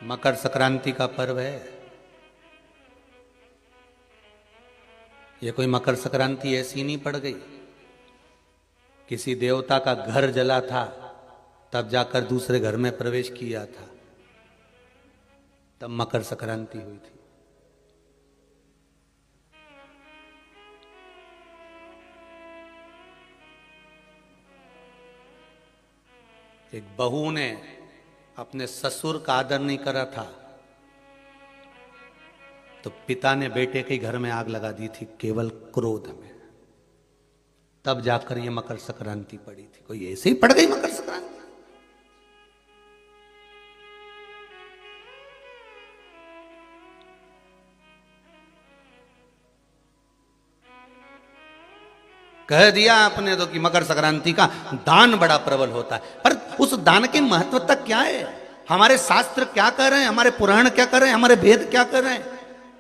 मकर संक्रांति का पर्व है। ये कोई मकर संक्रांति ऐसी नहीं पड़ गई। किसी देवता का घर जला था, तब जाकर दूसरे घर में प्रवेश किया था, तब मकर संक्रांति हुई थी। एक बहू ने अपने ससुर का आदर नहीं करा था, तो पिता ने बेटे के घर में आग लगा दी थी, केवल क्रोध में। तब जाकर ये मकर संक्रांति पड़ी थी। कोई ऐसे ही पड़ गई मकर संक्रांति? कह दिया आपने तो कि मकर संक्रांति का दान बड़ा प्रबल होता है, पर उस दान की महत्वता क्या है? हमारे शास्त्र क्या कर रहे हैं, हमारे पुराण क्या कर रहे हैं, हमारे वेद क्या कर रहे हैं?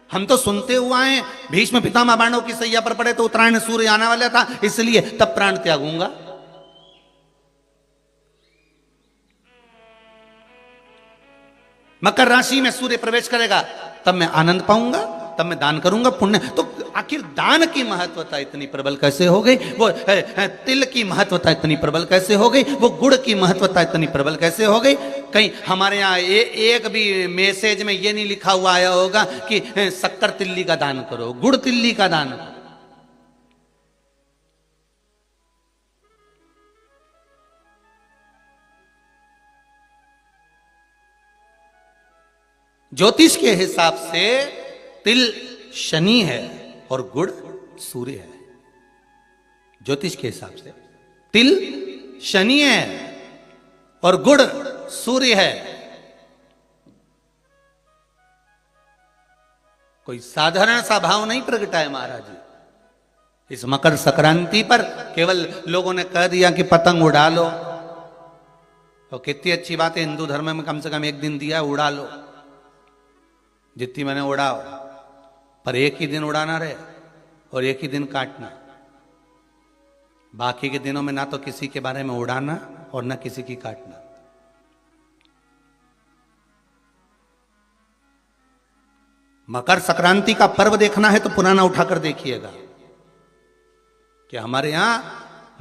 हम तो सुनते हुए आए, भीष्म पितामह बाणों की सैया पर पड़े तो उत्तरायण सूर्य आने वाला था, इसलिए तब प्राण त्यागूंगा। मकर राशि में सूर्य प्रवेश करेगा तब मैं आनंद पाऊंगा, तब मैं दान करूंगा, पुण्य। तो आखिर दान की महत्वता इतनी प्रबल कैसे हो गई? वो तिल की महत्वता इतनी प्रबल कैसे हो गई? वो गुड़ की महत्वता इतनी प्रबल कैसे हो गई? कहीं हमारे यहाँ एक भी मैसेज में ये नहीं लिखा हुआ आया होगा कि शक्कर तिल्ली का दान करो, गुड़ तिल्ली का दान करो। ज्योतिष के हिसाब से तिल शनि है और गुड़ सूर्य है। ज्योतिष के हिसाब से तिल शनि है और गुड़ सूर्य है। कोई साधारण सा भाव नहीं प्रगटा है महाराज जी। इस मकर संक्रांति पर केवल लोगों ने कह दिया कि पतंग उड़ा लो, तो कितनी अच्छी बात है, हिंदू धर्म में कम से कम एक दिन दिया, उड़ा लो जितनी मैंने उड़ाओ, पर एक ही दिन उड़ाना रहे और एक ही दिन काटना। बाकी के दिनों में ना तो किसी के बारे में उड़ाना और ना किसी की काटना। मकर संक्रांति का पर्व देखना है तो पुराना उठाकर देखिएगा कि हमारे यहां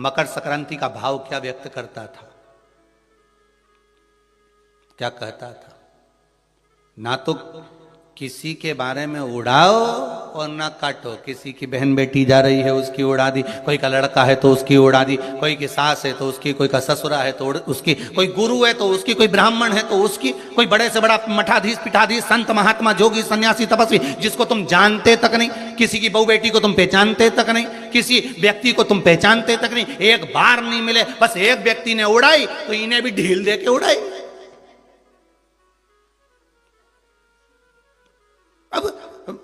मकर संक्रांति का भाव क्या व्यक्त करता था, क्या कहता था। ना तो किसी के बारे में उड़ाओ और ना काटो। किसी की बहन बेटी जा रही है उसकी उड़ा दी, कोई का लड़का है तो उसकी उड़ा दी, कोई की सास है तो उसकी, कोई का ससुरा है तो उसकी, कोई गुरु है तो उसकी, कोई ब्राह्मण है तो उसकी, कोई बड़े से बड़ा मठाधीश पिठाधीश संत महात्मा जोगी सन्यासी तपस्वी जिसको तुम जानते तक नहीं, किसी की बहू बेटी को तुम पहचानते तक नहीं, किसी व्यक्ति को तुम पहचानते तक नहीं, एक बार नहीं मिले, बस एक व्यक्ति ने उड़ाई तो इन्हें भी ढील दे के उड़ाई। अब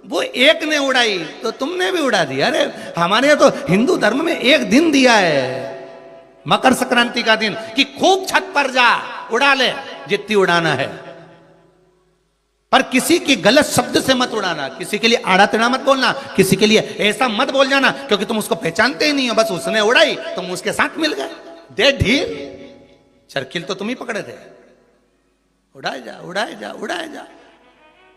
वो एक ने उड़ाई तो तुमने भी उड़ा दिया। अरे हमारे यहाँ तो हिंदू धर्म में एक दिन दिया है मकर संक्रांति का दिन कि खूब छत पर जा उड़ा ले जितनी उड़ाना है, पर किसी की गलत शब्द से मत उड़ाना, किसी के लिए आड़ा टेढ़ा मत बोलना, किसी के लिए ऐसा मत बोल जाना क्योंकि तुम उसको पहचानते ही नहीं हो, बस उसने उड़ाई तुम उसके साथ मिल गए। दे ढील, चरखिल तो तुम ही पकड़े थे। उड़ाए जा उड़ाए जा उड़ाए जा।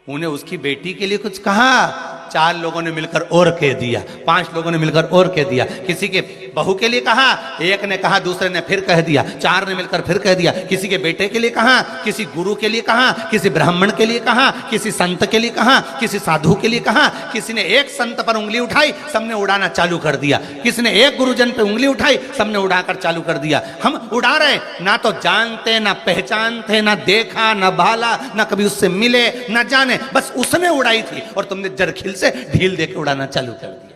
उन्हें उसकी बेटी के लिए कुछ कहा, 4 लोगों ने मिलकर और कह दिया, 5 लोगों ने मिलकर और कह दिया। किसी के बहू के लिए कहा, एक ने कहा, दूसरे ने फिर कह दिया, 4 ने मिलकर फिर कह दिया। किसी के बेटे के लिए कहा, किसी गुरु के लिए कहा, किसी ब्राह्मण के लिए कहा, किसी संत के लिए कहा, किसी साधु के लिए कहा। किसी ने एक संत पर उंगली उठाई, सबने उड़ाना चालू कर दिया। किसी ने एक गुरुजन पर उंगली उठाई, सबने उड़ाकर चालू कर दिया। हम उड़ा रहे, ना तो जानते, ना पहचानते, ना देखा, ना भाला, ना कभी उससे मिले, ना जाने, बस उसने उड़ाई थी और तुमने जरखिल से ढील देके उड़ाना चालू कर दिया।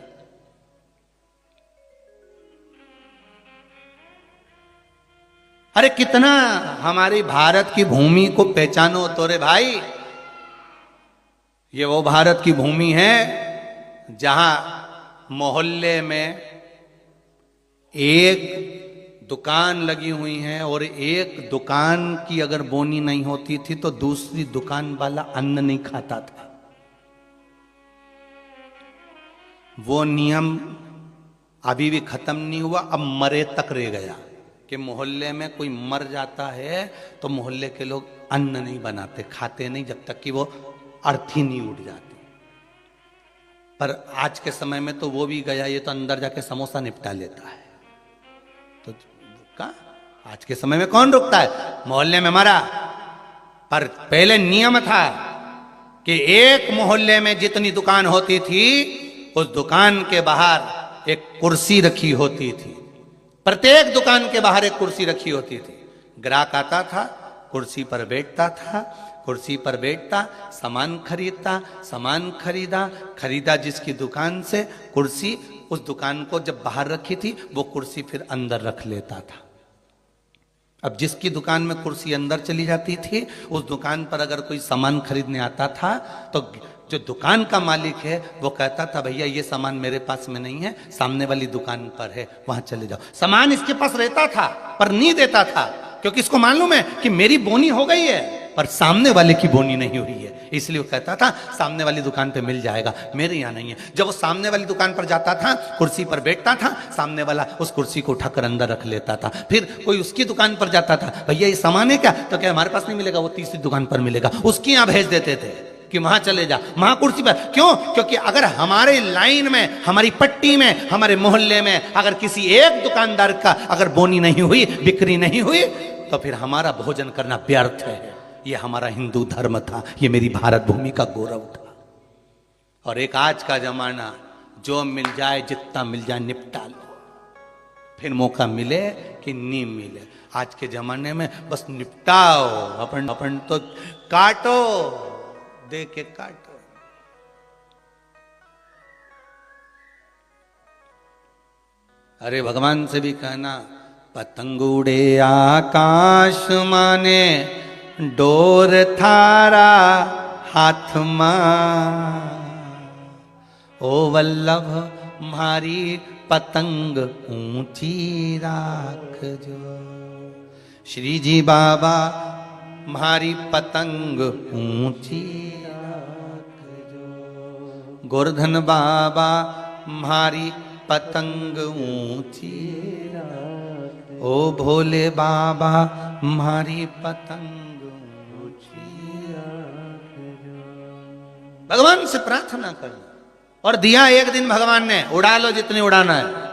अरे कितना हमारी भारत की भूमि को पहचानो तो रे भाई। ये वो भारत की भूमि है जहां मोहल्ले में एक दुकान लगी हुई है और एक दुकान की अगर बोनी नहीं होती थी तो दूसरी दुकान वाला अन्न नहीं खाता था। वो नियम अभी भी खत्म नहीं हुआ, अब मरे तक रह गया। कि मोहल्ले में कोई मर जाता है तो मोहल्ले के लोग अन्न नहीं बनाते, खाते नहीं जब तक कि वो अर्थी नहीं उठ जाती। पर आज के समय में तो वो भी गया, ये तो अंदर जाके समोसा निपटा लेता है। तो का आज के समय में कौन रुकता है? मोहल्ले में मरा, पर पहले नियम था कि एक मोहल्ले में जितनी दुकान होती थी उस दुकान के बाहर एक कुर्सी रखी होती थी। प्रत्येक दुकान के बाहर एक कुर्सी रखी होती थी। ग्राहक आता था, कुर्सी पर बैठता था, कुर्सी पर बैठता, सामान खरीदता, सामान खरीदा जिसकी दुकान से कुर्सी, उस दुकान को जब बाहर रखी थी वो कुर्सी फिर अंदर रख लेता था। अब जिसकी दुकान में कुर्सी अंदर चली जाती थी, उस दुकान पर अगर कोई सामान खरीदने आता था तो जो दुकान का मालिक है वो कहता था भैया ये सामान मेरे पास में नहीं है, सामने वाली दुकान पर है, वहां चले जाओ। सामान इसके पास रहता था पर नहीं देता था, क्योंकि इसको मालूम है कि मेरी बोनी हो गई है पर सामने वाले की बोनी नहीं हुई है, इसलिए वो कहता था सामने वाली दुकान पे मिल जाएगा, मेरे यहाँ नहीं है। जब वो सामने वाली दुकान पर जाता था, कुर्सी पर बैठता था, सामने वाला उस कुर्सी को उठाकर अंदर रख लेता था। फिर कोई उसकी दुकान पर जाता था, भैया ये सामान है क्या? तो क्या हमारे पास नहीं मिलेगा, वो तीसरी दुकान पर मिलेगा, उसकी यहाँ भेज देते थे कि वहां चले जा, वहां कुर्सी पर। क्यों? क्योंकि अगर हमारे लाइन में, हमारी पट्टी में, हमारे मोहल्ले में अगर किसी एक दुकानदार का अगर बोनी नहीं हुई, बिक्री नहीं हुई, तो फिर हमारा भोजन करना व्यर्थ है। ये हमारा हिंदू धर्म था, ये मेरी भारत भूमि का गौरव था। और एक आज का जमाना, जो मिल जाए जितना मिल जाए निपटा लो, फिर मौका मिले कि नहीं मिले। आज के जमाने में बस निपटाओ, अपन तो काटो, दे के काटो। अरे भगवान से भी कहना, पतंग उड़े आकाश माने, डोर थारा हाथ मां, ओ वल्लभ मारी पतंग ऊंची राख जो। श्री जी बाबा मारी पतंग ऊंची राख जो, गोवर्धन बाबा मारी पतंग ऊंची राख, ओ भोले बाबा मारी पतंग ऊंची राख जो। भगवान से प्रार्थना करना, और दिया एक दिन भगवान ने, उड़ा लो जितनी उड़ाना है।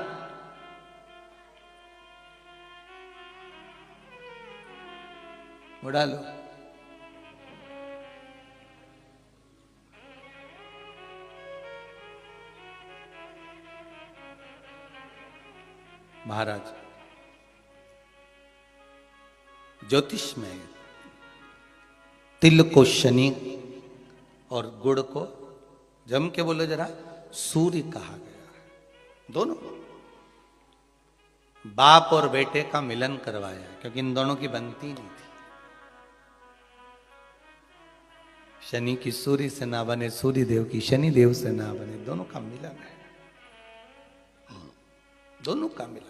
उड़ा लो। महाराज ज्योतिष में तिल को शनि और गुड़ को, जम के बोलो जरा, सूर्य कहा गया है। दोनों बाप और बेटे का मिलन करवाया, क्योंकि इन दोनों की बनती नहीं थी। शनि की सूर्य से ना बने, सूर्य देव की शनि देव से ना बने, दोनों का मिलन है, दोनों का मिलन।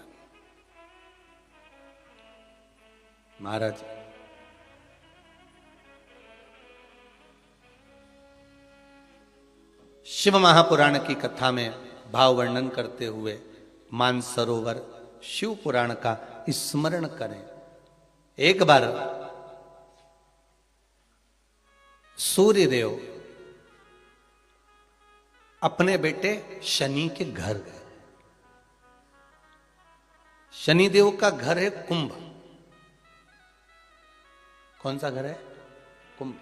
महाराज शिव महापुराण की कथा में भाव वर्णन करते हुए मानसरोवर शिव पुराण का स्मरण करें। एक बार सूर्य देव अपने बेटे शनि के घर गए। शनि देव का घर है कुंभ। कौन सा घर है? कुंभ।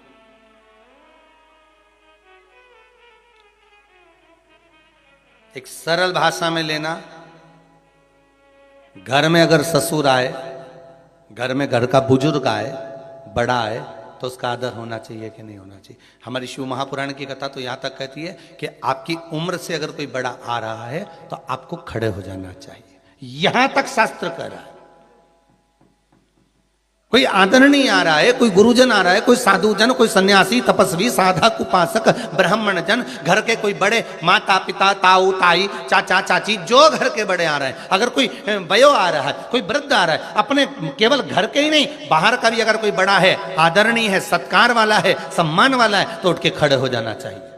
एक सरल भाषा में लेना, घर में अगर ससुर आए, घर में घर का बुजुर्ग आए, बड़ा आए, तो उसका आदर होना चाहिए कि नहीं होना चाहिए। हमारी शिव महापुराण की कथा तो यहां तक कहती है कि आपकी उम्र से अगर कोई बड़ा आ रहा है तो आपको खड़े हो जाना चाहिए, यहां तक शास्त्र कह रहा है। कोई आदरणीय आ रहा है, कोई गुरुजन आ रहा है, कोई साधु जन, कोई सन्यासी, तपस्वी, साधक, उपासक, ब्राह्मण जन, घर के कोई बड़े, माता पिता, ताऊ ताई, चाचा चाची, जो घर के बड़े आ रहे हैं, अगर कोई वयो आ रहा है, कोई वृद्ध आ रहा है, अपने केवल घर के ही नहीं बाहर का भी अगर कोई बड़ा है, आदरणीय है, सत्कार वाला है, सम्मान वाला है, तो उठ के खड़े हो जाना चाहिए।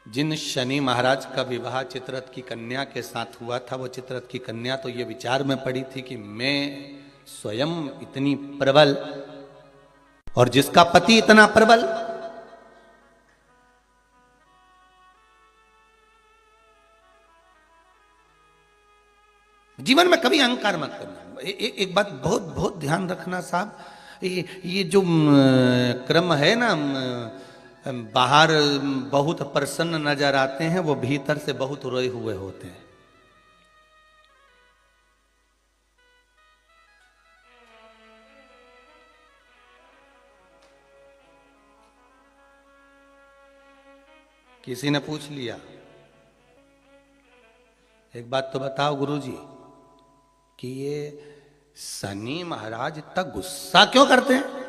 जिन शनि महाराज का विवाह चित्ररथ की कन्या के साथ हुआ था, वो चित्ररथ की कन्या तो ये विचार में पड़ी थी कि मैं स्वयं इतनी प्रबल और जिसका पति इतना प्रबल, जीवन में कभी अहंकार मत करना। एक बात बहुत बहुत ध्यान रखना साहब, ये जो क्रम है ना, बाहर बहुत प्रसन्न नजर आते हैं, वो भीतर से बहुत रोए हुए होते हैं। किसी ने पूछ लिया, एक बात तो बताओ गुरुजी कि ये शनि महाराज इतना गुस्सा क्यों करते हैं?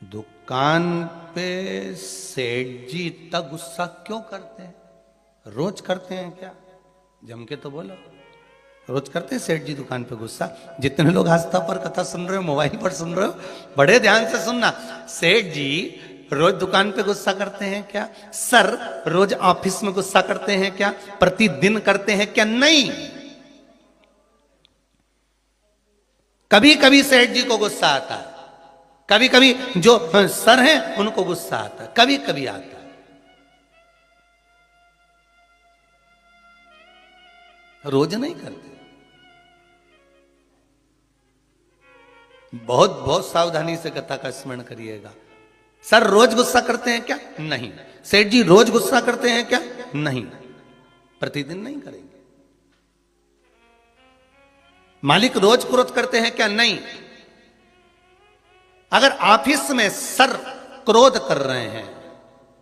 दुकान पे सेठ जी इतना गुस्सा क्यों करते हैं? रोज करते हैं क्या? जम के तो बोलो, रोज करते हैं सेठ जी दुकान पे गुस्सा? जितने लोग आस्था पर कथा सुन रहे हो, मोबाइल पर सुन रहे हो, बड़े ध्यान से सुनना। सेठ जी रोज दुकान पे गुस्सा करते हैं क्या? सर रोज ऑफिस में गुस्सा करते हैं क्या? प्रतिदिन करते हैं क्या? नहीं। कभी कभी सेठ जी को गुस्सा आता है, कभी कभी जो सर हैं उनको गुस्सा आता है, कभी कभी आता है, रोज नहीं करते। बहुत बहुत सावधानी से कथा का स्मरण करिएगा। सर रोज गुस्सा करते हैं क्या? नहीं। सेठ जी रोज गुस्सा करते हैं क्या? नहीं। प्रतिदिन नहीं करेंगे। मालिक रोज क्रोध करते हैं क्या? नहीं। अगर ऑफिस में सर क्रोध कर रहे हैं,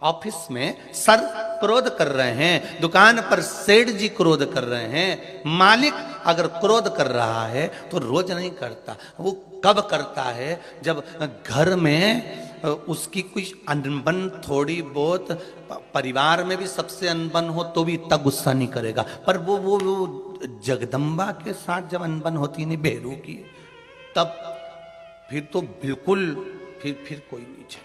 ऑफिस में सर क्रोध कर रहे हैं, दुकान पर सेठ जी क्रोध कर रहे हैं, मालिक अगर क्रोध कर रहा है तो रोज नहीं करता। वो कब करता है? जब घर में उसकी कुछ अनबन थोड़ी बहुत, परिवार में भी सबसे अनबन हो तो भी इतना गुस्सा नहीं करेगा। पर वो जगदम्बा के साथ जब अनबन होती नहीं बेरू की, तब फिर तो बिल्कुल फिर कोई नहीं चलेगा।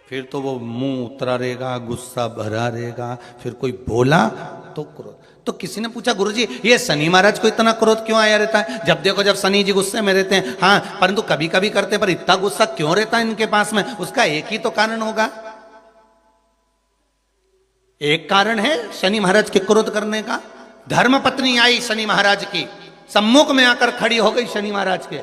फिर तो वो मुंह उतरा रहेगा, गुस्सा भरा रहेगा। फिर कोई बोला तो क्रोध। तो किसी ने पूछा, गुरुजी ये शनि महाराज को इतना क्रोध क्यों आया रहता है? जब देखो जब शनि जी गुस्से में रहते हैं, हाँ परंतु कभी कभी करते हैं, पर इतना गुस्सा क्यों रहता है इनके पास में? उसका एक ही तो कारण होगा। एक कारण है शनि महाराज के क्रोध करने का। धर्म पत्नी आई शनि महाराज की, सम्मुख में आकर खड़ी हो गई शनि महाराज के,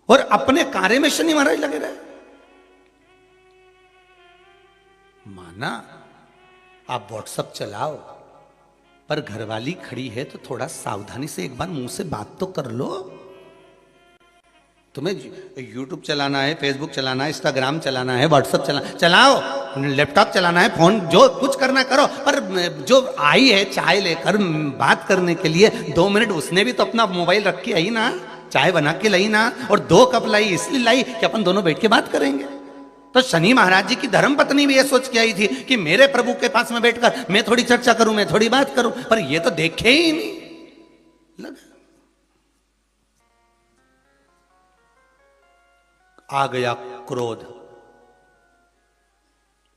और अपने कार्य में शनि महाराज लगे रहे। माना आप व्हाट्सएप चलाओ, पर घरवाली खड़ी है तो थोड़ा सावधानी से एक बार मुंह से बात तो कर लो। तुम्हें यूट्यूब चलाना है, फेसबुक चलाना है, इंस्टाग्राम चलाना है, व्हाट्सएप चलाओ, लैपटॉप चलाना है, फोन जो कुछ करना करो, पर जो आई है चाय लेकर बात करने के लिए 2 मिनट, उसने भी तो अपना मोबाइल रख के आई ना, चाय बना के लाई ना, और 2 कप लाई, इसलिए लाई कि अपन दोनों बैठ के बात करेंगे। तो शनि महाराज जी की धर्म पत्नी भी ये सोच के आई थी कि मेरे प्रभु के पास में बैठकर मैं थोड़ी चर्चा करूं, मैं थोड़ी बात करूं, पर ये तो देखे ही नहीं लगा। आ गया क्रोध,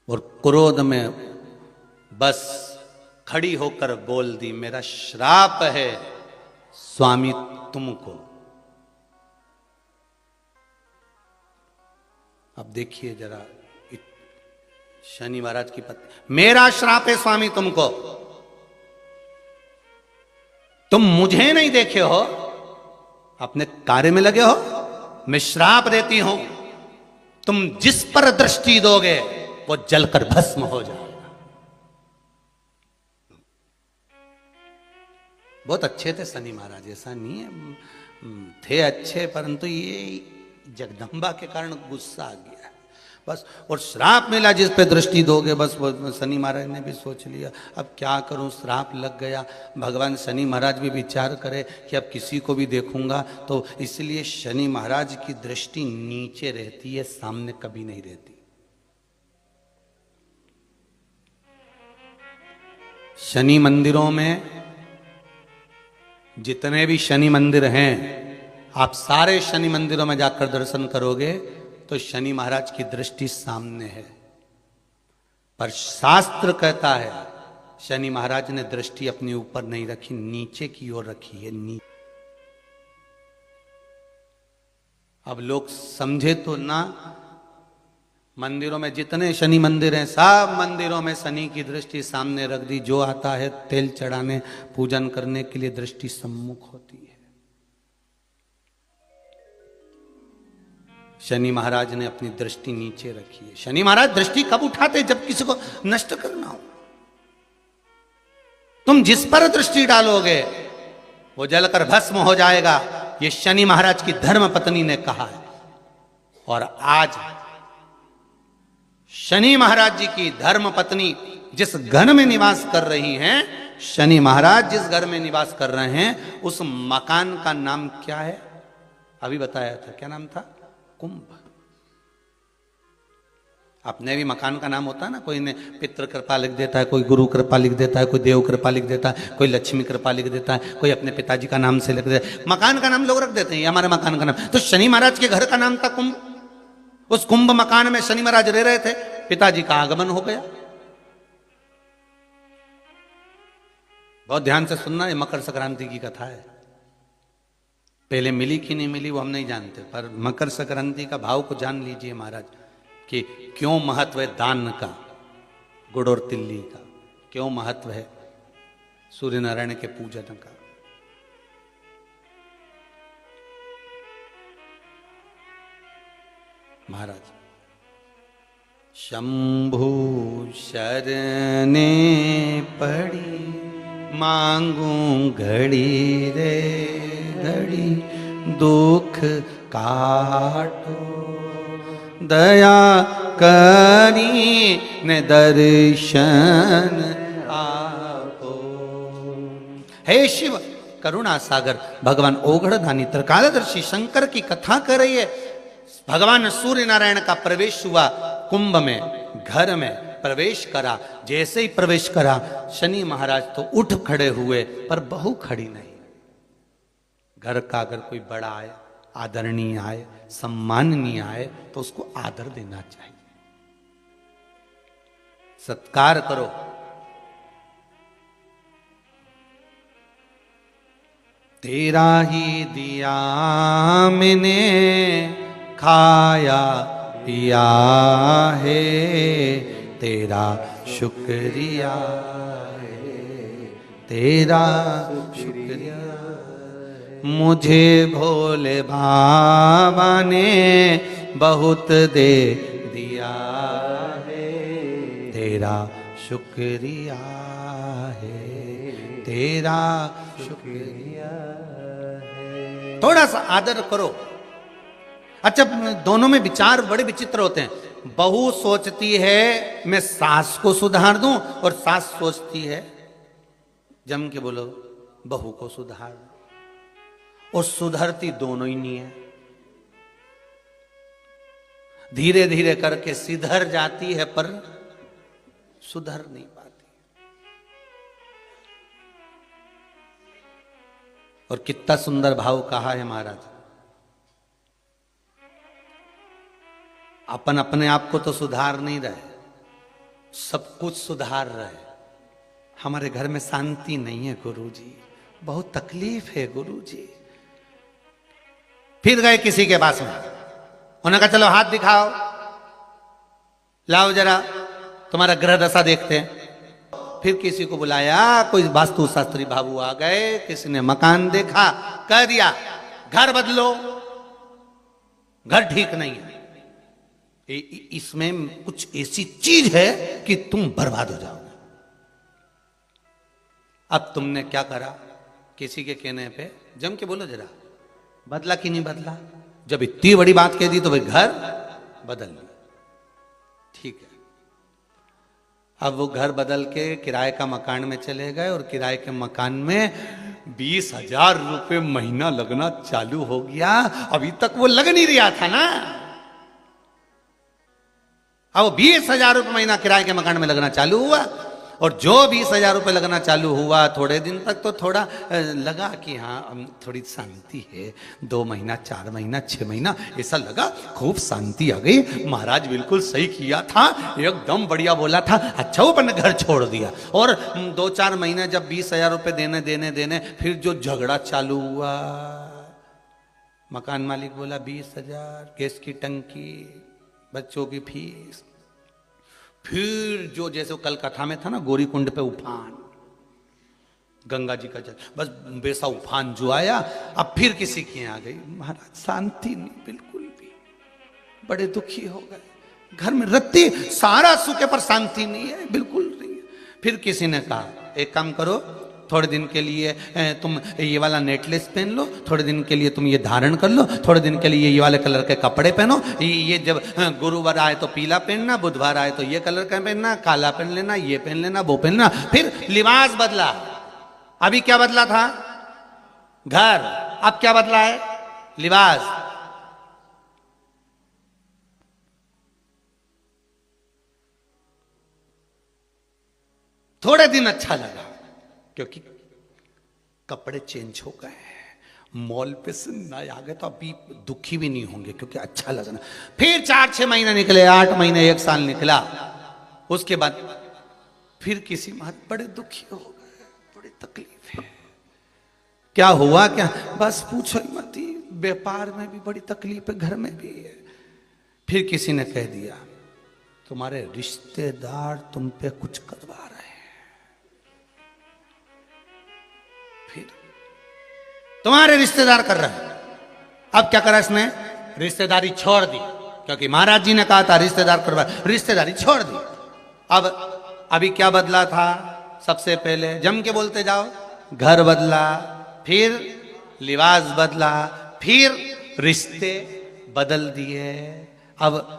और क्रोध में बस खड़ी होकर बोल दी, मेरा श्राप है स्वामी तुमको। अब देखिए जरा शनि महाराज की पत्नी, मेरा श्राप है स्वामी तुमको, तुम मुझे नहीं देखे हो, अपने कार्य में लगे हो, मैं श्राप देती हूं, तुम जिस पर दृष्टि दोगे वो जलकर भस्म हो जाएगा। बहुत अच्छे थे शनि महाराज, ऐसा नहीं है, थे अच्छे, परंतु ये जगदम्बा के कारण गुस्सा आ गया बस, और श्राप मिला जिस पे दृष्टि दोगे, बस वो शनि महाराज ने भी सोच लिया अब क्या करूं, श्राप लग गया। भगवान शनि महाराज भी विचार करे कि अब किसी को भी देखूंगा तो, इसलिए शनि महाराज की दृष्टि नीचे रहती है, सामने कभी नहीं रहती। शनि मंदिरों में जितने भी शनि मंदिर हैं आप सारे शनि मंदिरों में जाकर दर्शन करोगे तो शनि महाराज की दृष्टि सामने है, पर शास्त्र कहता है शनि महाराज ने दृष्टि अपने ऊपर नहीं रखी, नीचे की ओर रखी है। अब लोग समझे तो ना, मंदिरों में जितने शनि मंदिर हैं सब मंदिरों में शनि की दृष्टि सामने रख दी। जो आता है तेल चढ़ाने पूजन करने के लिए दृष्टि सम्मुख होती है। शनि महाराज ने अपनी दृष्टि नीचे रखी है। शनि महाराज दृष्टि कब उठाते? जब किसी को नष्ट करना हो। तुम जिस पर दृष्टि डालोगे वो जलकर भस्म हो जाएगा, ये शनि महाराज की धर्म पत्नी ने कहा है। और आज शनि महाराज जी की धर्म पत्नी जिस घर में निवास कर रही हैं, शनि महाराज जिस घर में निवास कर रहे हैं, उस मकान का नाम क्या है? अभी बताया था, क्या नाम था? कुंभ। अपने भी मकान का नाम होता है ना, कोई ने पितृ कृपा लिख देता है, कोई गुरु कृपा लिख देता है, कोई देव कृपा लिख देता है, कोई लक्ष्मी कृपा लिख देता है, कोई अपने पिताजी का नाम से लिख देता है। मकान का नाम लोग रख देते हैं, ये हमारे मकान का नाम। तो शनि महाराज के घर का नाम था कुंभ। उस कुंभ मकान में शनि महाराज रह रहे थे, पिताजी का आगमन हो गया। बहुत ध्यान से सुनना, ये मकर संक्रांति की कथा है। पहले मिली कि नहीं मिली वो हम नहीं जानते, पर मकर संक्रांति का भाव को जान लीजिए महाराज कि क्यों महत्व है दान का, गुड़ और तिल्ली का, क्यों महत्व है सूर्य नारायण के पूजन का। महाराज शंभु शरणे पड़ी मांगू घड़ी रे घड़ी, दुख काटो दया करी ने दर्शन आपो। हे शिव करुणा सागर भगवान ओघड़दानी त्रिकालदर्शी शंकर की कथा कर रही है। भगवान सूर्य नारायण का प्रवेश हुआ कुंभ में, घर में प्रवेश करा। जैसे ही प्रवेश करा शनि महाराज तो उठ खड़े हुए, पर बहू खड़ी नहीं। घर का अगर कोई बड़ा आए, आदरणीय आए, सम्माननीय आए, तो उसको आदर देना चाहिए, सत्कार करो। तेरा ही दिया मैंने खाया पिया है, तेरा शुक्रिया है, तेरा शुक्रिया। मुझे भोले बाबा ने बहुत दे दिया है, तेरा शुक्रिया है, तेरा शुक्रिया है। थोड़ा सा आदर करो। अच्छा, दोनों में विचार बड़े विचित्र होते हैं। बहू सोचती है मैं सास को सुधार दूं, और सास सोचती है, जम के बोलो, बहू को सुधार। और सुधरती दोनों ही नहीं है। धीरे धीरे करके सिधर जाती है, पर सुधर नहीं पाती। और कितना सुंदर भाव कहा है महाराज। अपन अपने आप को तो सुधार नहीं रहे, सब कुछ सुधार रहे। हमारे घर में शांति नहीं है गुरुजी, बहुत तकलीफ है गुरुजी। फिर गए किसी के पास में, उन्होंने कहा चलो हाथ दिखाओ, लाओ जरा तुम्हारा ग्रह दशा देखते हैं। फिर किसी को बुलाया, कोई वास्तु शास्त्री बाबू आ गए, किसी ने मकान देखा, कह दिया घर बदलो, घर ठीक नहीं है, इसमें कुछ ऐसी चीज है कि तुम बर्बाद हो जाओगे। अब तुमने क्या करा? किसी के कहने पे जम के बोलो जरा, बदला कि नहीं बदला? जब इतनी बड़ी बात कह दी तो भाई घर बदल लिया, ठीक है। अब वो घर बदल के किराए का मकान में चले गए, और किराए के मकान में 20,000 रुपये महीना लगना चालू हो गया। अभी तक वो लग नहीं रहा था ना। अब 20,000 रुपये महीना किराए के मकान में लगना चालू हुआ, और जो 20,000 रुपये लगना चालू हुआ, थोड़े दिन तक तो थोड़ा लगा कि हाँ थोड़ी शांति है, 2 महीना 4 महीना 6 महीना ऐसा लगा, खूब शांति आ गई। महाराज बिल्कुल सही किया था, एकदम बढ़िया बोला था। अच्छा वो अपने घर छोड़ दिया। और 2-4 महीने जब 20,000 रुपये देने फिर जो झगड़ा चालू हुआ, मकान मालिक बोला 20,000, गैस की टंकी, बच्चों की फीस। फिर जो जैसे कल कथा में था ना, गौरी कुंड पे उफान, गंगा जी का जल, बस वैसा उफान जो आया, अब फिर किसी की आ गई। महाराज शांति नहीं बिल्कुल भी, बड़े दुखी हो गए। घर में रत्ती सारा सुखे पर शांति नहीं है, बिल्कुल नहीं है। फिर किसी ने कहा एक काम करो, थोड़े दिन के लिए तुम ये वाला नेकलेस पहन लो, थोड़े दिन के लिए तुम ये धारण कर लो, थोड़े दिन के लिए ये वाले कलर के कपड़े पहनो। ये जब गुरुवार आए तो पीला पहनना, बुधवार आए तो ये कलर का पहनना, काला पहन लेना, ये पहन लेना, वो पहनना। फिर लिबास बदला। अभी क्या बदला था? घर। अब क्या बदला है? लिबास। थोड़े दिन अच्छा लगा क्योंकि कपड़े चेंज हो गए, मॉल पे से नए आ गए, तो अभी दुखी भी नहीं होंगे क्योंकि अच्छा लगना। फिर 4-6 महीने निकले, 8 महीने, 1 साल निकला। उसके बाद फिर किसी बात बड़े दुखी हो गए, बड़ी तकलीफ है। क्या हुआ? क्या? बस पूछो ही मत, व्यापार में भी बड़ी तकलीफ है, घर में भी है। फिर किसी ने कह दिया तुम्हारे रिश्तेदार तुम पे कुछ करवा रहे हैं। फिर तुम्हारे रिश्तेदार कर रहे हैं। अब क्या करा इसने? रिश्तेदारी छोड़ दी, क्योंकि महाराज जी ने कहा था रिश्तेदार करवा, रिश्तेदारी छोड़ दी। अब अभी क्या बदला था? सबसे पहले जम के बोलते जाओ, घर बदला, फिर लिबास बदला, फिर रिश्ते बदल दिए। अब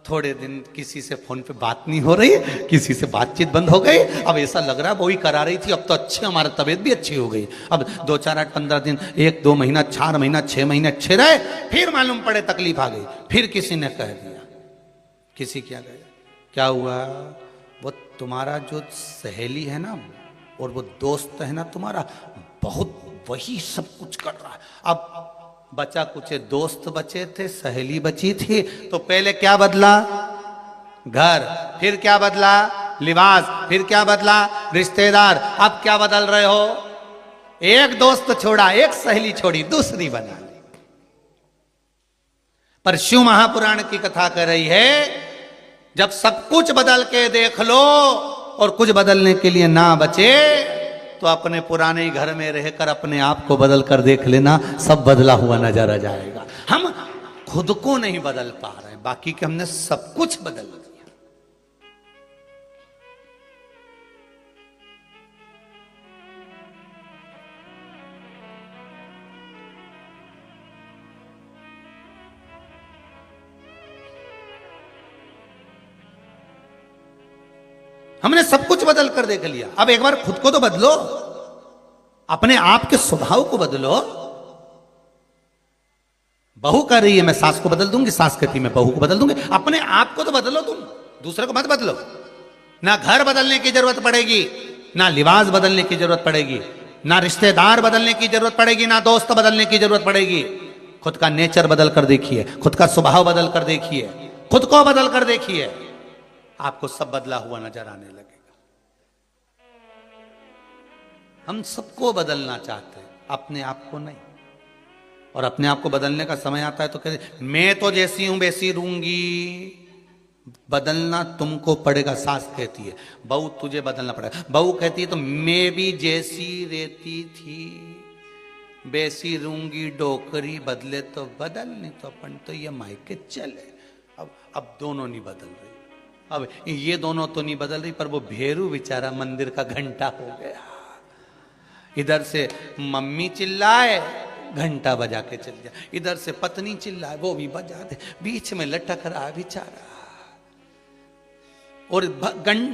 थोड़े दिन किसी से फोन पे बात नहीं हो रही, किसी से बातचीत बंद हो गई। अब ऐसा लग रहा है वो ही करा रही थी, अब तो अच्छे हमारी तबीयत भी अच्छी हो गई। अब 2, 4, 8, 15 दिन, 1-2 महीना, 4 महीना, 6 महीने अच्छे रहे, फिर मालूम पड़े तकलीफ आ गई। फिर किसी ने कह दिया, किसी क्या गया, क्या हुआ? वो तुम्हारा जो सहेली है ना और वो दोस्त है ना तुम्हारा, बहुत वही सब कुछ कर रहा है। अब बचा कुछ दोस्त बचे थे, सहेली बची थी, तो पहले क्या बदला? घर। फिर क्या बदला? लिबास। फिर क्या बदला? रिश्तेदार। अब क्या बदल रहे हो? एक दोस्त छोड़ा, एक सहेली छोड़ी, दूसरी बना ली। पर शिव महापुराण की कथा कर रही है, जब सब कुछ बदल के देख लो और कुछ बदलने के लिए ना बचे, तो अपने पुराने घर में रहकर अपने आप को बदल कर देख लेना, सब बदला हुआ नजर आ जाएगा। हम खुद को नहीं बदल पा रहे हैं, बाकी के हमने सब कुछ बदल दिया। हमने सब कुछ बदल कर देख लिया। अब एक बार खुद को तो बदलो, अपने आप के स्वभाव को बदलो। बहू कह रही है मैं सास को बदल दूंगी, सास कहती है मैं बहू को बदल दूंगी। अपने आप को तो बदलो, तुम दूसरे को मत बदलो। ना घर बदलने की जरूरत पड़ेगी, ना लिबास बदलने की जरूरत पड़ेगी, ना रिश्तेदार बदलने की जरूरत पड़ेगी, ना दोस्त बदलने की जरूरत पड़ेगी। खुद का नेचर बदल कर देखिए, खुद का स्वभाव बदल कर देखिए, खुद को बदल कर देखिए, आपको सब बदला हुआ नजर आने लगेगा। हम सबको बदलना चाहते हैं, अपने आप को नहीं। और अपने आप को बदलने का समय आता है तो कहते मैं तो जैसी हूं वैसी रहूंगी। बदलना तुमको पड़ेगा, सास कहती है। बहू तुझे बदलना पड़ेगा। बहू कहती है तो मैं भी जैसी रहती थी वैसी रहूंगी, डोकरी बदले तो बदल, नहीं तो अपन तो ये मायके चले। अब दोनों नहीं बदल रही। अब ये दोनों तो नहीं बदल रही, पर वो भेरू बेचारा मंदिर का घंटा हो गया। इधर से मम्मी चिल्लाए, घंटा बजा के चल जाए, इधर से पत्नी चिल्लाए, वो भी बजा दे, बीच में लटक रहा बेचारा। और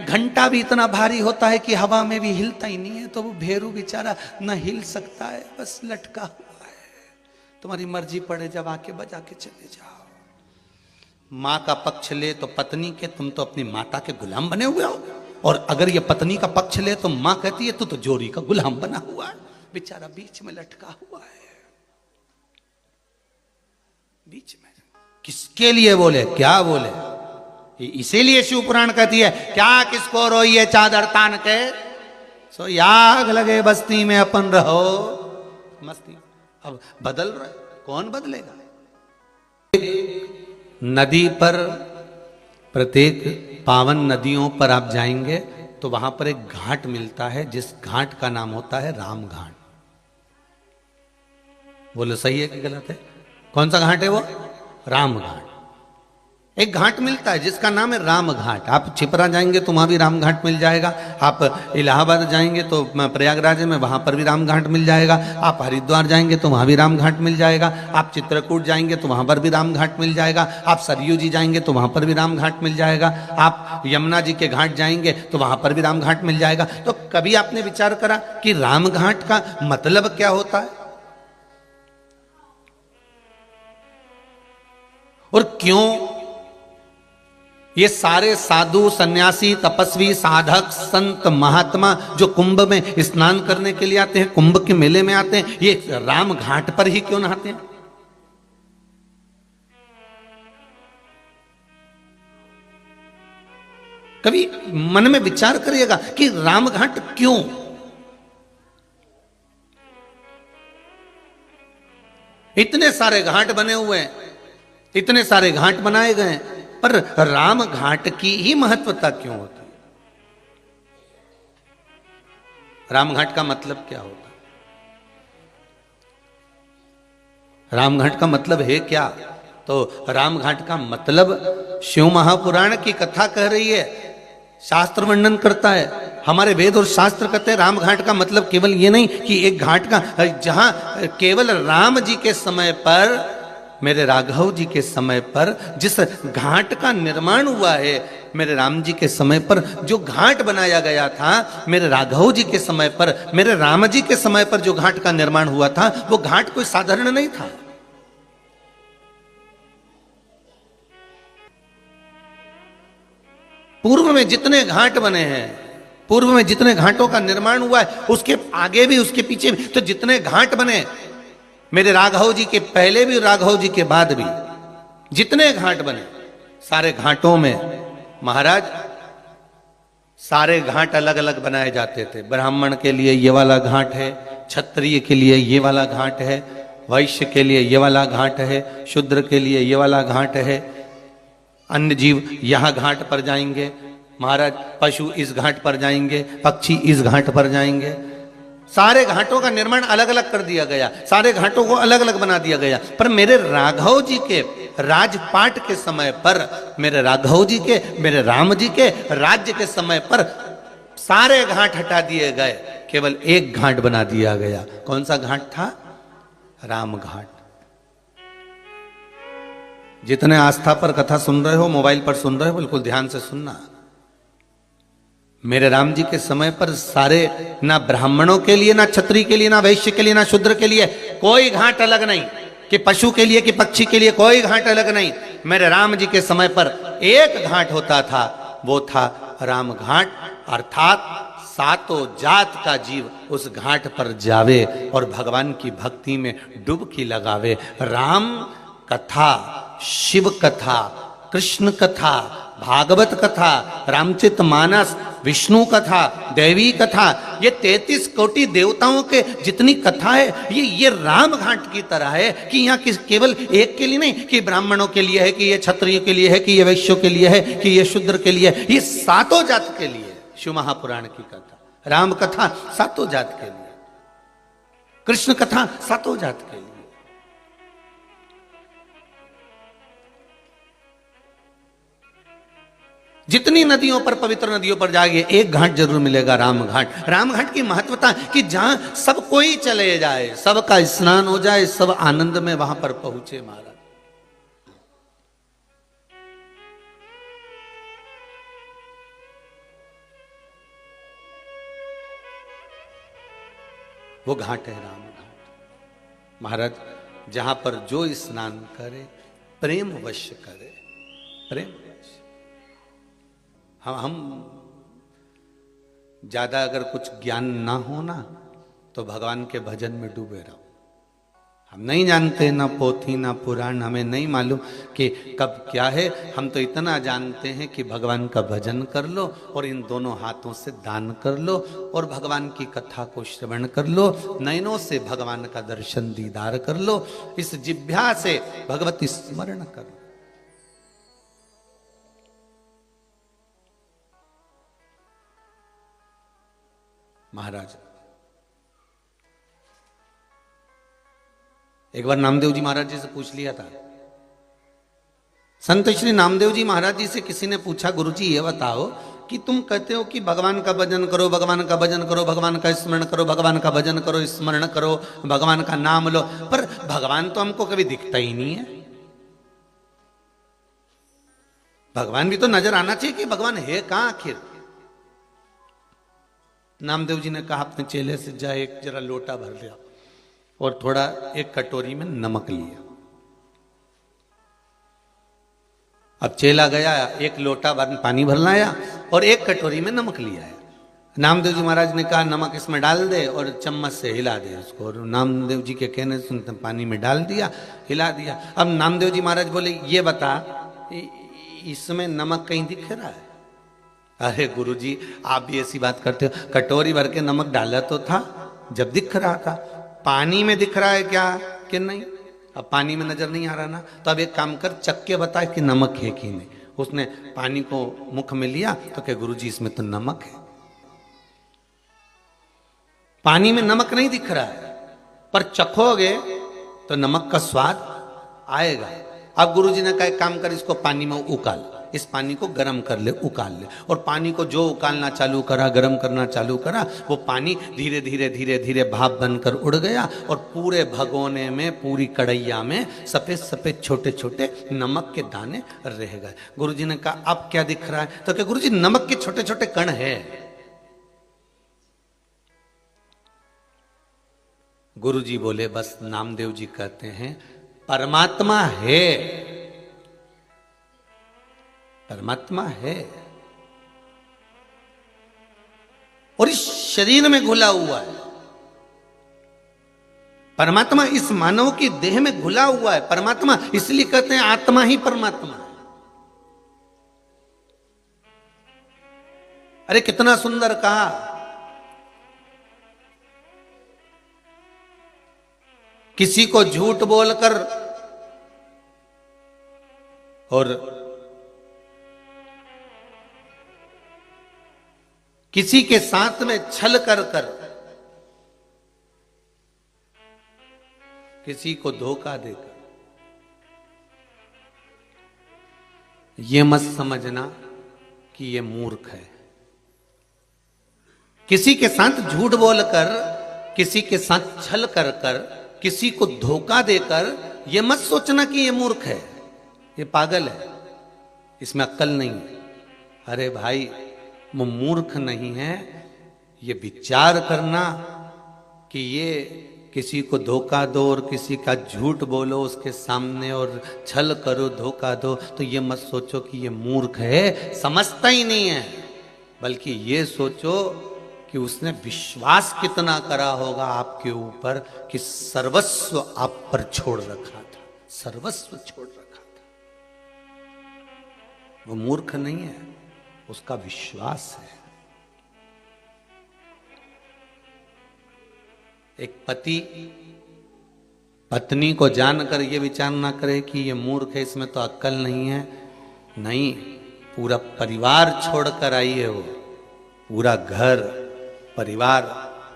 घंटा भी इतना भारी होता है कि हवा में भी हिलता ही नहीं है, तो वो भेरू बेचारा न हिल सकता है, बस लटका हुआ है। तुम्हारी मर्जी पड़े जब आके बजा के चले जाओ। माँ का पक्ष ले तो पत्नी के, तुम तो अपनी माता के गुलाम बने हुए हो। और अगर ये पत्नी का पक्ष ले तो मां कहती है तू तो जोरी का गुलाम बना हुआ है, बेचारा बीच में लटका हुआ है। बीच में किसके लिए बोले, क्या बोले? इसीलिए शिव पुराण कहती है, क्या किसको रोइए चादर तान के, सो याग लगे बस्ती में अपन रहो मस्ती। अब बदल रहा है, कौन बदलेगा? नदी पर, प्रत्येक पावन नदियों पर आप जाएंगे तो वहां पर एक घाट मिलता है, जिस घाट का नाम होता है राम घाट। बोलो सही है कि गलत है? कौन सा घाट है वो? राम घाट। एक घाट मिलता है जिसका नाम है राम घाट। आप छिपरा जाएंगे तो वहां भी राम घाट मिल जाएगा, आप इलाहाबाद जाएंगे तो प्रयागराज में वहां पर भी राम घाट मिल जाएगा, आप हरिद्वार जाएंगे तो वहां भी राम घाट मिल जाएगा, आप चित्रकूट जाएंगे तो वहां पर भी राम घाट मिल जाएगा, आप सरयू जी जाएंगे तो वहां पर भी राम घाट मिल जाएगा, आप यमुना जी के घाट जाएंगे तो वहां पर भी राम घाट मिल जाएगा। तो कभी आपने विचार करा कि राम घाट का मतलब क्या होता है और क्यों ये सारे साधु सन्यासी तपस्वी साधक संत महात्मा जो कुंभ में स्नान करने के लिए आते हैं, कुंभ के मेले में आते हैं, ये राम घाट पर ही क्यों नहाते हैं? कभी मन में विचार करिएगा कि राम घाट क्यों? इतने सारे घाट बने हुए हैं, इतने सारे घाट बनाए गए हैं, पर राम घाट की ही महत्वता क्यों होती है? राम घाट का मतलब क्या होता है? राम घाट का मतलब है क्या? तो राम घाट का मतलब शिव महापुराण की कथा कह रही है, शास्त्र वर्णन करता है, हमारे वेद और शास्त्र कहते हैं राम घाट का मतलब केवल ये नहीं कि एक घाट का, जहां केवल राम जी के समय पर, मेरे राघव जी के समय पर जिस घाट का निर्माण हुआ है, मेरे राम जी के समय पर जो घाट बनाया गया था, मेरे राघव जी के समय पर, मेरे राम जी के समय पर जो घाट का निर्माण हुआ था, वो घाट कोई साधारण नहीं था। पूर्व में जितने घाट बने हैं, पूर्व में जितने घाटों का निर्माण हुआ है, उसके आगे भी उसके पीछे भी, तो जितने घाट बने, मेरे राघव जी के पहले भी, राघव जी के बाद भी जितने घाट बने, सारे घाटों में महाराज सारे घाट अलग अलग बनाए जाते थे। ब्राह्मण के लिए ये वाला घाट है, क्षत्रिय के लिए ये वाला घाट है, वैश्य के लिए ये वाला घाट है, शूद्र के लिए ये वाला घाट है, अन्य जीव यहां घाट पर जाएंगे महाराज, पशु इस घाट पर जाएंगे, पक्षी इस घाट पर जाएंगे। सारे घाटों का निर्माण अलग अलग कर दिया गया, सारे घाटों को अलग अलग बना दिया गया। पर मेरे राघव जी के राजपाट के समय पर, मेरे राघव जी के, मेरे राम जी के राज्य के समय पर सारे घाट हटा दिए गए, केवल एक घाट बना दिया गया। कौन सा घाट था? राम घाट। जितने आस्था पर कथा सुन रहे हो, मोबाइल पर सुन रहे हो, बिल्कुल ध्यान से सुनना। मेरे राम जी के समय पर सारे, ना ब्राह्मणों के लिए, ना क्षत्रिय के लिए, ना वैश्य के लिए, ना शूद्र के लिए कोई घाट अलग नहीं, कि पशु के लिए कि पक्षी के लिए कोई घाट अलग नहीं। मेरे राम जी के समय पर एक घाट होता था, वो था राम घाट, अर्थात सातों जात का जीव उस घाट पर जावे और भगवान की भक्ति में डुबकी लगावे। राम कथा, शिव कथा, कृष्ण कथा, भागवत कथा, रामचरित मानस, विष्णु कथा, देवी कथा, ये 33 कोटि देवताओं के जितनी कथा है, ये राम घाट की तरह है कि यहाँ केवल एक के लिए नहीं, कि ब्राह्मणों के लिए है, कि ये क्षत्रियों के लिए है, कि ये वैश्यों के लिए है, कि ये शूद्र के लिए है, ये सातों जात के लिए। शिव महापुराण की कथा, राम कथा सातों जात के लिए, कृष्ण कथा सातों जात के लिए। जितनी नदियों पर, पवित्र नदियों पर जाइए, एक घाट जरूर मिलेगा, राम घाट। राम घाट की महत्वता कि जहां सब कोई चले जाए, सबका स्नान हो जाए, सब आनंद में वहां पर पहुंचे महाराज। वो घाट है राम घाट महाराज, जहां पर जो स्नान करे प्रेम वश करे, प्रेम। हम ज्यादा अगर कुछ ज्ञान ना हो ना तो भगवान के भजन में डूबे रहो। हम नहीं जानते ना पोथी ना पुराण, हमें नहीं मालूम कि कब क्या है। हम तो इतना जानते हैं कि भगवान का भजन कर लो और इन दोनों हाथों से दान कर लो और भगवान की कथा को श्रवण कर लो, नयनों से भगवान का दर्शन दीदार कर लो, इस जिह्वा से भगवती स्मरण कर लो। महाराज एक बार नामदेव जी महाराज जी से पूछ लिया था। संत श्री नामदेव जी महाराज जी से किसी ने पूछा, गुरुजी ये बताओ कि तुम कहते हो कि भगवान का भजन करो, भगवान का भजन करो, भगवान का स्मरण करो, भगवान का भजन करो, स्मरण करो, भगवान का नाम लो, पर भगवान तो हमको कभी दिखता ही नहीं है। भगवान भी तो नजर आना चाहिए कि भगवान है कहां आखिर। नामदेव जी ने कहा अपने चेले से, जा एक जरा लोटा भर लिया और थोड़ा एक कटोरी में नमक लिया। अब चेला गया, एक लोटा पानी भर लाया और एक कटोरी में नमक लिया है। नामदेव जी महाराज ने कहा नमक इसमें डाल दे और चम्मच से हिला दे उसको, और नामदेव जी के कहने सुनते पानी में डाल दिया, हिला दिया। अब नामदेव जी महाराज बोले, ये बता इसमें नमक कहीं दिख रहा है? अरे गुरुजी आप भी ऐसी बात करते हो, कटोरी भर के नमक डाला तो था जब दिख रहा था, पानी में दिख रहा है क्या कि नहीं? अब पानी में नजर नहीं आ रहा ना, तो अब एक काम कर, चख के बता कि नमक है कि नहीं। उसने पानी को मुख में लिया तो क्या गुरुजी इसमें तो नमक है। पानी में नमक नहीं दिख रहा है पर चखोगे तो नमक का स्वाद आएगा। अब गुरुजी ने कहा एक काम कर, इसको पानी में उकाल, इस पानी को गर्म कर ले, उकाल ले। और पानी को जो उकालना चालू करा, गर्म करना चालू करा, वो पानी धीरे धीरे धीरे धीरे भाप बनकर उड़ गया और पूरे भगोने में, पूरी कढ़ैया में सफेद सफेद छोटे छोटे नमक के दाने रह गए। गुरुजी ने कहा अब क्या दिख रहा है? तो क्या गुरुजी नमक के छोटे छोटे कण है। गुरुजी बोले बस नामदेव जी कहते हैं परमात्मा है, परमात्मा है और इस शरीर में घुला हुआ है। परमात्मा इस मानव की देह में घुला हुआ है। परमात्मा इसलिए कहते हैं आत्मा ही परमात्मा है। अरे कितना सुंदर कहा, किसी को झूठ बोलकर और किसी के साथ में छल कर कर किसी को धोखा देकर, यह मत समझना कि यह मूर्ख है। किसी के साथ झूठ बोलकर, किसी के साथ छल कर कर, किसी को धोखा देकर, यह मत सोचना कि यह मूर्ख है, यह पागल है, इसमें अक्ल नहीं है। अरे भाई वो मूर्ख नहीं है, ये विचार करना कि ये किसी को धोखा दो और किसी का झूठ बोलो उसके सामने और छल करो, धोखा दो, तो ये मत सोचो कि ये मूर्ख है, समझता ही नहीं है। बल्कि ये सोचो कि उसने विश्वास कितना करा होगा आपके ऊपर कि सर्वस्व आप पर छोड़ रखा था, सर्वस्व छोड़ रखा था। वो मूर्ख नहीं है, उसका विश्वास है। एक पति पत्नी को जानकर यह विचार ना करे कि ये मूर्ख है, इसमें तो अक्ल नहीं है। नहीं, पूरा परिवार छोड़कर आई है वो, पूरा घर परिवार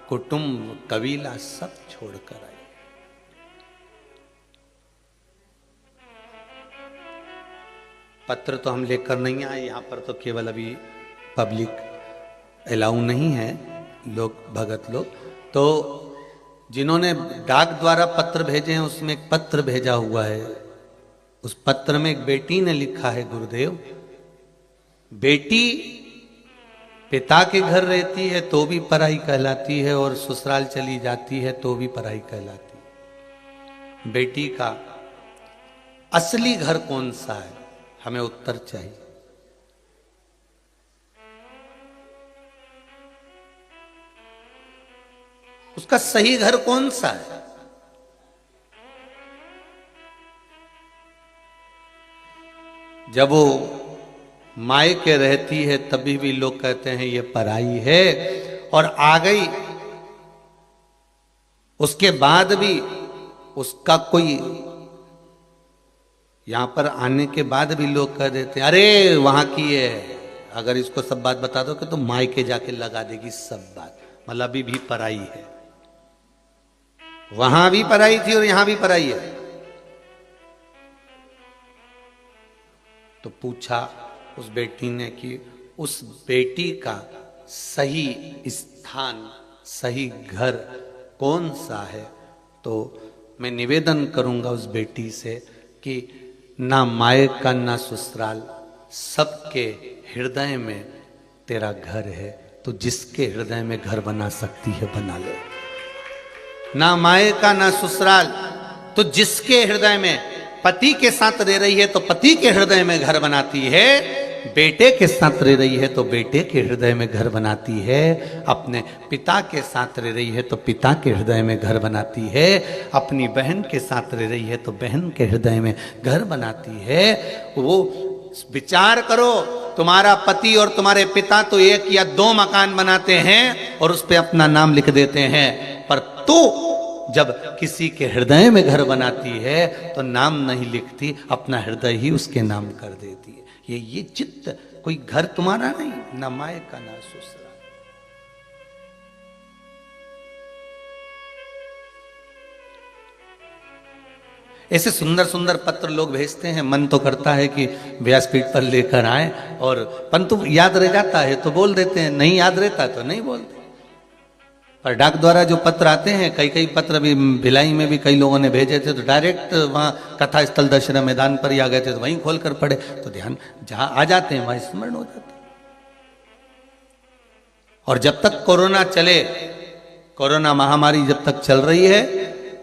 कुटुंब कबीला सब छोड़कर आई। पत्र तो हम लेकर नहीं आए, यहां पर तो केवल अभी पब्लिक अलाउ नहीं है, लोग भगत लोग। तो जिन्होंने डाक द्वारा पत्र भेजे हैं उसमें एक पत्र भेजा हुआ है। उस पत्र में एक बेटी ने लिखा है, गुरुदेव बेटी पिता के घर रहती है तो भी पराई कहलाती है और ससुराल चली जाती है तो भी पराई कहलाती है। बेटी का असली घर कौन सा है, हमें उत्तर चाहिए। उसका सही घर कौन सा है? जब वो मायके रहती है तभी भी लोग कहते हैं ये पराई है, और आ गई उसके बाद भी उसका कोई, यहां पर आने के बाद भी लोग कह देते हैं अरे वहां की है। अगर इसको सब बात बता दो कि तो मायके जाके लगा देगी सब बात, मतलब अभी भी पराई है। वहां भी पराई थी और यहां भी पराई है। तो पूछा उस बेटी ने कि उस बेटी का सही स्थान, सही घर कौन सा है? तो मैं निवेदन करूंगा उस बेटी से कि ना मायका ना ससुराल, सबके हृदय में तेरा घर है। तो जिसके हृदय में घर बना सकती है बना ले। ना मायका ना ससुराल, तो जिसके हृदय में पति के साथ रह रही है तो पति के हृदय में घर बनाती है, बेटे के साथ रह रही है तो बेटे के हृदय में घर बनाती है, अपने पिता के साथ रह रही है तो पिता के हृदय में घर बनाती है, अपनी बहन के साथ रह रही है तो बहन के हृदय में घर बनाती है। वो विचार करो, तुम्हारा पति और तुम्हारे पिता तो एक या दो मकान बनाते हैं और उस पर अपना नाम लिख देते हैं, पर तू जब किसी के हृदय में घर बनाती है तो नाम नहीं लिखती, अपना हृदय ही उसके नाम कर देती है। ये चित्त, कोई घर तुम्हारा नहीं, ना मायका ना ससुराल। ऐसे सुंदर सुंदर पत्र लोग भेजते हैं, मन तो करता है कि व्यासपीठ पर लेकर आए, और परंतु याद रह जाता है तो बोल देते हैं, नहीं याद रहता तो नहीं बोलते। पर डाक द्वारा जो पत्र आते हैं, कई पत्र भी भिलाई में भी कई लोगों ने भेजे थे, तो डायरेक्ट वहाँ कथा स्थल दशहरा मैदान पर ही आ गए थे, तो वहीं खोल कर पढ़े तो ध्यान जहां आ जाते हैं वहीं स्मरण हो जाते हैं। और जब तक कोरोना चले, कोरोना महामारी जब तक चल रही है,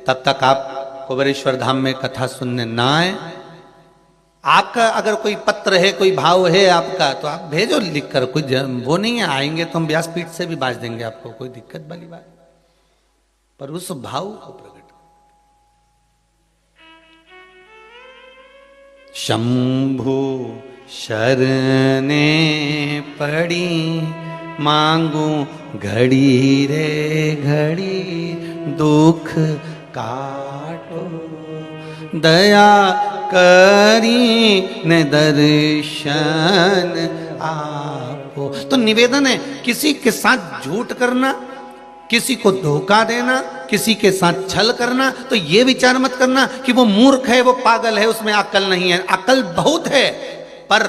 तब तक आप कुबेरेश्वर धाम में कथा सुनने ना आए। आपका अगर कोई पत्र है, कोई भाव है आपका, तो आप भेजो लिख कर, कोई वो नहीं है, आएंगे तो हम व्यासपीठ से भी बाज देंगे आपको, कोई दिक्कत वाली बात, पर उस भाव को प्रकट। शंभु शरणे पड़ी मांगू घड़ी रे घड़ी, दुख काटो दया करी ने दर्शन आपो। तो निवेदन है, किसी के साथ झूठ करना, किसी को धोखा देना, किसी के साथ छल करना, तो ये विचार मत करना कि वो मूर्ख है, वो पागल है, उसमें अक्ल नहीं है। अक्ल बहुत है, पर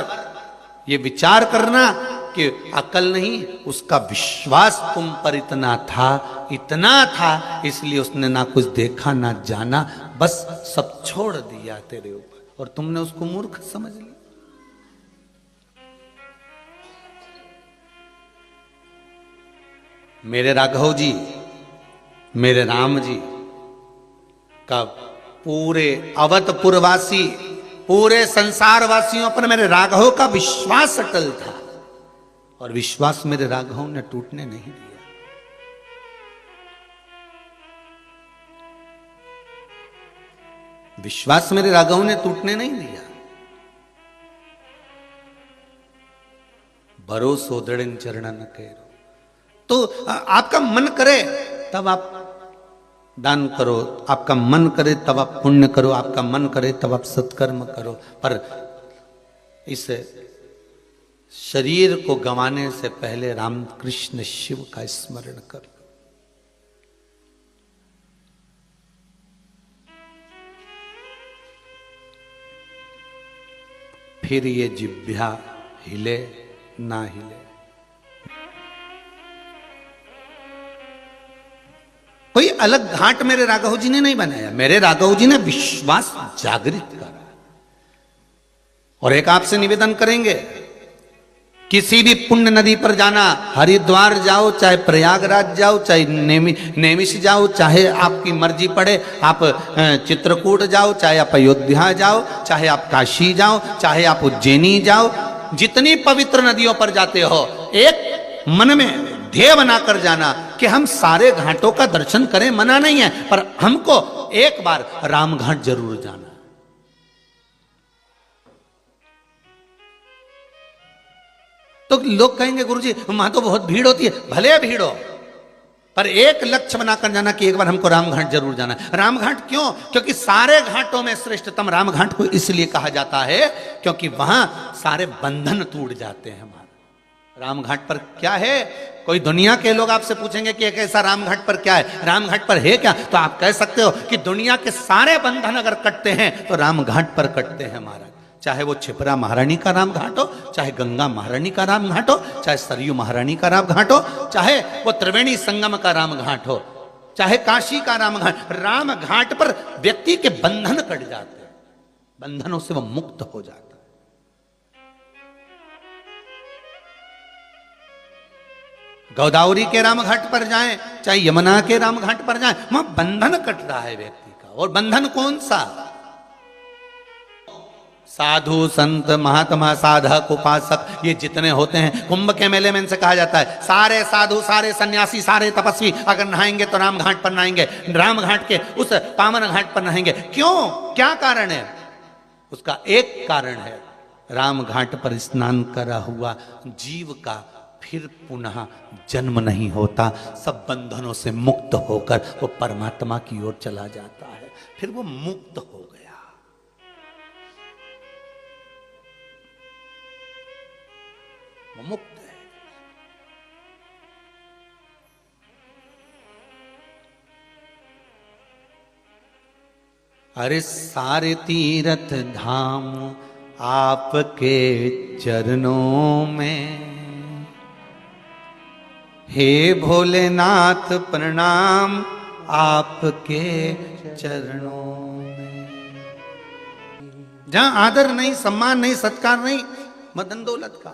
ये विचार करना कि अकल नहीं, उसका विश्वास तुम पर इतना था, इसलिए उसने ना कुछ देखा ना जाना, बस सब छोड़ दिया तेरे ऊपर, और तुमने उसको मूर्ख समझ लिया। मेरे राघव जी, मेरे राम जी का पूरे अवधपुरवासी, पूरे संसार वासियों पर मेरे राघव का विश्वास अटल था, और विश्वास मेरे राघव ने टूटने नहीं दिया। विश्वास मेरे राघव ने टूटने नहीं दिया। भरोसो दृढ़ चरणन केरो। तो आपका मन करे तब आप दान करो, आपका मन करे तब आप पुण्य करो, आपका मन करे तब आप सत्कर्म करो, पर इस शरीर को गंवाने से पहले रामकृष्ण शिव का स्मरण करो। फिर ये जिह्वा हिले ना हिले। कोई अलग घाट मेरे राघव जी ने नहीं बनाया, मेरे राघव जी ने विश्वास जागृत करा। और एक आपसे निवेदन करेंगे, किसी भी पुण्य नदी पर जाना, हरिद्वार जाओ, चाहे प्रयागराज जाओ, चाहे नैमिष जाओ, चाहे आपकी मर्जी पड़े, आप चित्रकूट जाओ, चाहे आप अयोध्या जाओ, चाहे आप काशी जाओ, चाहे आप उज्जैनी जाओ, जितनी पवित्र नदियों पर जाते हो, एक मन में ध्येय बनाकर जाना कि हम सारे घाटों का दर्शन करें, मना नहीं है, पर हमको एक बार राम घाट जरूर जाना। तो लोग कहेंगे गुरुजी वहां तो बहुत भीड़ होती है, भले भीड़ हो, पर एक लक्ष्य बनाकर जाना कि एक बार हमको रामघाट जरूर जाना है। रामघाट क्यों? क्योंकि सारे घाटों में श्रेष्ठतम रामघाट को इसलिए कहा जाता है क्योंकि वहां सारे बंधन टूट जाते हैं हमारे। रामघाट पर क्या है? कोई दुनिया के लोग आपसे पूछेंगे कि एक ऐसा रामघाट पर क्या है, रामघाट पर है क्या, तो आप कह सकते हो कि दुनिया के सारे बंधन अगर कटते हैं तो रामघाट पर कटते हैं महाराज। चाहे वो छिपरा महारानी का राम घाट हो, चाहे गंगा महारानी का राम घाट हो, चाहे सरयू महारानी का राम घाट हो, चाहे वो त्रिवेणी संगम का राम घाट हो, चाहे काशी का राम घाट। राम घाट पर व्यक्ति के बंधन कट जाते हैं, बंधनों से वो मुक्त हो जाता है। गोदावरी के राम घाट पर जाएं, चाहे यमुना के राम घाट पर जाएं, वहां बंधन कट रहा है व्यक्ति का। और बंधन कौन सा? साधु संत महात्मा साधक उपासक ये जितने होते हैं, कुंभ के मेले में इनसे कहा जाता है सारे साधु सारे सन्यासी सारे तपस्वी अगर नहाएंगे तो राम घाट पर नहाएंगे, राम घाट के उस पावन घाट पर नहाएंगे। क्यों? क्या कारण है? उसका एक कारण है, राम घाट पर स्नान करा हुआ जीव का फिर पुनः जन्म नहीं होता, सब बंधनों से मुक्त होकर वो परमात्मा की ओर चला जाता है, फिर वो मुक्त हो गया, वो मुक्त है। अरे सारे तीर्थ धाम आपके चरणों में, हे भोलेनाथ प्रणाम आपके चरणों में। जहां आदर नहीं, सम्मान नहीं, सत्कार नहीं, मदन दौलत का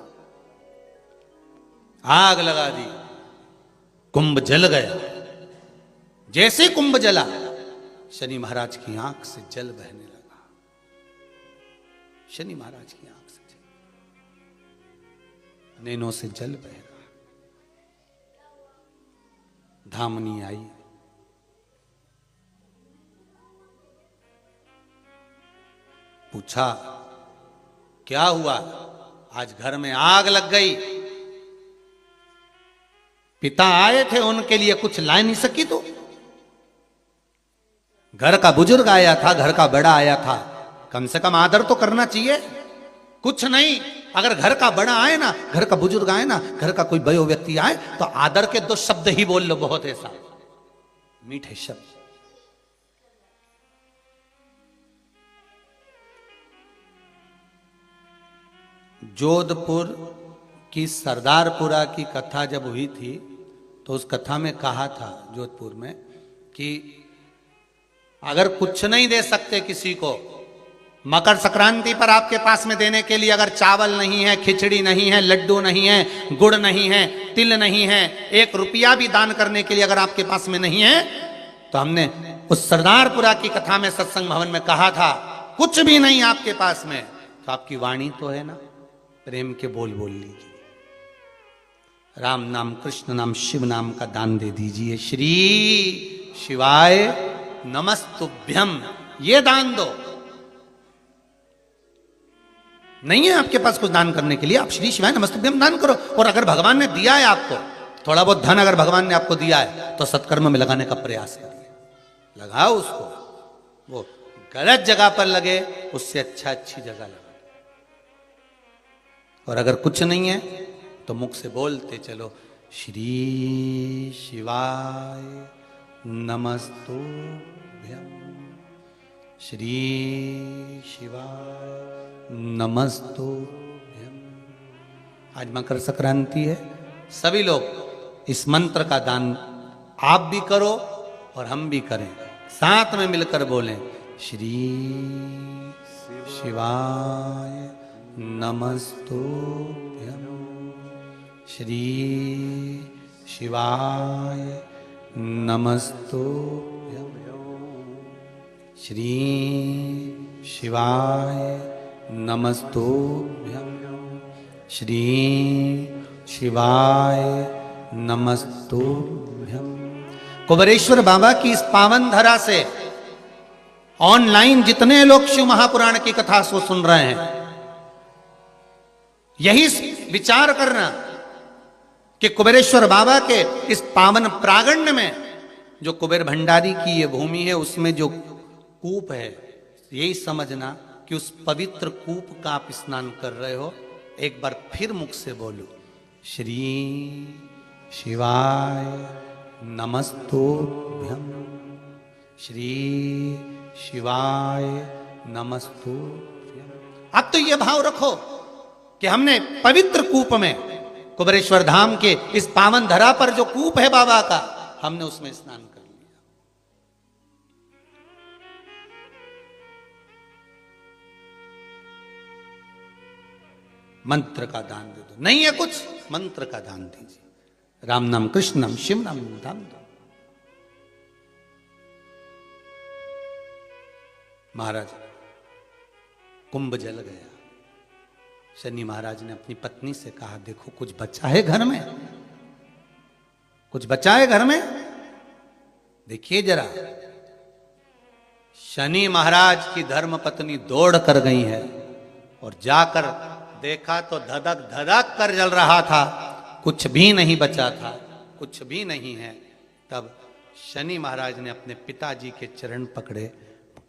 आग लगा दी, कुंभ जल गया। जैसे कुंभ जला, शनि महाराज की आंख से जल बहने लगा। शनि महाराज की आंख से जल, नैनों से जल बह रहा। धामनी आई, पूछा क्या हुआ? आज घर में आग लग गई। पिता आए थे, उनके लिए कुछ ला नहीं सकी तो? घर का बुजुर्ग आया था, घर का बड़ा आया था, कम से कम आदर तो करना चाहिए। कुछ नहीं, अगर घर का बड़ा आए ना, घर का बुजुर्ग आए ना, घर का कोई बड़ो व्यक्ति आए तो आदर के 2 शब्द ही बोल लो, बहुत ऐसा मीठे शब्द। जोधपुर की सरदारपुरा की कथा जब हुई थी तो उस कथा में कहा था जोधपुर में कि अगर कुछ नहीं दे सकते किसी को, मकर संक्रांति पर आपके पास में देने के लिए अगर चावल नहीं है, खिचड़ी नहीं है, लड्डू नहीं है, गुड़ नहीं है, तिल नहीं है, 1 रुपया भी दान करने के लिए अगर आपके पास में नहीं है, तो हमने उस सरदारपुरा की कथा में सत्संग भवन में कहा था कुछ भी नहीं आपके पास में तो आपकी वाणी तो है ना, प्रेम के बोल बोल लीजिए, राम नाम कृष्ण नाम शिव नाम का दान दे दीजिए, श्री शिवाय नमस्तुभ्यम ये दान दो। नहीं है आपके पास कुछ दान करने के लिए, आप श्री शिवाय नमस्तुभ्यम दान करो। और अगर भगवान ने दिया है आपको थोड़ा बहुत धन, अगर भगवान ने आपको दिया है तो सत्कर्म में लगाने का प्रयास करिए, लगाओ उसको। वो गलत जगह पर लगे उससे अच्छा अच्छी जगह लगा। और अगर कुछ नहीं है तो मुख से बोलते चलो, श्री शिवाय नमस्तुभ्यम, श्री शिवाय नमस्तुभ्यम। आज मकर संक्रांति है, सभी लोग इस मंत्र का दान आप भी करो और हम भी करें, साथ में मिलकर बोलें, श्री शिवाय नमस्तुभ्यम, श्री शिवाय नमस्तुभ्यम, श्री शिवाय नमस्तुभ्यम, श्री शिवाय नमस्तुभ्यं। कुबेरेश्वर बाबा की इस पावन धरा से ऑनलाइन जितने लोग शिव महापुराण की कथा को सुन रहे हैं, यही विचार करना कि कुबेरेश्वर बाबा के इस पावन प्रागण्य में जो कुबेर भंडारी की ये भूमि है, उसमें जो कूप है, यही समझना कि उस पवित्र कूप का आप स्नान कर रहे हो। एक बार फिर मुख से बोलो, श्री शिवाय नमस्तुभ्यं, श्री शिवाय नमस्तुभ्यं। अब तो ये भाव रखो कि हमने पवित्र कूप में, कुबेरेश्वर धाम के इस पावन धरा पर जो कूप है बाबा का, हमने उसमें स्नान कर लिया। मंत्र का दान दे दो, नहीं है कुछ, मंत्र का दान दीजिए। राम नाम, कृष्ण नाम, शिव नाम दान दो। महाराज, कुंभ जल गया। शनि महाराज ने अपनी पत्नी से कहा, देखो कुछ बचा है घर में, कुछ बचा है घर में, देखिए जरा। शनि महाराज की धर्म पत्नी दौड़ कर गई है और जाकर देखा तो धधक धधक कर जल रहा था, कुछ भी नहीं बचा था, कुछ भी नहीं है। तब शनि महाराज ने अपने पिताजी के चरण पकड़े,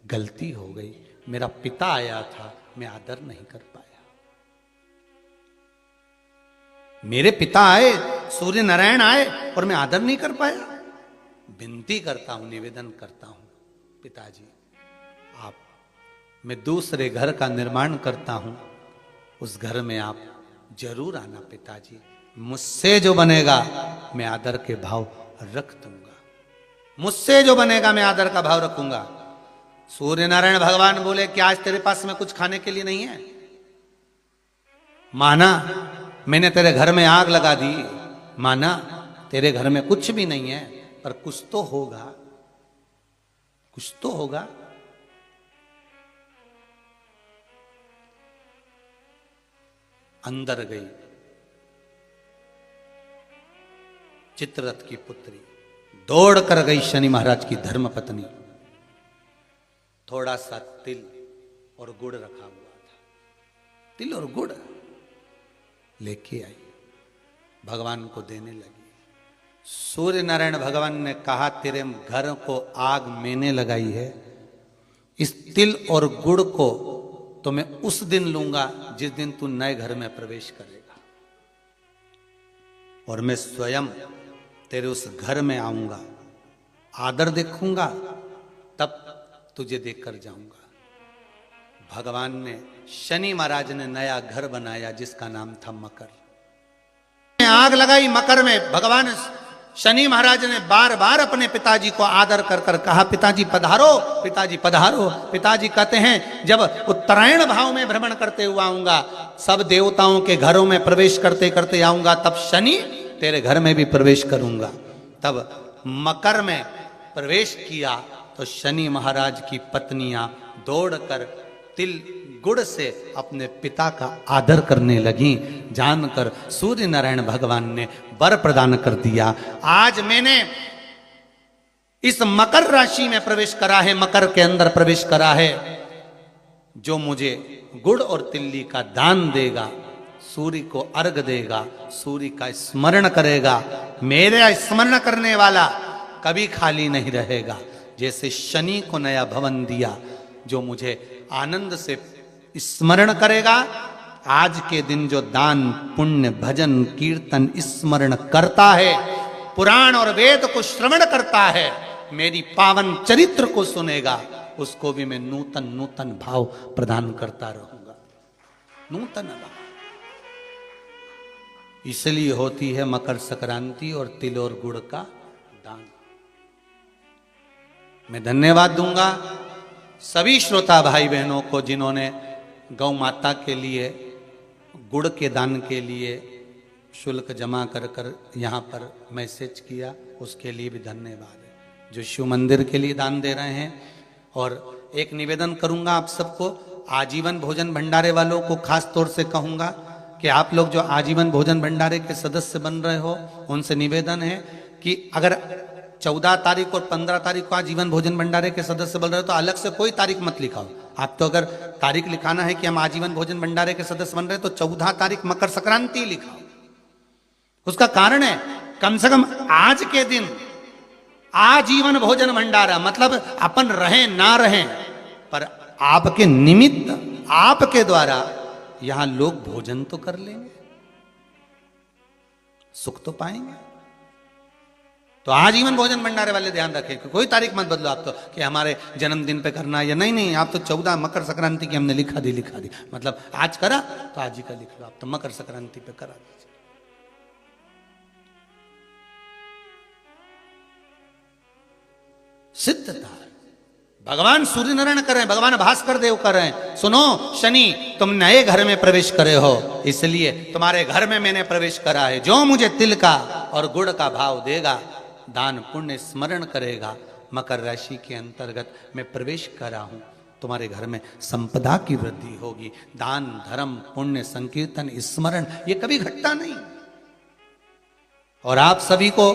गलती हो गई, मेरा पिता आया था, मैं आदर नहीं कर पाया। मेरे पिता आए, सूर्य नारायण आए और मैं आदर नहीं कर पाया। विनती करता हूं, निवेदन करता हूं, पिताजी आप, मैं दूसरे घर का निर्माण करता हूं, उस घर में आप जरूर आना पिताजी। मुझसे जो बनेगा मैं आदर के भाव रख दूंगा, मुझसे जो बनेगा मैं आदर का भाव रखूंगा। सूर्य नारायण भगवान बोले कि आज तेरे पास में कुछ खाने के लिए नहीं है? माना मैंने तेरे घर में आग लगा दी, माना तेरे घर में कुछ भी नहीं है, पर कुछ तो होगा, कुछ तो होगा। अंदर गई चित्ररथ की पुत्री, दौड़ कर गई शनि महाराज की धर्म पत्नी। थोड़ा सा तिल और गुड़ रखा हुआ था, तिल और गुड़ लेके आई, भगवान को देने लगी। सूर्य नारायण भगवान ने कहा, तेरे घर को आग मैंने लगाई है, इस तिल और गुड़ को तो मैं उस दिन लूंगा जिस दिन तू नए घर में प्रवेश करेगा, और मैं स्वयं तेरे उस घर में आऊंगा, आदर देखूंगा, तब तुझे देखकर जाऊंगा। भगवान ने, शनि महाराज ने नया घर बनाया जिसका नाम था मकर। आग लगाई मकर में। भगवान शनि महाराज ने बार बार अपने पिताजी को आदर कर कर कहा, पिताजी पधारो, पिताजी पधारो। पिताजी कहते हैं, जब उत्तरायण भाव में भ्रमण करते हुए आऊंगा, सब देवताओं के घरों में प्रवेश करते करते आऊंगा, तब शनि तेरे घर में भी प्रवेश करूंगा। तब मकर में प्रवेश किया तो शनि महाराज की पत्नियां दौड़कर तिल गुड़ से अपने पिता का आदर करने लगी। जानकर सूर्य नारायण भगवान ने वर प्रदान कर दिया। आज मैंने इस मकर राशि में प्रवेश करा है, मकर के अंदर प्रवेश करा है, जो मुझे गुड़ और तिल्ली का दान देगा, सूर्य को अर्घ देगा, सूर्य का स्मरण करेगा, मेरा स्मरण करने वाला कभी खाली नहीं रहेगा। जैसे शनि को नया भवन दिया, जो मुझे आनंद से स्मरण करेगा, आज के दिन जो दान पुण्य भजन कीर्तन स्मरण करता है, पुराण और वेद को श्रवण करता है, मेरी पावन चरित्र को सुनेगा, उसको भी मैं नूतन नूतन भाव प्रदान करता रहूंगा, नूतन भाव। इसलिए होती है मकर संक्रांति और तिल और गुड़ का दान। मैं धन्यवाद दूंगा सभी श्रोता भाई बहनों को जिन्होंने गौ माता के लिए गुड़ के दान के लिए शुल्क जमा कर कर यहाँ पर मैसेज किया, उसके लिए भी धन्यवाद है। जो शिव मंदिर के लिए दान दे रहे हैं, और एक निवेदन करूंगा आप सबको, आजीवन भोजन भंडारे वालों को खास तौर से कहूंगा, कि आप लोग जो आजीवन भोजन भंडारे के सदस्य बन रहे हो, उनसे निवेदन है कि अगर 14 तारीख और 15 तारीख को आजीवन भोजन भंडारे के सदस्य बन रहे हो तो अलग से कोई तारीख मत लिखाओ। आप तो अगर तारीख लिखाना है कि हम आजीवन भोजन भंडारे के सदस्य बन रहे हैं तो 14 तारीख मकर संक्रांति लिखाओ। उसका कारण है कम से कम आज के दिन आजीवन भोजन भंडारा, मतलब अपन रहें ना रहें पर आपके निमित्त, आपके द्वारा यहां लोग भोजन तो कर लेंगे, सुख तो पाएंगे। तो आजीवन भोजन भंडारे वाले ध्यान रखें कि कोई तारीख मत बदलो आप तो कि हमारे जन्मदिन पे करना है या नहीं, आप तो 14 मकर संक्रांति की हमने लिखा दी, मतलब आज करा तो आज ही का लिख लो, आप तो मकर संक्रांति पे करा दीजिए। सिद्धता भगवान सूर्य नारायण कर रहे हैं, भगवान भास्कर देव कर रहे हैं। सुनो शनि, तुम नए घर में प्रवेश करे हो, इसलिए तुम्हारे घर में मैंने प्रवेश करा है। जो मुझे तिल का और गुड़ का भाव देगा, दान पुण्य स्मरण करेगा, मकर राशि के अंतर्गत मैं प्रवेश करा हूं, तुम्हारे घर में संपदा की वृद्धि होगी। दान धर्म पुण्य संकीर्तन स्मरण ये कभी घटता नहीं। और आप सभी को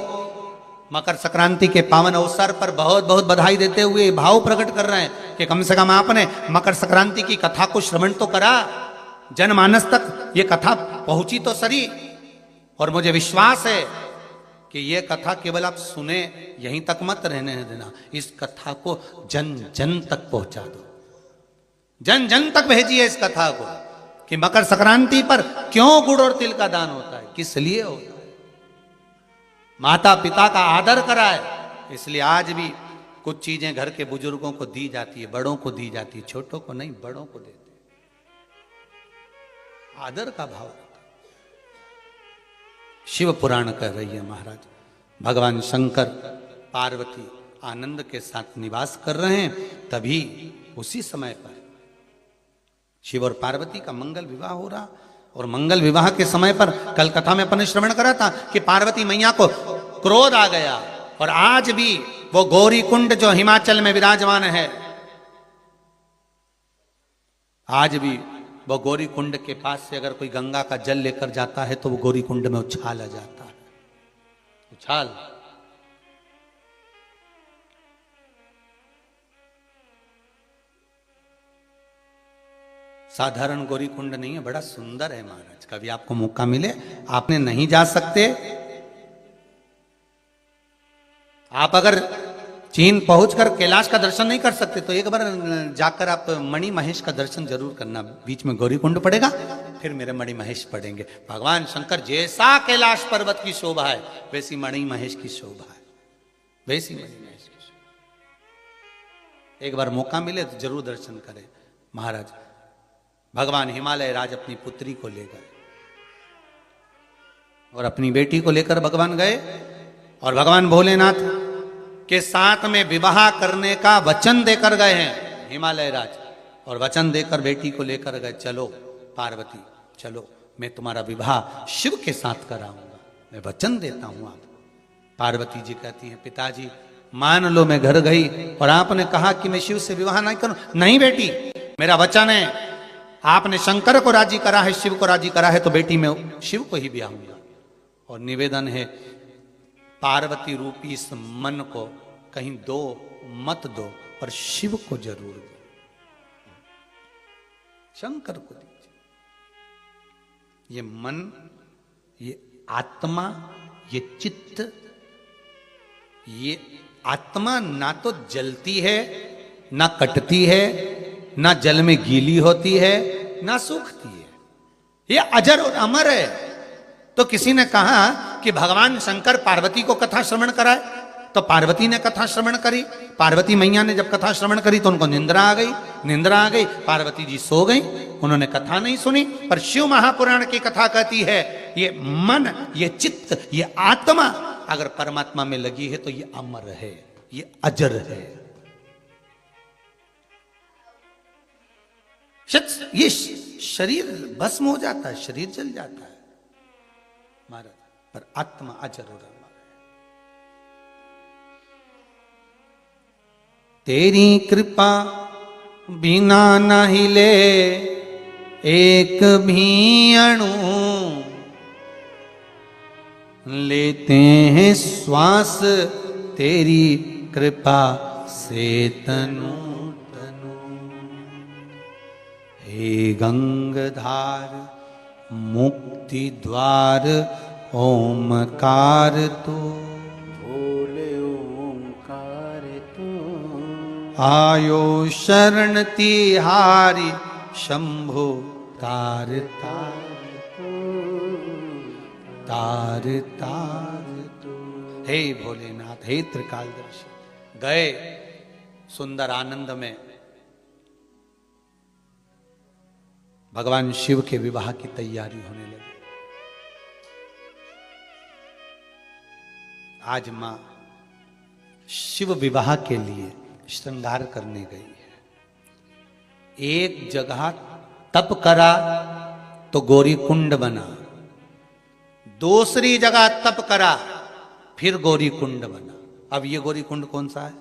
मकर संक्रांति के पावन अवसर पर बहुत बहुत बधाई देते हुए भाव प्रकट कर रहे हैं कि कम से कम आपने मकर संक्रांति की कथा को श्रवण तो करा, जनमानस तक ये कथा पहुंची तो सही। और मुझे विश्वास है कि ये कथा केवल आप सुने यहीं तक मत रहने देना, इस कथा को जन जन तक पहुंचा दो, जन जन तक भेजिए इस कथा को कि मकर संक्रांति पर क्यों गुड़ और तिल का दान होता है, किस लिए होता है। माता पिता का आदर कराए, इसलिए आज भी कुछ चीजें घर के बुजुर्गों को दी जाती है, बड़ों को दी जाती है, छोटों को नहीं बड़ों को देते, आदर का भाव होता। शिव पुराण कह रही है महाराज, भगवान शंकर पार्वती आनंद के साथ निवास कर रहे हैं, तभी उसी समय पर शिव और पार्वती का मंगल विवाह हो रहा। और मंगल विवाह के समय पर कल कथा में अपन श्रवण करा था कि पार्वती मैया को क्रोध आ गया। और आज भी वो गौरी कुंड जो हिमाचल में विराजमान है, आज भी वो गौरी कुंड के पास से अगर कोई गंगा का जल लेकर जाता है तो वो गौरी कुंड में उछाला जाता है, उछाल। साधारण गौरी कुंड नहीं है, बड़ा सुंदर है महाराज। कभी आपको मौका मिले, आपने नहीं जा सकते, आप अगर चीन पहुंचकर कैलाश का दर्शन नहीं कर सकते तो एक बार जाकर आप मणि महेश का दर्शन जरूर करना। बीच में गौरी कुंड पड़ेगा, फिर मेरे मणि महेश पड़ेंगे। भगवान शंकर जैसा कैलाश पर्वत की शोभा है वैसी मणि महेश की शोभा है, वैसी मणि महेश की शोभा। एक बार मौका मिले तो जरूर दर्शन करें महाराज। भगवान हिमालय राज अपनी पुत्री को ले गए और अपनी बेटी को लेकर भगवान गए और भगवान भोलेनाथ के साथ में विवाह करने का वचन देकर गए हैं हिमालय राज। और वचन देकर बेटी को लेकर गए, चलो पार्वती चलो, मैं तुम्हारा विवाह शिव के साथ कराऊंगा, मैं वचन देता हूं आप। पार्वती जी कहती हैं, पिताजी मान लो मैं घर गई और आपने कहा कि मैं शिव से विवाह नहीं करूं। नहीं बेटी, मेरा वचन है, आपने शंकर को राजी करा है, शिव को राजी करा है, तो बेटी मैं शिव को ही ब्याहूंगा। और निवेदन है, पार्वती रूपी इस मन को कहीं दो मत दो, पर शिव को जरूर दो, शंकर को दीजिए। ये मन, ये आत्मा, ये चित्त, ये आत्मा ना तो जलती है, ना कटती है, ना जल में गीली होती है, ना सूखती है, ये अजर और अमर है। तो किसी ने कहा कि भगवान शंकर पार्वती को कथा श्रवण कराए, तो पार्वती ने कथा श्रवण करी। पार्वती मैया ने जब कथा श्रवण करी तो उनको निंद्रा आ गई, निंद्रा आ गई, पार्वती जी सो गई, उन्होंने कथा नहीं सुनी। पर शिव महापुराण की कथा कहती है, ये मन, ये चित्त, ये आत्मा अगर परमात्मा में लगी है तो ये अमर है, ये अजर है। ये शरीर भस्म हो जाता है, शरीर जल जाता है महाराज, पर आत्मा अजर और अमर है। तेरी कृपा बिना न हिले एक भी अणु लेते हैं श्वास तेरी कृपा से तनु तनु। हे गंगधार मुक्ति द्वार ओमकार तू, बोले ओंकार तू। आयो शरण तिहारी शंभो तार तार तार तार तू। हे भोलेनाथ, हे त्रिकालदर्शी। गए सुंदर आनंद में भगवान शिव के विवाह की तैयारी होने लगी। आज मां शिव विवाह के लिए श्रृंगार करने गई है। एक जगह तप करा तो गौरी कुंड बना, दूसरी जगह तप करा फिर गौरी कुंड बना। अब ये गौरी कुंड कौन सा है?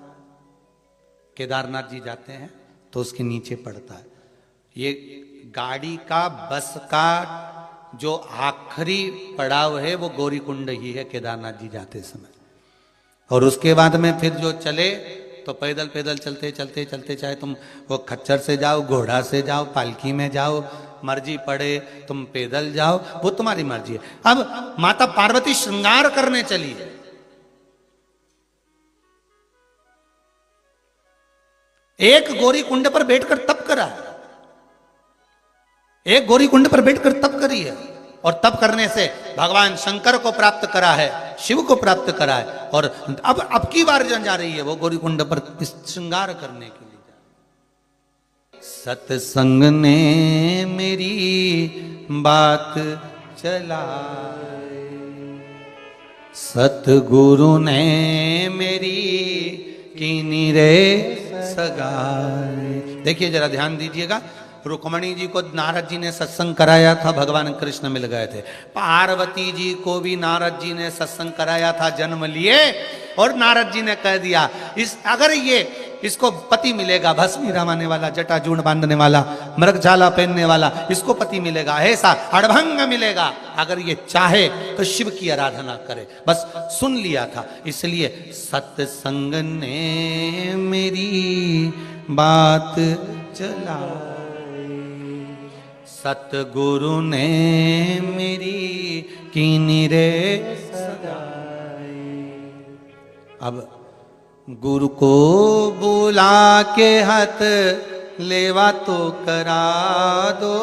केदारनाथ जी जाते हैं तो उसके नीचे पड़ता है। ये गाड़ी का, बस का जो आखिरी पड़ाव है वो गौरी कुंड ही है केदारनाथ जी जाते समय। और उसके बाद में फिर जो चले तो पैदल पैदल चलते चलते चलते, चाहे तुम वो खच्चर से जाओ, घोड़ा से जाओ, पालकी में जाओ, मर्जी पड़े तुम पैदल जाओ, वो तुम्हारी मर्जी है। अब माता पार्वती श्रृंगार करने चली है। एक गौरी कुंड पर बैठकर तप करा, एक गौरी कुंड पर बैठकर तप करी है। और तप करने से भगवान शंकर को प्राप्त करा है, शिव को प्राप्त करा है। और अब की बार जा रही है वो गौरी कुंड पर श्रृंगार करने के लिए जा रही है। सत्संग ने मेरी बात चलाई, सतगुरु ने मेरी कीनी रे सगाई। देखिए जरा ध्यान दीजिएगा, रुक्मणी जी को नारद जी ने सत्संग कराया था, भगवान कृष्ण मिल गए थे। पार्वती जी को भी नारद जी ने सत्संग कराया था, जन्म लिए। और नारद जी ने कह दिया अगर ये इसको पति मिलेगा, भस्मी रमाने वाला, जटाजूड़ बांधने वाला, मृगछाला पहनने वाला, इसको पति मिलेगा, ऐसा अड़भंग मिलेगा। अगर ये चाहे तो शिव की आराधना करे। बस सुन लिया था, इसलिए सत्संग ने मेरी बात चला, सतगुरु ने मेरी कीनी रे सगाई। अब गुरु को बुला के हाथ लेवा तो करा दो,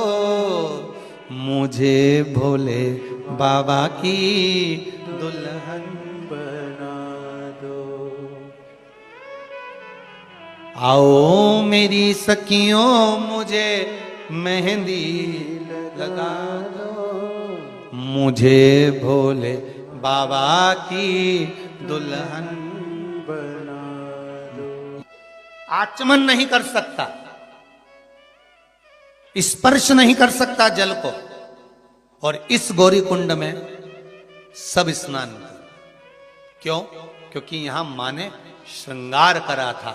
मुझे भोले बाबा की दुल्हन बना दो। आओ मेरी सखियों मुझे मेहंदी लगा दो, मुझे भोले बाबा की दुल्हन बना दो। आचमन नहीं कर सकता, स्पर्श नहीं कर सकता जल को। और इस गौरी कुंड में सब स्नान कर। क्यों? क्योंकि यहां मां ने श्रृंगार करा था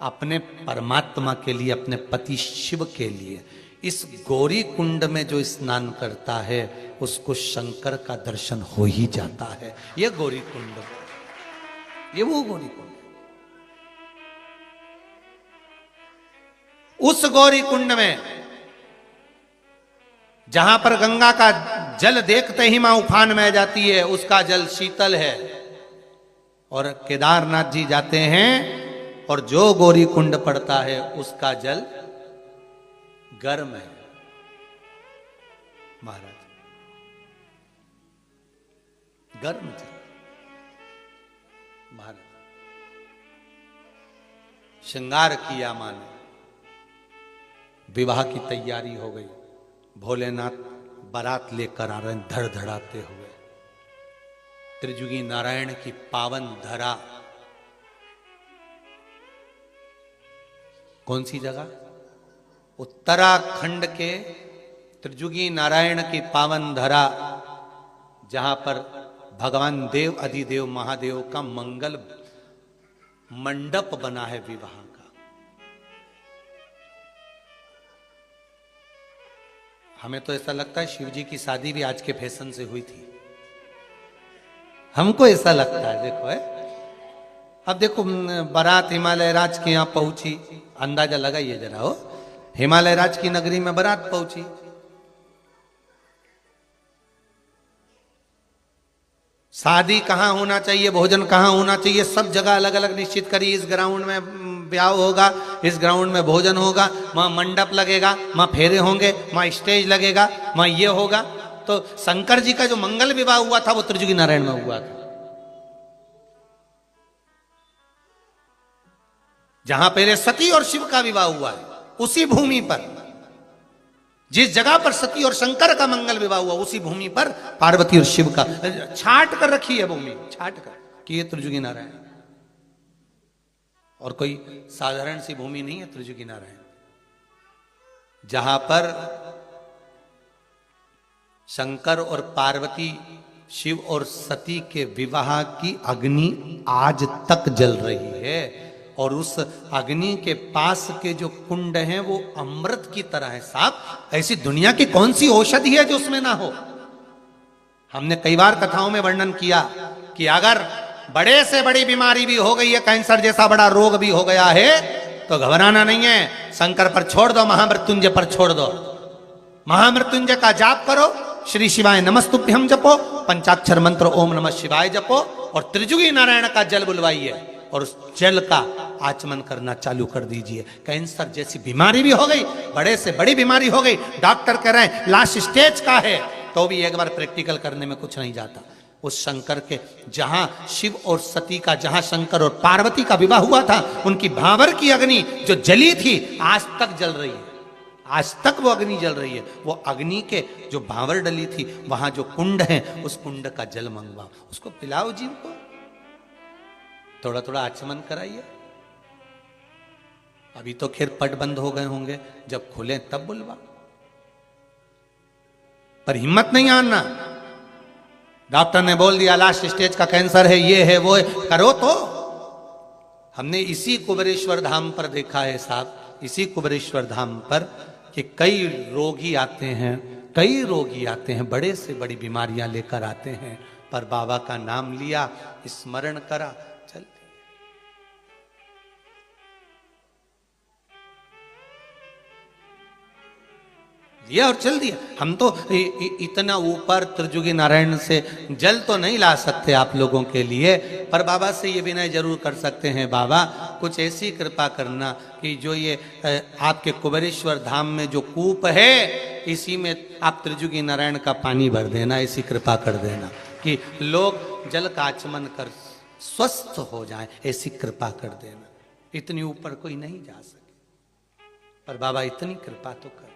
अपने परमात्मा के लिए, अपने पति शिव के लिए। इस गौरी कुंड में जो स्नान करता है उसको शंकर का दर्शन हो ही जाता है। ये गौरी कुंड, ये वो गौरी कुंड। उस गौरी कुंड में जहां पर गंगा का जल देखते ही मां उफान में जाती है, उसका जल शीतल है। और केदारनाथ जी जाते हैं और जो गौरी कुंड पड़ता है उसका जल गर्म है। महाराज गर्म जल। महाराज श्रृंगार किया मां ने, विवाह की तैयारी हो गई। भोलेनाथ बारात लेकर आ रहे हैं धड़धड़ाते हुए। त्रिजुगी नारायण की पावन धरा, कौन सी जगह? उत्तराखंड के त्रिजुगी नारायण की पावन धरा, जहां पर भगवान देव अधिदेव महादेव का मंगल मंडप बना है विवाह का। हमें तो ऐसा लगता है शिव जी की शादी भी आज के फैशन से हुई थी, हमको ऐसा लगता है। देखो है, अब देखो बारात हिमालय राज के यहाँ पहुंची, अंदाजा लगाइए जरा हो, हिमालय राज की नगरी में बारात पहुंची, शादी कहाँ होना चाहिए, भोजन कहाँ होना चाहिए, सब जगह अलग अलग निश्चित करी। इस ग्राउंड में ब्याह होगा, इस ग्राउंड में भोजन होगा, वहां मंडप लगेगा, वहां फेरे होंगे, वहां स्टेज लगेगा, वहां ये होगा। तो शंकर जी का जो मंगल विवाह हुआ था वो त्रिजुगी नारायण में हुआ था, जहां पहले सती और शिव का विवाह हुआ है, उसी भूमि पर, जिस जगह पर सती और शंकर का मंगल विवाह हुआ, उसी भूमि पर पार्वती और शिव का छाट कर रखी है भूमि, छाट कर कि ये त्रिजुगी नारायण, और कोई साधारण सी भूमि नहीं है त्रिजुगी नारायण, जहां पर शंकर और पार्वती, शिव और सती के विवाह की अग्नि आज तक जल रही है, और उस अग्नि के पास के जो कुंड हैं वो अमृत की तरह है साहब। ऐसी दुनिया की कौन सी औषधि है जो उसमें ना हो। हमने कई बार कथाओं में वर्णन किया कि अगर बड़े से बड़ी बीमारी भी हो गई है, कैंसर जैसा बड़ा रोग भी हो गया है, तो घबराना नहीं है, शंकर पर छोड़ दो, महामृत्युंजय पर छोड़ दो। महामृत्युंजय का जाप करो, श्री शिवाय नमस्तुभ्यम जपो, पंचाक्षर मंत्र ओम नमः शिवाय जपो, और त्रिजुगी नारायण का जल बुलवाइए और उस जल का आचमन करना चालू कर दीजिए। कैंसर जैसी बीमारी भी हो गई, बड़े से बड़ी बीमारी हो गई, डॉक्टर कह रहे हैं लास्ट स्टेज का है, तो भी एक बार प्रैक्टिकल करने में कुछ नहीं जाता। उस शंकर के, जहां शिव और सती का, जहां शंकर और पार्वती का विवाह हुआ था, उनकी भावर की अग्नि जो जली थी आज तक जल रही है, आज तक वो अग्नि जल रही है। वो अग्नि के जो भावर डली थी, वहां जो कुंड है, उस कुंड का जल मंगवाओ, उसको पिलाओ जीव को, थोड़ा थोड़ा आचमन कराइए। अभी तो खैर पट बंद हो गए होंगे, जब खुले तब बुलवा, पर हिम्मत नहीं आना। डॉक्टर ने बोल दिया लास्ट स्टेज का कैंसर है, ये है वो है, करो तो। हमने इसी कुबेरेश्वर धाम पर देखा है साहब, इसी कुबेरेश्वर धाम पर कि कई रोगी आते हैं, कई रोगी आते हैं, बड़े से बड़ी बीमारियां लेकर आते हैं, पर बाबा का नाम लिया, स्मरण करा, चल दिया और चल दिया। हम तो इतना ऊपर त्रिजुगी नारायण से जल तो नहीं ला सकते आप लोगों के लिए, पर बाबा से ये विनय जरूर कर सकते हैं, बाबा कुछ ऐसी कृपा करना कि जो ये आपके कुबेरेश्वर धाम में जो कूप है, इसी में आप त्रिजुगी नारायण का पानी भर देना, ऐसी कृपा कर देना कि लोग जल का आचमन कर स्वस्थ हो जाएं, ऐसी कृपा कर देना। इतनी ऊपर कोई नहीं जा सके, पर बाबा इतनी कृपा तो कर।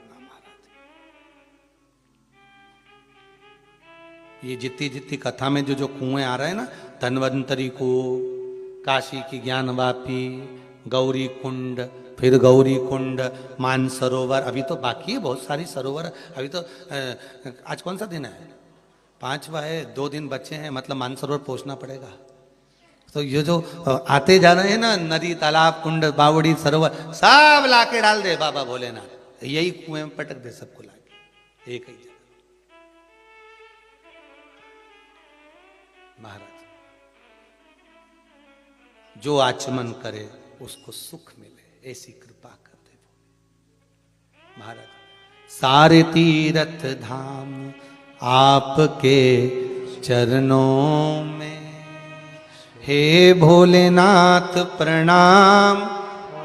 ये जितनी जितनी कथा में जो जो कुएं आ रहे हैं ना, धन्वंतरी को, काशी की ज्ञानवापी, गौरी कुंड, फिर गौरी कुंड, मानसरोवर, अभी तो बाकी है बहुत सारी सरोवर। अभी तो आज कौन सा दिन है? 5वां है, 2 दिन बचे हैं, मतलब मानसरोवर पहुंचना पड़ेगा। तो ये जो आते जा रहे हैं ना, नदी, तालाब, कुंड, बावड़ी, सरोवर, सब लाके डाल दे बाबा भोलेनाथ, यही कुएं में पटक दे सबको लाके एक ही जगह। महाराज जो आचमन करे उसको सुख मिले, ऐसी कृपा कर दे महाराज। सारे तीर्थ धाम आपके चरणों में, हे भोलेनाथ प्रणाम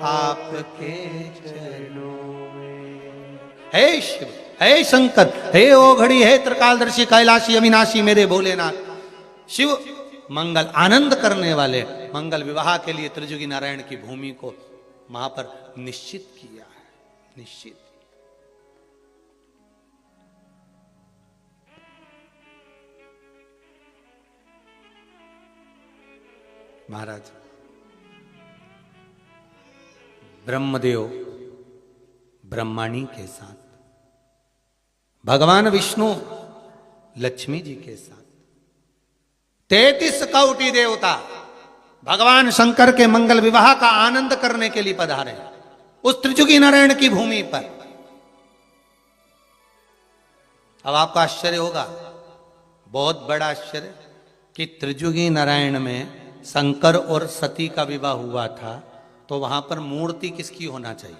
आपके चरणों में। हे शिव, हे शंकर, हे ओघड़ी, हे त्रिकालदर्शी, कैलाशी, अविनाशी मेरे भोलेनाथ। शिव मंगल आनंद करने वाले मंगल विवाह के लिए त्रिजुगी नारायण की भूमि को वहां पर निश्चित किया है, निश्चित। महाराज ब्रह्मदेव ब्रह्माणी के साथ, भगवान विष्णु लक्ष्मी जी के साथ, 33 कौटि देवता भगवान शंकर के मंगल विवाह का आनंद करने के लिए पधारे उस त्रिजुगी नारायण की भूमि पर। अब आपको आश्चर्य होगा, बहुत बड़ा आश्चर्य, कि त्रिजुगी नारायण में शंकर और सती का विवाह हुआ था, तो वहां पर मूर्ति किसकी होना चाहिए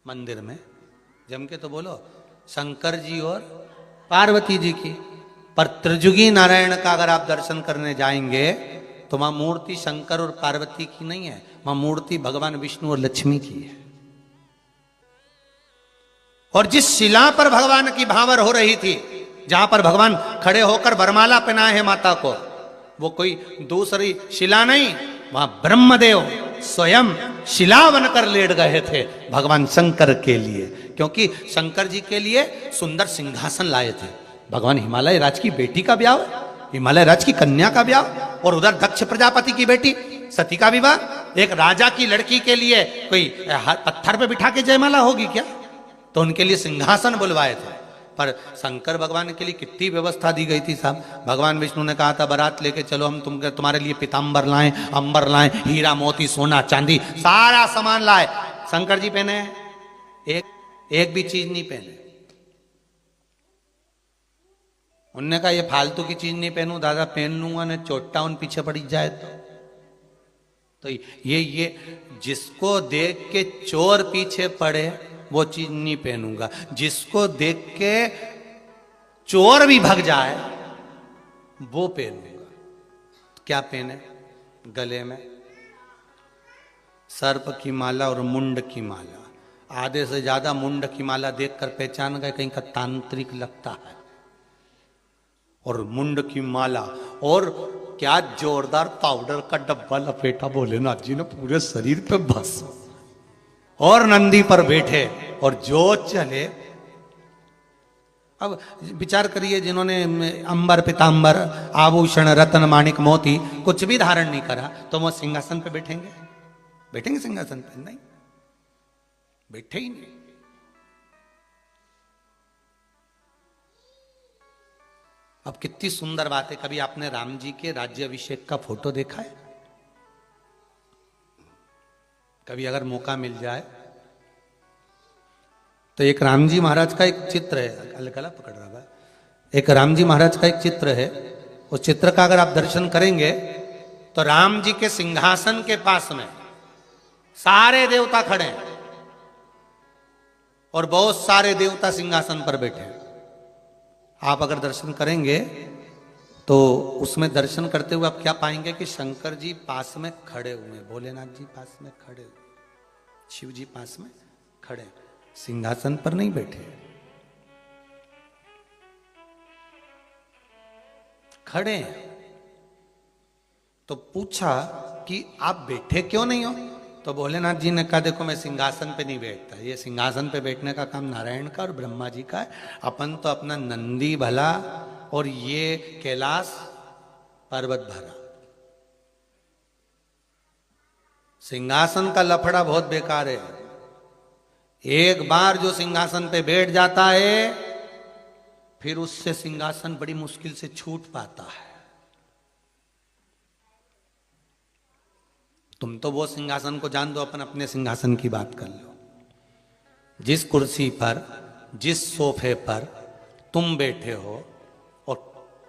मंदिर में? जम के तो बोलो, शंकर जी और पार्वती जी की। पर त्रिजुगी नारायण का अगर आप दर्शन करने जाएंगे तो वहां मूर्ति शंकर और पार्वती की नहीं है, वहां मूर्ति भगवान विष्णु और लक्ष्मी की है। और जिस शिला पर भगवान की भांवर हो रही थी, जहां पर भगवान खड़े होकर वरमाला पहनाए हैं माता को, वो कोई दूसरी शिला नहीं, वहां ब्रह्मदेव स्वयं शिला बनकर लेट गए थे भगवान शंकर के लिए, क्योंकि शंकर जी के लिए सुंदर सिंहासन लाए थे। भगवान हिमालय राज की बेटी का ब्याह, हिमालय राज की कन्या का ब्याह, और उधर दक्ष प्रजापति की बेटी सती का विवाह। एक राजा की लड़की के लिए कोई पत्थर पे बिठा के जयमाला होगी क्या? तो उनके लिए सिंहासन बुलवाए थे। पर शंकर भगवान के लिए कितनी व्यवस्था दी गई थी साहब। भगवान विष्णु ने कहा था बारात लेके चलो, हम तुम्हारे लिए पीताम्बर लाएं, अंबर लाएं, हीरा मोती सोना चांदी सारा सामान लाए। शंकर जी पहने एक भी चीज नहीं पहने। उनने कहा ये फालतू की चीज नहीं पहनू दादा, पहन लूंगा ना चोटा उन पीछे पड़ी जाए तो ये जिसको देख के चोर पीछे पड़े वो चीज नहीं पहनूंगा, जिसको देख के चोर भी भाग जाए वो पहनूंगा। क्या पहने? गले में सर्प की माला और मुंड की माला। आधे से ज्यादा मुंड की माला देखकर पहचान गए कहीं का तांत्रिक लगता है। और मुंड की माला, और क्या जोरदार पाउडर का डब्बा लपेटा भोलेनाथ जी ने पूरे शरीर पे बस, और नंदी पर बैठे और जो चले। अब विचार करिए, जिन्होंने अंबर पीतांबर आभूषण रत्न माणिक मोती कुछ भी धारण नहीं करा, तो वो सिंहासन पे बैठेंगे? बैठेंगे सिंहासन पे? नहीं, बैठे ही नहीं। अब कितनी सुंदर बात है। कभी आपने राम जी के राज्याभिषेक का फोटो देखा है? कभी अगर मौका मिल जाए तो एक राम जी महाराज का एक चित्र है, गला पकड़ रहा है, एक राम जी महाराज का एक चित्र है। उस चित्र का अगर आप दर्शन करेंगे तो राम जी के सिंहासन के पास में सारे देवता खड़े हैं और बहुत सारे देवता सिंहासन पर बैठे हैं। आप अगर दर्शन करेंगे तो उसमें दर्शन करते हुए आप क्या पाएंगे कि शंकर जी पास में खड़े हुए, भोलेनाथ जी पास में खड़े हुए, शिव जी पास में खड़े, सिंहासन पर नहीं बैठे, खड़े हैं। तो पूछा कि आप बैठे क्यों नहीं हो? तो भोलेनाथ जी ने कहा देखो मैं सिंहासन पे नहीं बैठता, ये सिंहासन पे बैठने का काम नारायण का और ब्रह्मा जी का है। अपन तो अपना नंदी भला और ये कैलाश पर्वत भरा। सिंहासन का लफड़ा बहुत बेकार है। एक बार जो सिंहासन पे बैठ जाता है फिर उससे सिंहासन बड़ी मुश्किल से छूट पाता है। तुम तो वो सिंहासन को जान दो, अपन अपने सिंहासन की बात कर लो। जिस कुर्सी पर, जिस सोफे पर तुम बैठे हो और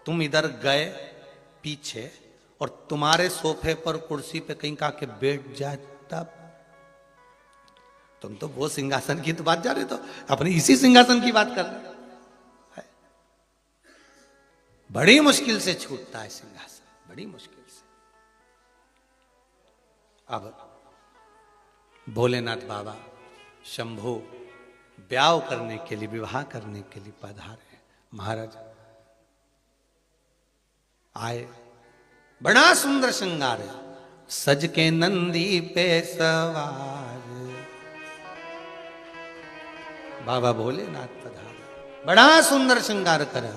तुम इधर गए पीछे और तुम्हारे सोफे पर कुर्सी पे कहीं का के बैठ जाए, तब तुम तो वो सिंहासन की तो बात जा रहे, तो अपने इसी सिंहासन की बात कर रहे। बड़ी मुश्किल से छूटता है सिंहासन, बड़ी मुश्किल से। अब भोलेनाथ बाबा शंभु ब्याह करने के लिए, विवाह करने के लिए पधारे। महाराज आए, बड़ा सुंदर श्रृंगार है, सज के नंदी पे सवार बाबा भोलेनाथ पधारे, बड़ा सुंदर श्रृंगार करा।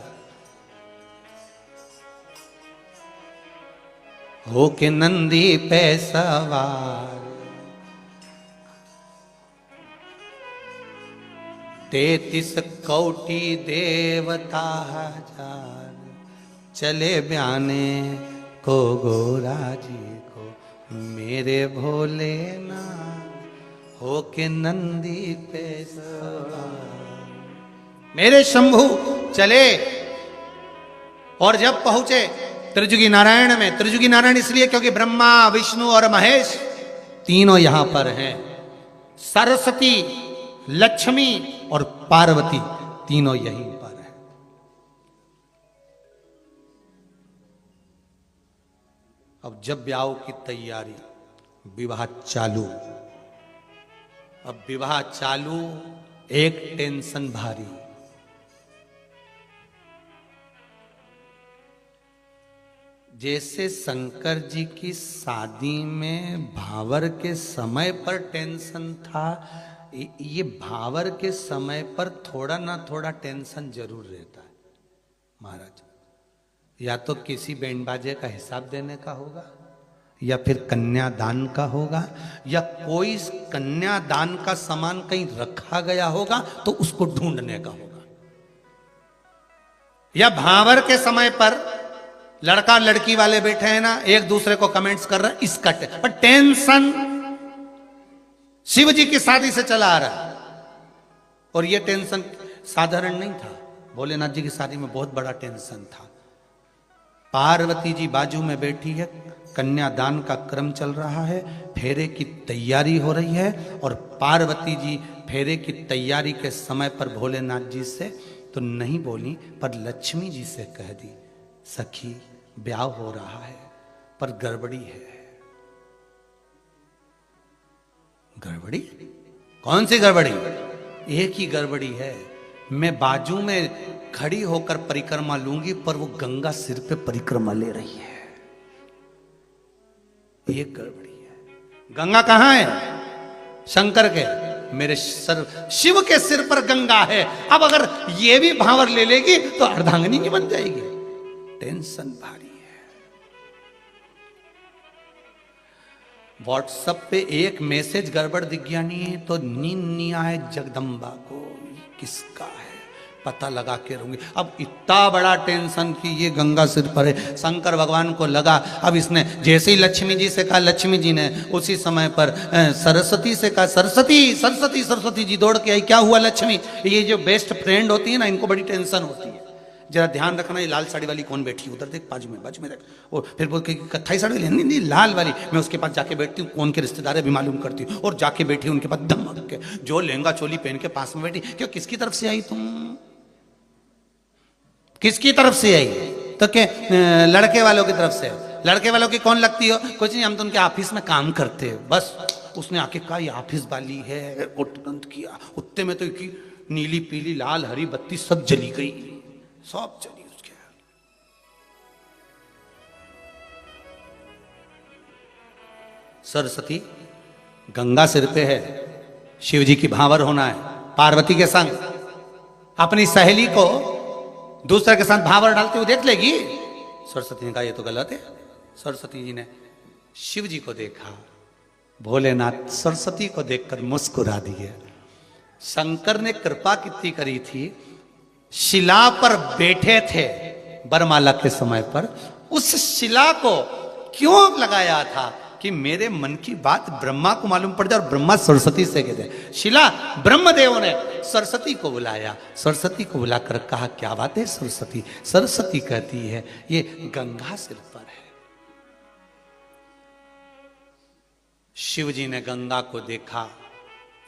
हो के नंदी पे सवार, 33 कोटि देवता हजार, चले ब्याने को गोरा जी को मेरे भोलेनाथ, हो के नंदी पे सवार। मेरे शंभु चले। और जब पहुंचे त्रिजुगी नारायण में, त्रिजुगी नारायण इसलिए क्योंकि ब्रह्मा विष्णु और महेश तीनों यहां पर हैं। सरस्वती, लक्ष्मी और पार्वती तीनों यहीं पर हैं। अब जब ब्याह की तैयारी, विवाह चालू। अब विवाह चालू, एक टेंशन भारी। जैसे शंकर जी की शादी में भावर के समय पर टेंशन था, ये भावर के समय पर थोड़ा ना थोड़ा टेंशन जरूर रहता है महाराज। या तो किसी बैंड बाजे का हिसाब देने का होगा, या फिर कन्यादान का होगा, या कोई कन्यादान का सामान कहीं रखा गया होगा तो उसको ढूंढने का होगा। या भावर के समय पर लड़का लड़की वाले बैठे हैं ना, एक दूसरे को कमेंट्स कर रहे हैं, इसका पर टेंशन शिव जी की शादी से चला आ रहा है। और यह टेंशन साधारण नहीं था, भोलेनाथ जी की शादी में बहुत बड़ा टेंशन था। पार्वती जी बाजू में बैठी है, कन्यादान का क्रम चल रहा है, फेरे की तैयारी हो रही है। और पार्वती जी फेरे की तैयारी के समय पर भोलेनाथ जी से तो नहीं बोली, पर लक्ष्मी जी से कह दी, सखी ब्याह हो रहा है पर गड़बड़ी है। गड़बड़ी? कौन सी गड़बड़ी? एक ही गड़बड़ी है, मैं बाजू में खड़ी होकर परिक्रमा लूंगी पर वो गंगा सिर पे परिक्रमा ले रही है। एक गड़बड़ी है। गंगा कहां है? शंकर के, मेरे सर शिव के सिर पर गंगा है। अब अगर ये भी भावर ले लेगी तो अर्धांगिनी की बन जाएगी। टेंशन भारी है। व्हाट्सएप पे एक मैसेज गड़बड़ दिख गया नहीं तो नींद नहीं आए जगदम्बा को, किसका है पता लगा के रहूंगी। अब इतना बड़ा टेंशन कि ये गंगा सिर पर है। शंकर भगवान को लगा, अब इसने जैसे ही लक्ष्मी जी से कहा, लक्ष्मी जी ने उसी समय पर सरस्वती से कहा, सरस्वती सरस्वती सरस्वती जी दौड़ के आई। क्या हुआ लक्ष्मी? ये जो बेस्ट फ्रेंड होती है ना, इनको बड़ी टेंशन होती है। जरा ध्यान रखना, ये लाल साड़ी वाली कौन बैठी, उधर देख, बाजू में देख। और फिर बोल के कत्थई साड़ी वाली, नहीं लाल वाली, मैं उसके पास जाके बैठती हूँ, कौन के रिश्तेदार है भी मालूम करती हूँ। और जाके बैठी उनके पास धमक के, जो लहंगा चोली पहन के पास में बैठी। क्यों, किसकी तरफ से आई तुम? किसकी तरफ से आई? तो क्या लड़के वालों की तरफ से? लड़के वालों की कौन लगती हो? कुछ नहीं, हम तो उनके ऑफिस में काम करते हैं बस। उसने आके कहा ये ऑफिस वाली है, और तुरंत किया। उत्ते में तो नीली पीली लाल हरी बत्ती सब जली गई, सब चली उसके। सरस्वती गंगा सिर पे है, शिव जी की भावर होना है, पार्वती के संग। अपनी सहेली को दूसरे के साथ भावर डालते हुए देख लेगी। सरस्वती ने कहा ये तो गलत है। सरस्वती जी ने शिव जी को देखा, भोलेनाथ सरस्वती को देखकर मुस्कुरा दिए। शंकर ने कृपा कितनी करी थी, शिला पर बैठे थे बरमाला के समय पर, उस शिला को क्यों लगाया था कि मेरे मन की बात ब्रह्मा को मालूम पड़ जाए। और ब्रह्मा सरस्वती से कहते, शिला ब्रह्मदेव ने सरस्वती को बुलाया। सरस्वती को बुलाकर कहा क्या बात है सरस्वती? सरस्वती कहती है ये गंगा सिर पर है। शिव जी ने गंगा को देखा,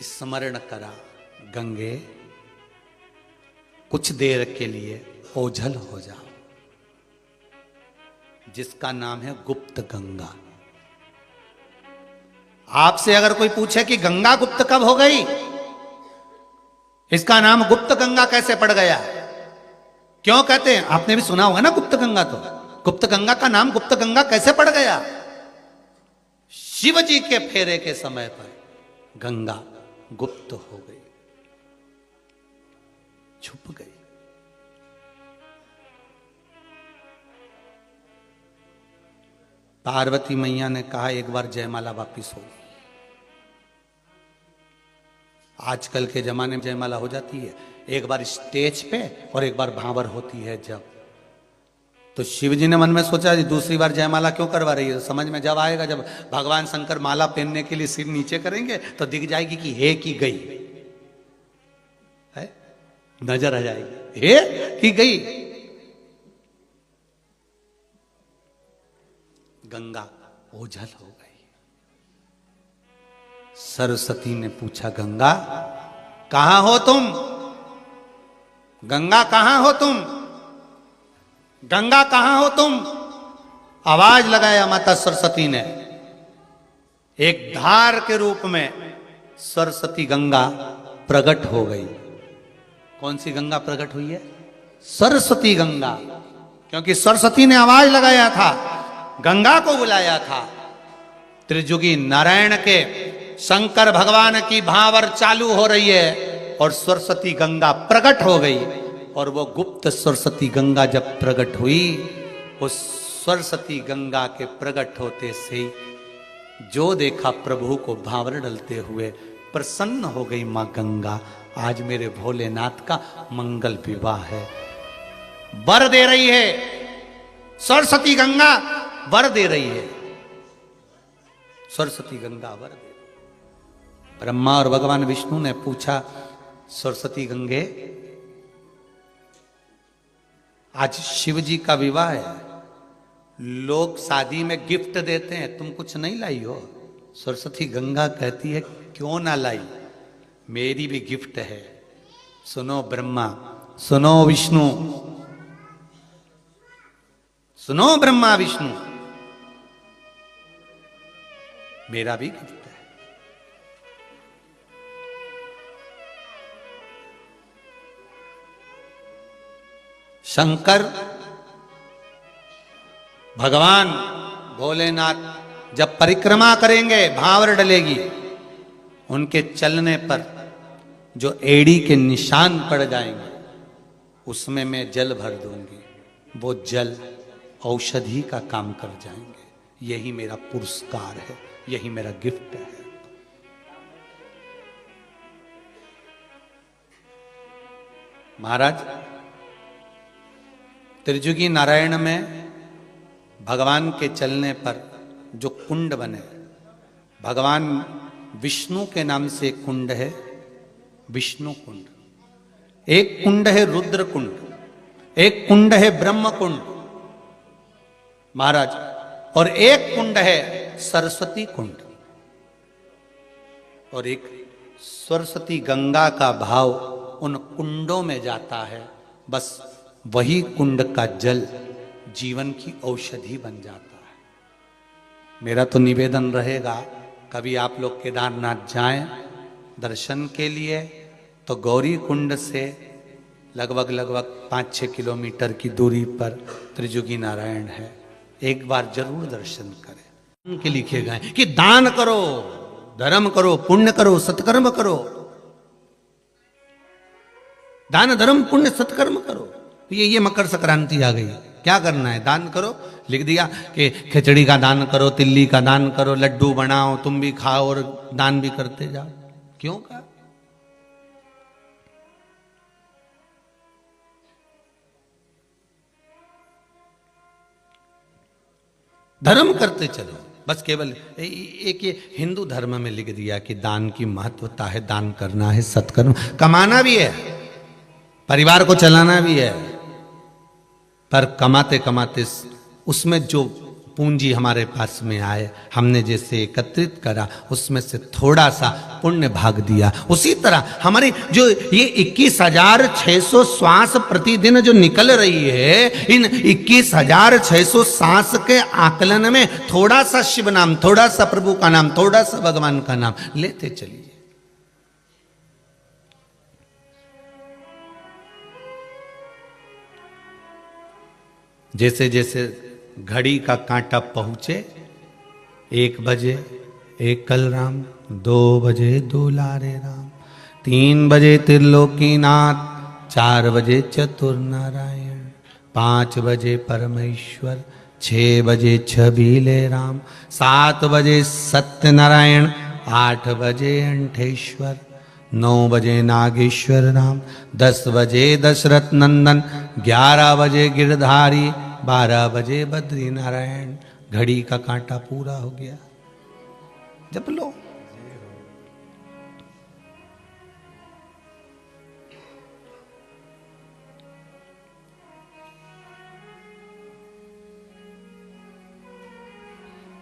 स्मरण करा, गंगे कुछ देर के लिए ओझल हो जाओ, जिसका नाम है गुप्त गंगा। आपसे अगर कोई पूछे कि गंगा गुप्त कब हो गई, इसका नाम गुप्त गंगा कैसे पड़ गया, क्यों कहते हैं? आपने भी सुना होगा ना गुप्त गंगा। तो गुप्त गंगा का नाम गुप्त गंगा कैसे पड़ गया? शिव जी के फेरे के समय पर गंगा गुप्त हो गई, छुप गई। पार्वती मैया ने कहा एक बार जयमाला वापिस होगी। आजकल के जमाने में जयमाला हो जाती है एक बार स्टेज पे और एक बार भांवर होती है जब। तो शिव जी ने मन में सोचा जी दूसरी बार जयमाला क्यों करवा रही है। तो समझ में जब आएगा, जब भगवान शंकर माला पहनने के लिए सिर नीचे करेंगे तो दिख जाएगी कि है कि गई है। नजर आ जाएगी हे कि गई। गंगा ओझल हो गई। सरस्वती ने पूछा, गंगा कहां हो तुम? गंगा कहां हो तुम? गंगा कहां हो तुम? आवाज लगाया माता सरस्वती ने। एक धार के रूप में सरस्वती गंगा प्रकट हो गई। कौन सी गंगा प्रकट हुई है? सरस्वती गंगा। क्योंकि सरस्वती ने आवाज लगाया था, गंगा को बुलाया था। त्रिजुगी नारायण के शंकर भगवान की भावर चालू हो रही है और सरस्वती गंगा प्रकट हो गई। और वो गुप्त सरस्वती गंगा जब प्रकट हुई, उस सरस्वती गंगा के प्रकट होते से जो देखा प्रभु को भावर डलते हुए प्रसन्न हो गई मां गंगा। आज मेरे भोलेनाथ का मंगल विवाह है। वर दे रही है सरस्वती गंगा, वर दे रही है सरस्वती गंगा, वर दे रही। ब्रह्मा और भगवान विष्णु ने पूछा, सरस्वती गंगे आज शिव जी का विवाह है, लोग शादी में गिफ्ट देते हैं, तुम कुछ नहीं लाई हो? सरस्वती गंगा कहती है, क्यों ना लाई, मेरी भी गिफ्ट है। सुनो ब्रह्मा, सुनो विष्णु, सुनो ब्रह्मा विष्णु, मेरा भी गिफ्ट है। शंकर भगवान भोलेनाथ जब परिक्रमा करेंगे, भावर डलेगी, उनके चलने पर जो एड़ी के निशान पड़ जाएंगे, उसमें मैं जल भर दूंगी। वो जल औषधि का काम कर जाएंगे। यही मेरा पुरस्कार है, यही मेरा गिफ्ट है। महाराज, त्रिजुगी नारायण में भगवान के चलने पर जो कुंड बने, भगवान विष्णु के नाम से एक कुंड है, विष्णु कुंड। एक कुंड है रुद्र कुंड, एक कुंड है ब्रह्म कुंड महाराज, और एक कुंड है सरस्वती कुंड। और एक सरस्वती गंगा का भाव उन कुंडों में जाता है। बस वही कुंड का जल जीवन की औषधि बन जाता है। मेरा तो निवेदन रहेगा, कभी आप लोग केदारनाथ जाएं दर्शन के लिए, तो गौरी कुंड से लगभग 5-6 किलोमीटर की दूरी पर त्रिजुगी नारायण है। एक बार जरूर दर्शन करें। उनके लिखे गए कि दान करो, धर्म करो, पुण्य करो, सत्कर्म करो। दान धर्म पुण्य सत्कर्म करो। ये मकर संक्रांति आ गई, क्या करना है? दान करो। लिख दिया कि खिचड़ी का दान करो, तिल्ली का दान करो, लड्डू बनाओ, तुम भी खाओ और दान भी करते जाओ। क्यों का? धर्म करते चलो। बस केवल एक ये हिंदू धर्म में लिख दिया कि दान की महत्वता है, दान करना है, सत्कर्म कमाना भी है, परिवार को चलाना भी है, पर कमाते कमाते उसमें जो पूंजी हमारे पास में आए, हमने जैसे एकत्रित करा, उसमें से थोड़ा सा पुण्य भाग दिया। उसी तरह हमारी जो ये 21,600 श्वास प्रतिदिन जो निकल रही है, इन 21,600 श्वास के आकलन में थोड़ा सा शिव नाम, थोड़ा सा प्रभु का नाम, थोड़ा सा भगवान का नाम लेते चलिए। जैसे जैसे घड़ी का कांटा पहुंचे, 1 बजे एक कल राम, 2 बजे दुलारे राम, 3 बजे त्रिलोकीनाथ, 4 बजे चतुर नारायण, 5 बजे परमेश्वर, 6 बजे छबीले राम, 7 बजे सत्यनारायण, 8 बजे अंठेश्वर, 9 बजे नागेश्वर राम, 10 बजे दशरथ नंदन, 11 बजे गिरधारी, 12 बजे बद्री नारायण। घड़ी का कांटा पूरा हो गया। जप लो।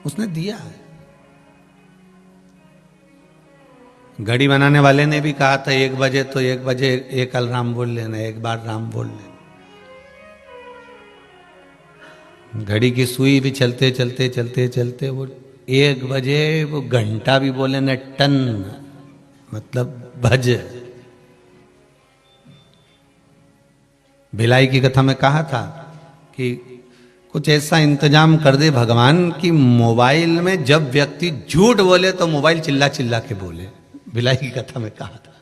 उसने दिया है। घड़ी बनाने वाले ने भी कहा था 1 बजे तो 1 बजे एक अलार्म बोल लेना, एक बार राम बोल लेना। घड़ी की सुई भी चलते चलते चलते चलते वो 1 बजे वो घंटा भी बोले न टन, मतलब भज। भिलाई की कथा में कहा था कि कुछ ऐसा इंतजाम कर दे भगवान कि मोबाइल में जब व्यक्ति झूठ बोले तो मोबाइल चिल्ला चिल्ला के बोले। भिलाई की कथा में कहा था।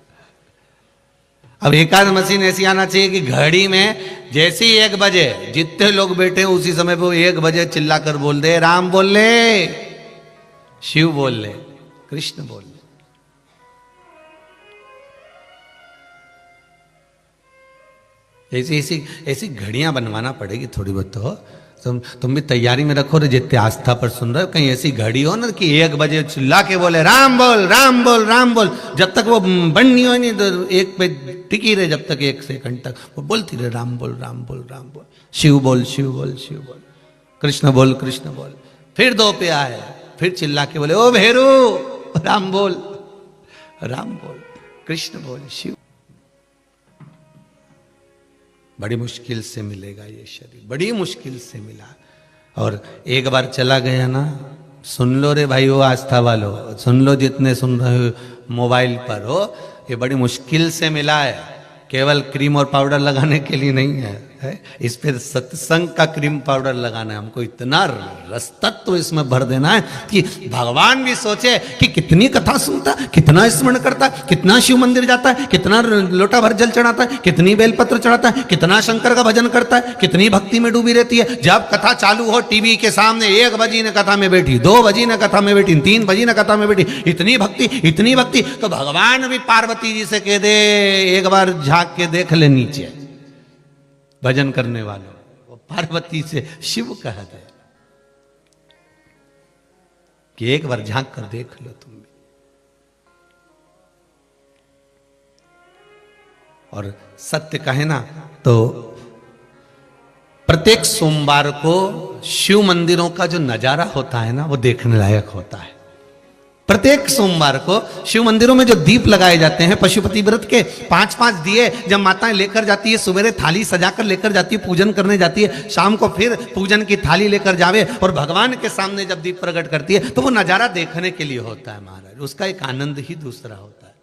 अब एकाध मशीन ऐसी आना चाहिए कि घड़ी में जैसे ही 1 बजे जितने लोग बैठे हैं उसी समय वो 1 बजे चिल्ला कर बोल दे, राम बोल ले, शिव बोल ले, कृष्ण बोल ले। ऐसी ऐसी ऐसी घड़ियां बनवाना पड़ेगी थोड़ी बहुत। तो तुम भी तैयारी में रखो रे, जितने आस्था पर सुन रहे हो, कहीं ऐसी घड़ी हो ना कि 1 बजे चिल्ला के बोले राम बोल राम बोल राम बोल। जब तक वो बंद नहीं हो नहीं तो 1 पे टिकी रहे, जब तक 1 सेकंड तक वो बोलती रहे राम बोल राम बोल राम बोल, शिव बोल शिव बोल शिव बोल, कृष्ण बोल कृष्ण बोल। फिर 2 पे आए, फिर चिल्ला के बोले ओ भेरू राम बोल कृष्ण बोल शिव। बड़ी मुश्किल से मिलेगा ये शरीर, बड़ी मुश्किल से मिला। और एक बार चला गया ना, सुन लो रे भाई वो आस्था वालों, सुन लो जितने सुन रहे हो मोबाइल पर हो, ये बड़ी मुश्किल से मिला है। केवल क्रीम और पाउडर लगाने के लिए नहीं है, इस पे सत्संग का क्रीम पाउडर लगाना है। हमको इतना रसतत्व इसमें भर देना है कि भगवान भी सोचे कि कितनी कथा सुनता, कितना स्मरण करता, कितना शिव मंदिर जाता है, कितना लोटा भर जल चढ़ाता है, कितनी बेलपत्र चढ़ाता है, कितना शंकर का भजन करता है, कितनी भक्ति में डूबी रहती है। जब कथा चालू हो टीवी के सामने 1 बजी ने कथा में बैठी, 2 बजी ने कथा में बैठी, 3 बजी ने कथा में बैठी, इतनी भक्ति तो भगवान भी पार्वती जी से कह दे एक बार झांक के देख ले नीचे भजन करने वालों, वो पार्वती से शिव कह दे कि एक बार झांक कर देख लो तुम भी। और सत्य कहे ना तो प्रत्येक सोमवार को शिव मंदिरों का जो नजारा होता है ना वो देखने लायक होता है। प्रत्येक सोमवार को शिव मंदिरों में जो दीप लगाए जाते हैं, पशुपति व्रत के 5-5 दिए जब माताएं लेकर जाती है, सवेरे थाली सजाकर लेकर जाती है, पूजन करने जाती है, शाम को फिर पूजन की थाली लेकर जावे और भगवान के सामने जब दीप प्रकट करती है तो वो नजारा देखने के लिए होता है महाराज। उसका एक आनंद ही दूसरा होता है,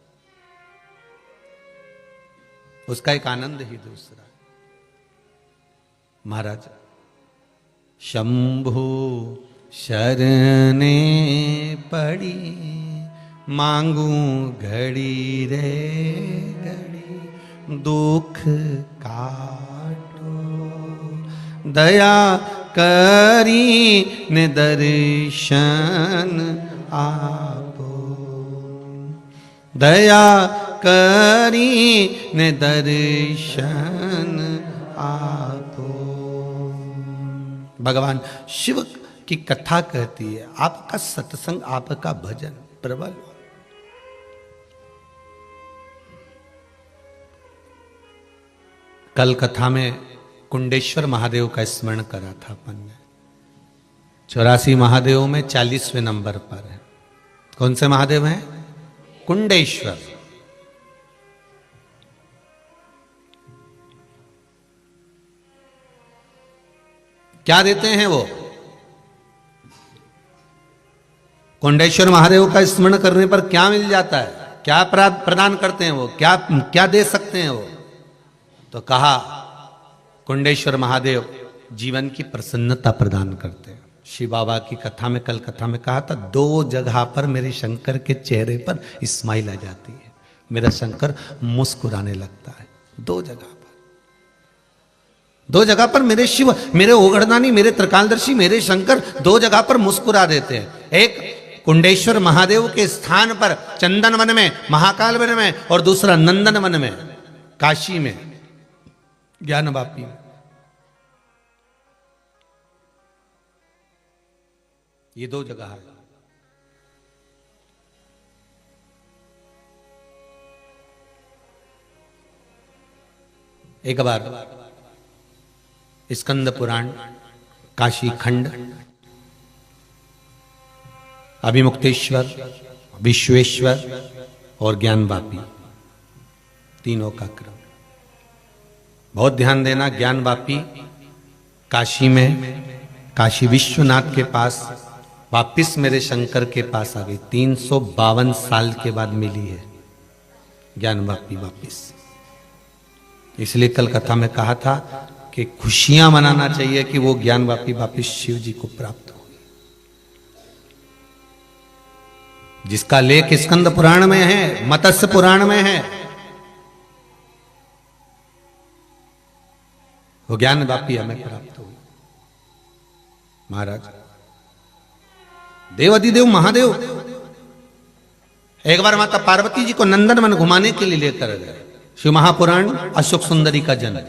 उसका एक आनंद ही दूसरा। महाराज शंभु शरणे पड़ी मांगू घड़ी रे घड़ी, दुख काटो दया करी ने दर्शन आपो, दया करी ने दर्शन आपो। भगवान शिव की कथा कहती है आपका सत्संग, आपका भजन प्रबल। कल कथा में कुंडेश्वर महादेव का स्मरण करा था अपन ने। 84 महादेव में 40वें नंबर पर है। कौन से महादेव हैं? कुंडेश्वर। क्या देते हैं वो? कुंडेश्वर महादेव का स्मरण करने पर क्या मिल जाता है, क्या प्रदान करते हैं वो, क्या क्या दे सकते हैं वो? तो कहा कुंडेश्वर महादेव जीवन की प्रसन्नता प्रदान करते हैं। शिव बाबा की कथा में, कल कथा में कहा था 2 जगह पर मेरे शंकर के चेहरे पर स्माइल आ जाती है, मेरा शंकर मुस्कुराने लगता है। 2 जगह पर मेरे शिव, मेरे ओगड़दानी, मेरे त्रिकालदर्शी, मेरे शंकर 2 जगह पर मुस्कुरा देते हैं। एक कुंडेश्वर महादेव के स्थान पर चंदन वन में, महाकाल वन में, और दूसरा नंदन वन में, काशी में, ज्ञानवापी में। ये 2 जगह है। एक बार स्कंद पुराण काशी खंड अभिमुक्तेश्वर, विश्वेश्वर और ज्ञानवापी, तीनों का क्रम। बहुत ध्यान देना, ज्ञानवापी काशी में, काशी विश्वनाथ के पास वापिस मेरे शंकर के पास आ गई। 352 साल के बाद मिली है ज्ञानवापी वापिस। इसलिए कल कथा में कहा था कि खुशियां मनाना चाहिए कि वो ज्ञानवापी वापिस शिव जी को प्राप्त हो। जिसका लेख स्कंद पुराण में है, मत्स्य पुराण में है, वो ज्ञानवापी हमें प्राप्त हुई। महाराज देवाधिदेव महादेव एक बार माता पार्वती जी को नंदनवन घुमाने के लिए लेकर गए। शिव महापुराण अशोक सुंदरी का जन्म,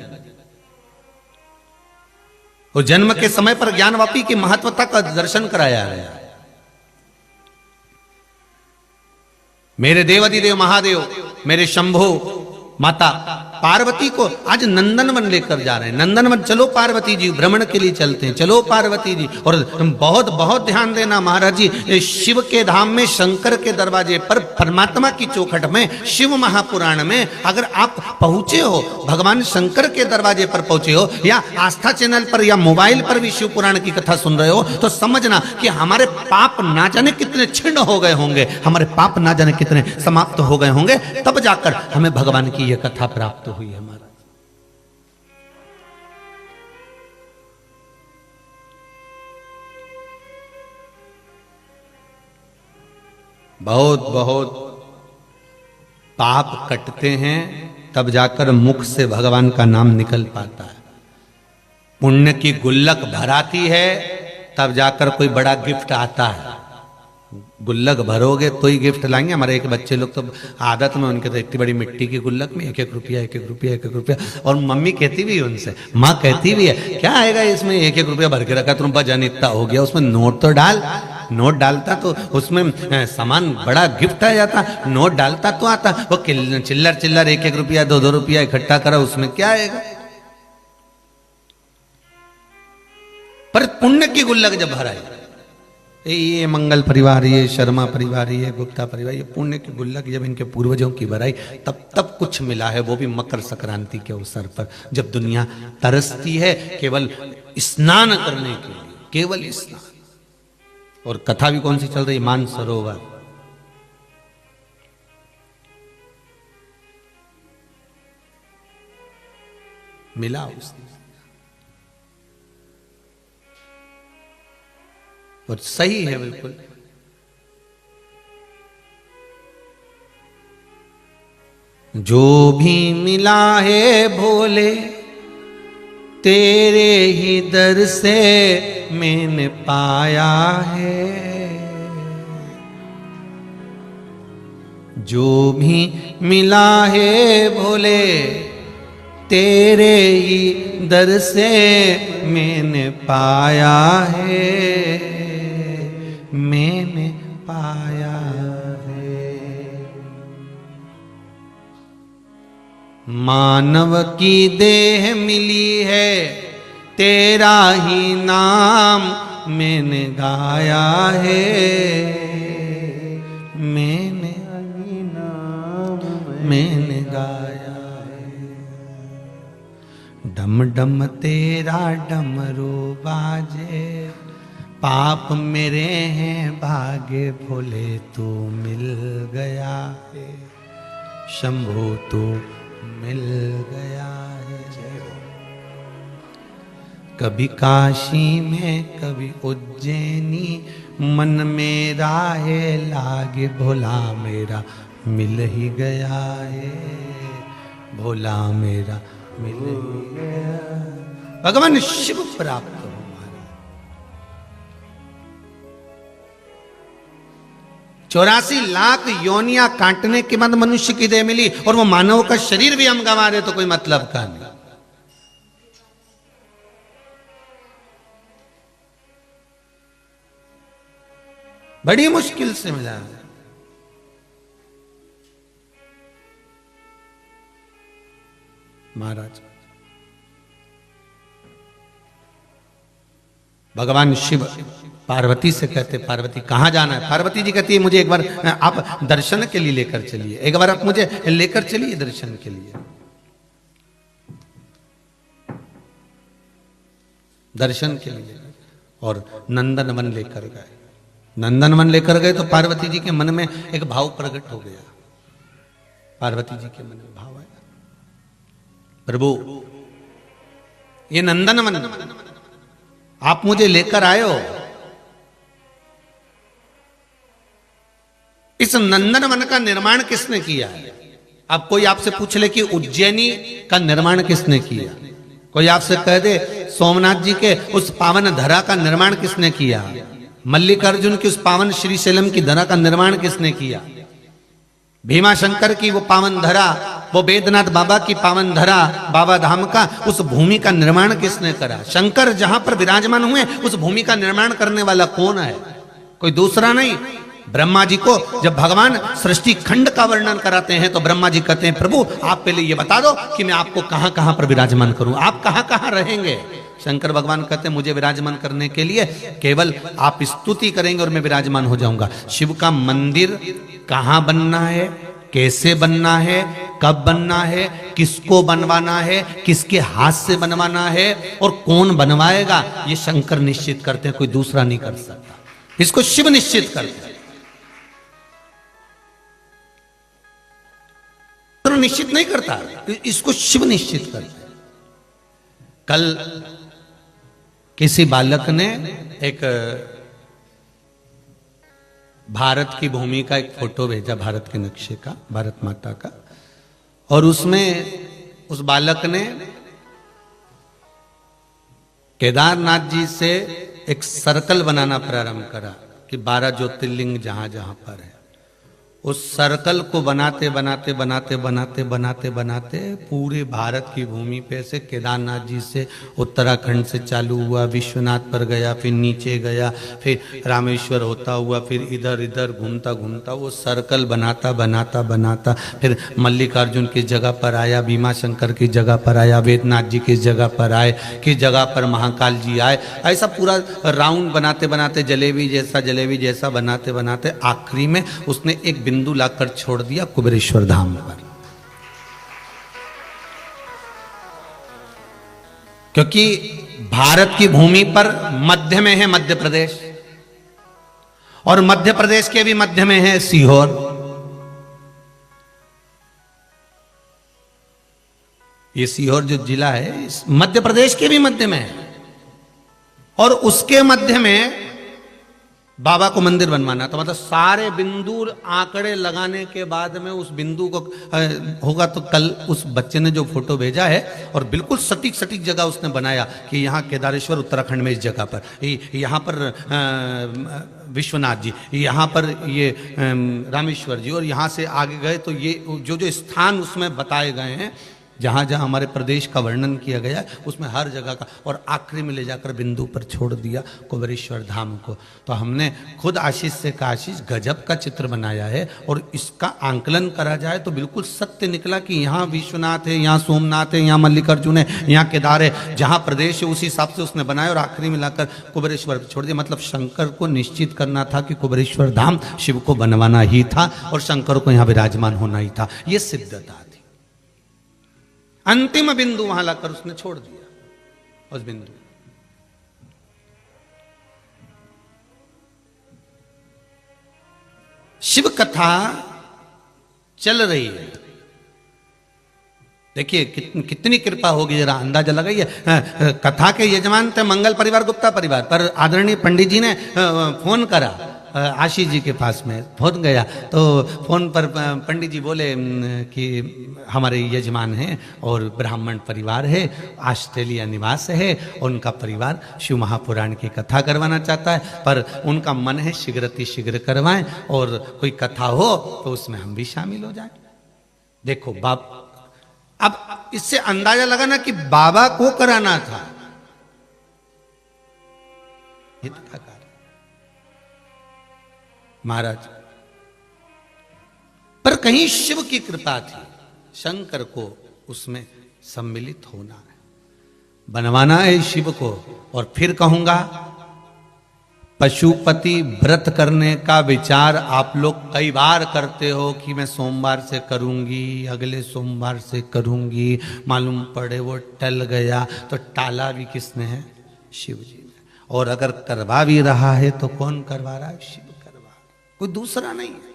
वो जन्म के समय पर ज्ञानवापी की महत्वता का दर्शन कराया गया। मेरे देवाधिदेव महादेव, मेरे शंभो माता पार्वती को आज नंदनवन लेकर जा रहे हैं। नंदनवन चलो पार्वती जी, भ्रमण के लिए चलते हैं, चलो पार्वती जी। और बहुत बहुत ध्यान देना महाराज जी, शिव के धाम में, शंकर के दरवाजे पर, परमात्मा की चौखट में, शिव महापुराण में अगर आप पहुंचे हो, भगवान शंकर के दरवाजे पर पहुंचे हो, या आस्था चैनल पर या मोबाइल पर भी शिव पुराण की कथा सुन रहे हो, तो समझना कि हमारे पाप ना जाने कितने क्षीण हो गए होंगे, हमारे पाप ना जाने कितने समाप्त हो गए होंगे, तब जाकर हमें भगवान की यह कथा प्राप्त हुई है। हमारा बहुत बहुत पाप कटते हैं, तब जाकर मुख से भगवान का नाम निकल पाता है। पुण्य की गुल्लक भराती है, तब जाकर कोई बड़ा गिफ्ट आता है। गुल्लक भरोगे तो ही गिफ्ट लाएंगे। हमारे एक बच्चे लोग तो आदत में, उनके तो इतनी बड़ी मिट्टी की गुल्लक में 1-1 रुपया, 1-1 रुपया, 1-1 रुपया। और मम्मी कहती भी है उनसे, माँ कहती भी है, क्या आएगा इसमें, 1-1 रुपया भर के रखा, तुम वजन इतना हो गया, उसमें नोट तो डाल। नोट डालता तो उसमें सामान बड़ा गिफ्ट आ जाता, नोट डालता तो आता। वो चिल्लर चिल्लर 1-1 रुपया, 2-2 रुपया इकट्ठा करा, उसमें क्या आएगा। पर पुण्य की गुल्लक जब भराई, ये मंगल परिवार, ये शर्मा परिवार, ये गुप्ता परिवार, ये पुण्य की गुल्लक जब इनके पूर्वजों की भराई, तब कुछ मिला है। वो भी मकर संक्रांति के अवसर पर, जब दुनिया तरसती है केवल स्नान करने के लिए, केवल स्नान। और कथा भी कौन सी चल रही, मानसरोवर। मिला उसने, और सही है बिल्कुल। जो भी मिला है भोले तेरे ही दर से मैंने पाया है। जो भी मिला है भोले तेरे ही दर से मैंने पाया है, मैंने पाया है। मानव की देह मिली है, तेरा ही नाम मैंने गाया है, मैंने गाया है। डम डम तेरा डमरू बाजे, पाप मेरे हैं भागे भोले, तू मिल गया है शंभो, तू मिल गया है। कभी काशी में कभी उज्जैनी, मन मेरा है लागे भोला मेरा मिल ही गया है, भोला मेरा मिल ही गया। भगवान शिव प्राप्त हो। 84 लाख योनियां काटने के बाद मनुष्य की देह मिली, और वो मानव का शरीर भी हम गंवा रहे तो कोई मतलब का नहीं। बड़ी मुश्किल से मिला। महाराज भगवान शिव पार्वती से कहते, पार्वती कहाँ जाना है? पार्वती जी कहती है मुझे एक बार आप दर्शन के लिए लेकर चलिए, एक बार आप मुझे लेकर चलिए दर्शन के लिए। दर्शन के लिए और नंदनवन लेकर गए। नंदनवन लेकर गए तो पार्वती जी के मन में एक भाव प्रकट हो गया। पार्वती जी के मन में भाव आया, प्रभु ये नंदनवन आप मुझे लेकर आए हो, इस नंदनवन का निर्माण किसने किया है? अब कोई आपसे पूछ ले कि उज्जैनी का निर्माण किसने किया, कोई आपसे कह दे सोमनाथ जी के उस पावन धरा का निर्माण किसने किया, मल्लिकार्जुन की उस पावन श्रीशैलम की धरा का निर्माण किसने किया, भीमा शंकर की वो पावन धरा, वो वेदनाथ बाबा की पावन धरा, बाबा धाम का उस भूमि का निर्माण किसने करा? शंकर जहां पर विराजमान हुए उस भूमि का निर्माण करने वाला कौन है? कोई दूसरा नहीं। ब्रह्मा जी को जब भगवान सृष्टि खंड का वर्णन कराते हैं तो ब्रह्मा जी कहते हैं प्रभु आप पहले ये बता दो कि मैं आपको कहां कहां पर विराजमान करूं, आप कहां कहां रहेंगे? शंकर भगवान कहते हैं मुझे विराजमान करने के लिए केवल आप स्तुति करेंगे और मैं विराजमान हो जाऊंगा। शिव का मंदिर कहां बनना है, कैसे बनना है, कब बनना है, किसको बनवाना है, किसके हाथ से बनवाना है और कौन बनवाएगा, ये शंकर निश्चित करते हैं, कोई दूसरा नहीं कर सकता। इसको शिव निश्चित करते हैं, तो निश्चित नहीं करता, इसको शिव निश्चित करते हैं। कल किसी बालक ने एक भारत की भूमि का एक फोटो भेजा, भारत के नक्शे का, भारत माता का, और उसमें उस बालक ने केदारनाथ जी से एक सर्कल बनाना प्रारंभ करा कि 12 ज्योतिर्लिंग जहां जहां पर है, उस सर्कल को बनाते बनाते बनाते बनाते बनाते बनाते पूरे भारत की भूमि पे से केदारनाथ जी से उत्तराखंड से चालू हुआ, विश्वनाथ पर गया, फिर नीचे गया, फिर रामेश्वर होता हुआ, फिर इधर इधर घूमता घूमता वो सर्कल बनाता बनाता बनाता फिर मल्लिकार्जुन की जगह पर आया, भीमा शंकर की जगह पर आया, वेदनाथ जी की जगह पर आए, किस जगह पर महाकाल जी आए, ऐसा पूरा राउंड बनाते बनाते जलेबी जैसा बनाते बनाते आखिरी में उसने एक बिंदु लाकर छोड़ दिया कुबेरेश्वर धाम पर। क्योंकि भारत की भूमि पर मध्य में है मध्य प्रदेश, और मध्य प्रदेश के भी मध्य में है सीहोर, ये सीहोर जो जिला है इस मध्य प्रदेश के भी मध्य में है, और उसके मध्य में बाबा को मंदिर बनवाना। तो मतलब सारे बिंदु आंकड़े लगाने के बाद में उस बिंदु को होगा। तो कल उस बच्चे ने जो फोटो भेजा है और बिल्कुल सटीक सटीक जगह उसने बनाया कि यहाँ केदारेश्वर उत्तराखंड में इस जगह पर, यहाँ पर विश्वनाथ जी, यहाँ पर ये रामेश्वर जी, और यहाँ से आगे गए तो ये जो जो स्थान उसमें बताए गए हैं जहाँ जहाँ हमारे प्रदेश का वर्णन किया गया है उसमें हर जगह का, और आखिरी में ले जाकर बिंदु पर छोड़ दिया कुबेरेश्वर धाम को। तो हमने खुद आशीष से कहा आशीष गजब का चित्र बनाया है, और इसका आंकलन करा जाए तो बिल्कुल सत्य निकला कि यहाँ विश्वनाथ है, यहाँ सोमनाथ है, यहाँ मल्लिकार्जुन है, यहाँ केदार है, जहाँ प्रदेश है उसी हिसाब से उसने बनाया और आखिरी में लाकर कुबेरेश्वर पर छोड़ दिया। मतलब शंकर को निश्चित करना था कि कुबेरेश्वर धाम शिव को बनवाना ही था और शंकर को यहाँ विराजमान होना ही था, ये सिद्धता थी। अंतिम बिंदु वहां लाकर उसने छोड़ दिया उस बिंदु। शिव कथा चल रही है, देखिए कितनी कृपा होगी, जरा अंदाजा लगाइए। कथा के यजमान थे मंगल परिवार गुप्ता परिवार, पर आदरणीय पंडित जी ने फोन करा आशीष जी के पास में, फोन गया तो फोन पर पंडित जी बोले कि हमारे यजमान हैं और ब्राह्मण परिवार है, ऑस्ट्रेलिया निवास है, उनका परिवार शिव महापुराण की कथा करवाना चाहता है, पर उनका मन है शीघ्र करवाएं और कोई कथा हो तो उसमें हम भी शामिल हो जाएं। देखो बाप, अब इससे अंदाजा लगाना कि बाबा को कराना था, हितकारी महाराज, पर कहीं शिव की कृपा थी, शंकर को उसमें सम्मिलित होना है, बनवाना है शिव को। और फिर कहूंगा पशुपति व्रत करने का विचार आप लोग कई बार करते हो कि मैं सोमवार से करूंगी, अगले सोमवार से करूंगी, मालूम पड़े वो टल गया, तो टाला भी किसने है? शिव जी ने। और अगर करवा भी रहा है तो कौन करवा रहा है? शिव करवा रहा है, कोई दूसरा नहीं है।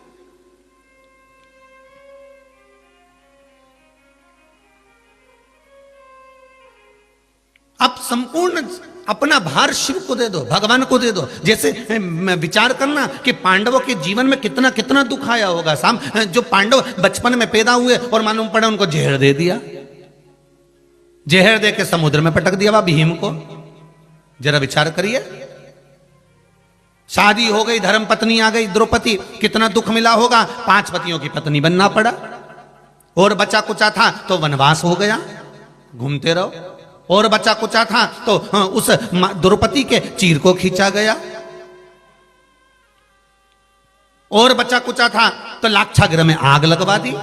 आप संपूर्ण अपना भार शिव को दे दो, भगवान को दे दो। जैसे विचार करना कि पांडवों के जीवन में कितना कितना दुख आया होगा। जो पांडव बचपन में पैदा हुए और मालूम पड़ा उनको जहर दे दिया, जहर दे के समुद्र में पटक दिया भीम को। जरा विचार करिए, शादी हो गई, धर्म पत्नी आ गई द्रौपदी, कितना दुख मिला होगा। 5 पतियों की पत्नी बनना पड़ा। और बचा कुचा था तो वनवास हो गया, घूमते रहो। और बचा कुचा था तो उस द्रौपदी के चीर को खींचा गया। और बचा कुचा था तो लाक्षागृह में आग लगवा दी।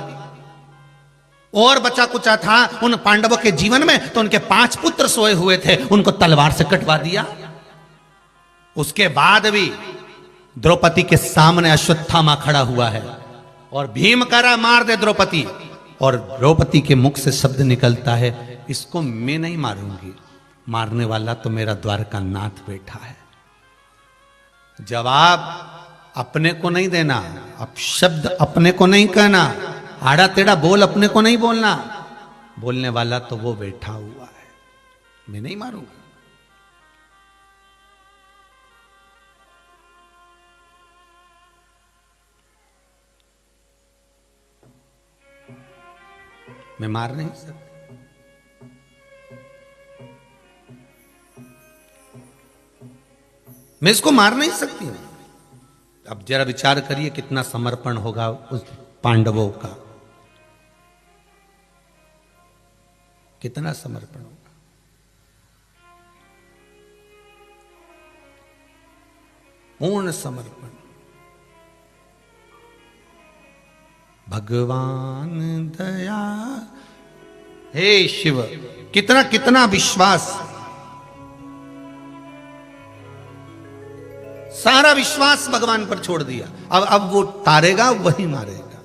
और बचा कुचा था उन पांडवों के जीवन में तो उनके 5 पुत्र सोए हुए थे, उनको तलवार से कटवा दिया। उसके बाद भी द्रौपदी के सामने अश्वत्थामा खड़ा हुआ है और भीम कह रहा मार दे द्रौपदी, और द्रौपदी के मुख से शब्द निकलता है, इसको मैं नहीं मारूंगी, मारने वाला तो मेरा द्वारका नाथ बैठा है। जवाब अपने को नहीं देना, अब शब्द अपने को नहीं कहना, आड़ा टेढ़ा बोल अपने को नहीं बोलना, बोलने वाला तो वो बैठा हुआ है, मैं नहीं मारूंगा। मैं मार नहीं सकता। मैं इसको मार नहीं सकती। अब जरा विचार करिए कितना समर्पण होगा उस पांडवों का, कितना समर्पण होगा। पूर्ण समर्पण। भगवान दया, हे शिव, कितना कितना विश्वास, सारा विश्वास भगवान पर छोड़ दिया। अब वो तारेगा वही मारेगा,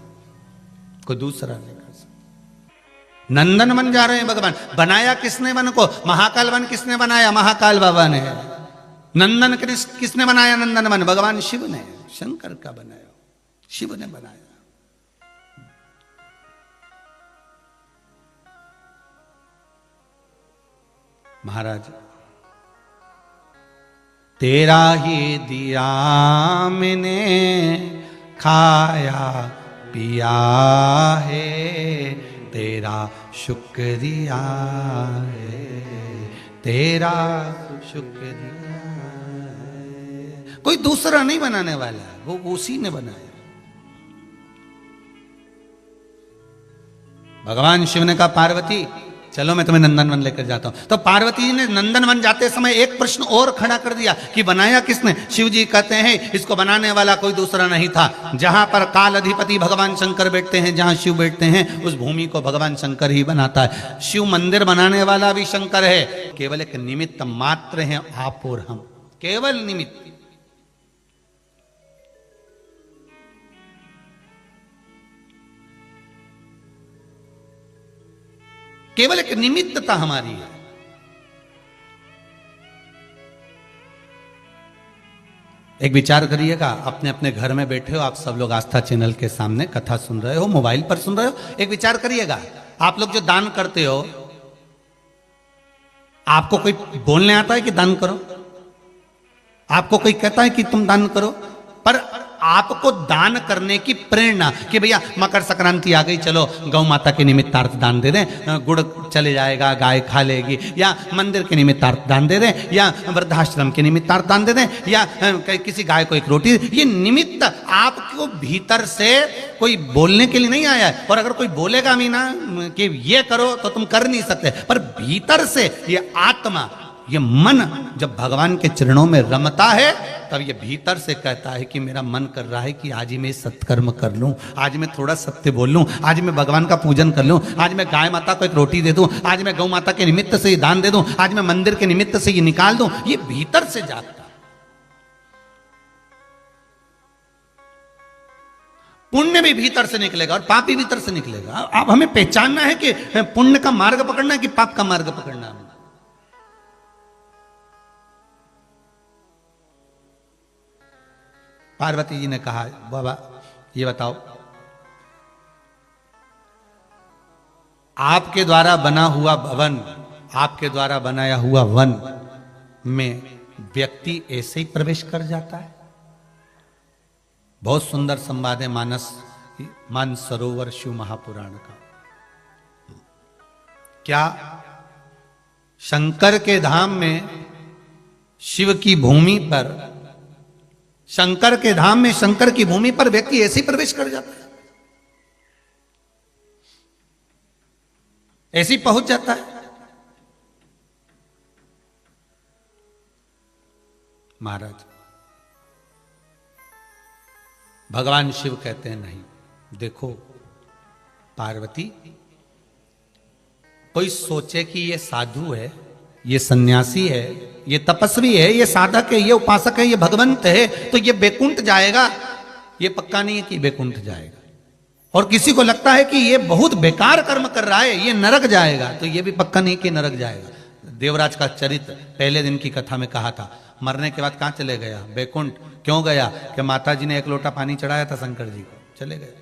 कोई दूसरा नहीं कर सकता। नंदन वन जा रहे हैं भगवान। बनाया किसने वन को? महाकाल वन किसने बनाया? महाकाल बाबा ने। नंदन किसने बनाया नंदन वन? भगवान शिव ने। शंकर का बनाया, शिव ने बनाया। महाराज, तेरा ही दिया मैंने खाया पिया है, तेरा शुक्रिया है, तेरा शुक्रिया है। कोई दूसरा नहीं बनाने वाला है, वो उसी ने बनाया। भगवान शिव ने कहा पार्वती चलो मैं तुम्हें नंदनवन लेकर जाता हूं। तो पार्वती जी ने नंदनवन जाते समय एक प्रश्न और खड़ा कर दिया कि बनाया किसने? शिव जी कहते हैं इसको बनाने वाला कोई दूसरा नहीं था। जहां पर काल अधिपति भगवान शंकर बैठते हैं, जहां शिव बैठते हैं, उस भूमि को भगवान शंकर ही बनाता है। शिव मंदिर बनाने वाला भी शंकर है, केवल एक निमित्त मात्र है आप और हम, केवल निमित्त। केवल एक निमित्तता हमारी है। एक विचार करिएगा, अपने अपने घर में बैठे हो आप सब लोग, आस्था चैनल के सामने कथा सुन रहे हो, मोबाइल पर सुन रहे हो। एक विचार करिएगा, आप लोग जो दान करते हो, आपको कोई बोलने आता है कि दान करो? आपको कोई कहता है कि तुम दान करो? पर आपको दान करने की प्रेरणा कि भैया मकर संक्रांति आ गई, चलो गौ माता के निमित्तार्थ दान दे दें, गुड़ चले जाएगा, गाय खा लेगी, या मंदिर के निमित्तार्थ दान दे दें, या वृद्धाश्रम के निमित्तार्थ दान दे दें, या किसी गाय को एक रोटी। ये निमित्त आपको भीतर से कोई बोलने के लिए नहीं आया है। और अगर कोई बोलेगा भी ना कि ये करो तो तुम कर नहीं सकते, पर भीतर से ये आत्मा, ये मन जब भगवान के चरणों में रमता है तब ये भीतर से कहता है कि मेरा मन कर रहा है कि आज ही मैं सत्कर्म कर लूं, आज मैं थोड़ा सत्य बोल लूं, आज मैं भगवान का पूजन कर लूं, आज मैं गाय माता को एक रोटी दे दूं, आज मैं गौ माता के निमित्त से ये दान दे दूं, आज मैं मंदिर के निमित्त से ये निकाल दूं। ये भीतर से जागता। पुण्य भी भीतर से निकलेगा और पाप भी भीतर से निकलेगा। अब हमें पहचानना है कि पुण्य का मार्ग पकड़ना है कि पाप का मार्ग पकड़ना है। पार्वती जी ने कहा, बाबा ये बताओ, आपके द्वारा बना हुआ भवन, आपके द्वारा बनाया हुआ वन में व्यक्ति ऐसे ही प्रवेश कर जाता है? बहुत सुंदर संवाद है मानसरोवर शिव महापुराण का। क्या शंकर के धाम में, शिव की भूमि पर, शंकर के धाम में, शंकर की भूमि पर व्यक्ति ऐसे ही प्रवेश कर जाता है, ऐसे ही पहुंच जाता है? महाराज, भगवान शिव कहते हैं नहीं। देखो पार्वती, कोई सोचे कि ये साधु है, ये सन्यासी है, ये तपस्वी है, ये साधक है, ये उपासक है, ये भगवंत है, तो ये बैकुंठ जाएगा, ये पक्का नहीं है कि बैकुंठ जाएगा। और किसी को लगता है कि ये बहुत बेकार कर्म कर रहा है, ये नरक जाएगा, तो ये भी पक्का नहीं कि नरक जाएगा। देवराज का चरित्र पहले दिन की कथा में कहा था, मरने के बाद कहां चले गया? बैकुंठ। क्यों गया? कि माता जी ने एक लोटा पानी चढ़ाया था शंकर जी को, चले गए।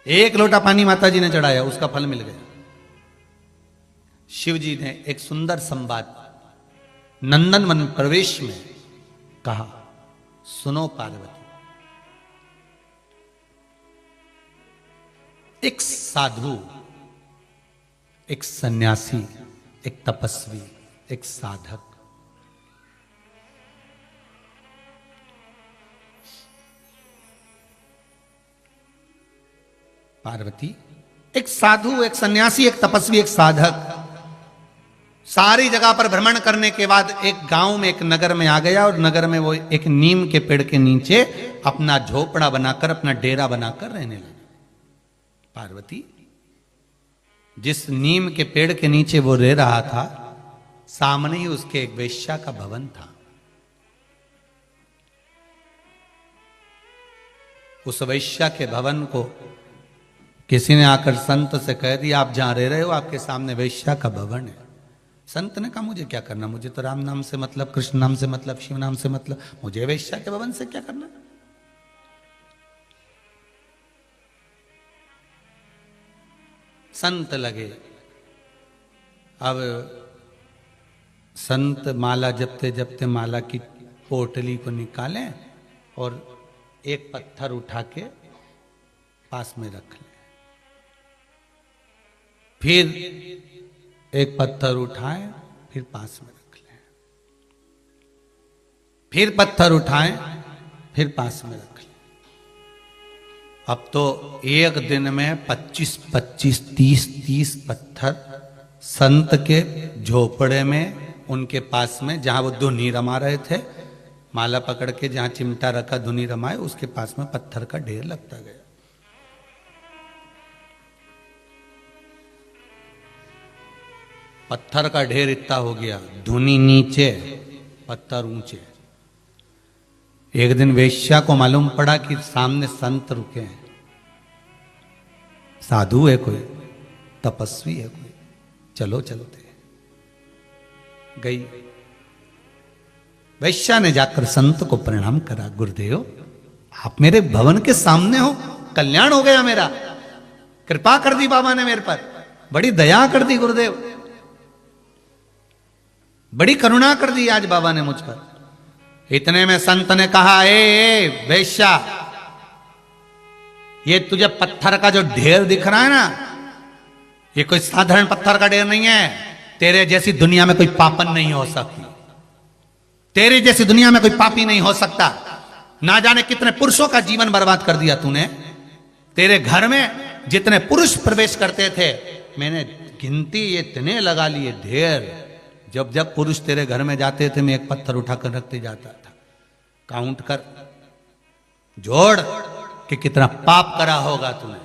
एक लोटा पानी माता जी ने चढ़ाया, उसका फल मिल गया। शिव जी ने एक सुंदर संवाद नंदन वन प्रवेश में कहा, सुनो पार्वती, एक साधु, एक सन्यासी, एक तपस्वी, एक साधक, पार्वती, एक साधु, एक सन्यासी, एक तपस्वी, एक साधक सारी जगह पर भ्रमण करने के बाद एक गांव में, एक नगर में आ गया, और नगर में वो एक नीम के पेड़ के नीचे अपना झोपड़ा बनाकर, अपना डेरा बनाकर रहने लगा। पार्वती, जिस नीम के पेड़ के नीचे वो रह रहा था, सामने ही उसके एक वेश्या का भवन था। उस वेश्या के भवन को किसी ने आकर संत से कह दिया, आप जहां रह रहे हो आपके सामने वेश्या का भवन है। संत ने कहा, मुझे क्या करना, मुझे तो राम नाम से मतलब, कृष्ण नाम से मतलब, शिव नाम से मतलब, मुझे वेश्या के भवन से क्या करना। संत लगे। अब संत माला जपते जपते माला की पोटली को निकालें और एक पत्थर उठा के पास में रख लें। फिर एक पत्थर उठाएं, फिर पास में रख लें। फिर पत्थर उठाएं, फिर पास में रख लें। अब तो एक दिन में 25-25, 30-30 पत्थर संत के झोपड़े में, उनके पास में, जहां वो धुनी रमा रहे थे, माला पकड़ के जहां चिमटा रखा धुनी रमाए, उसके पास में पत्थर का ढेर लगता गया। पत्थर का ढेर इतना हो गया, धुनी नीचे, पत्थर ऊंचे। एक दिन वेश्या को मालूम पड़ा कि सामने संत रुके हैं, साधु है कोई, तपस्वी है कोई, चलो चलते। गई वैश्या ने जाकर संत को प्रणाम करा, गुरुदेव आप मेरे भवन के सामने हो, कल्याण हो गया मेरा, कृपा कर दी बाबा ने मेरे पर, बड़ी दया कर दी गुरुदेव, बड़ी करुणा कर दी आज बाबा ने मुझ पर। इतने में संत ने कहा, ए वैश्या, ये तुझे पत्थर का जो ढेर दिख रहा है ना, ये कोई साधारण पत्थर का ढेर नहीं है। तेरे जैसी दुनिया में कोई पापन नहीं हो सकती, तेरे जैसी दुनिया में कोई पापी नहीं हो सकता। ना जाने कितने पुरुषों का जीवन बर्बाद कर दिया तूने। तेरे घर में जितने पुरुष प्रवेश करते थे, मैंने गिनती ये इतने लगा लिए ढेर। जब जब पुरुष तेरे घर में जाते थे, मैं एक पत्थर उठाकर रखते जाता था। काउंट कर, जोड़ कि कितना पाप करा होगा तूने,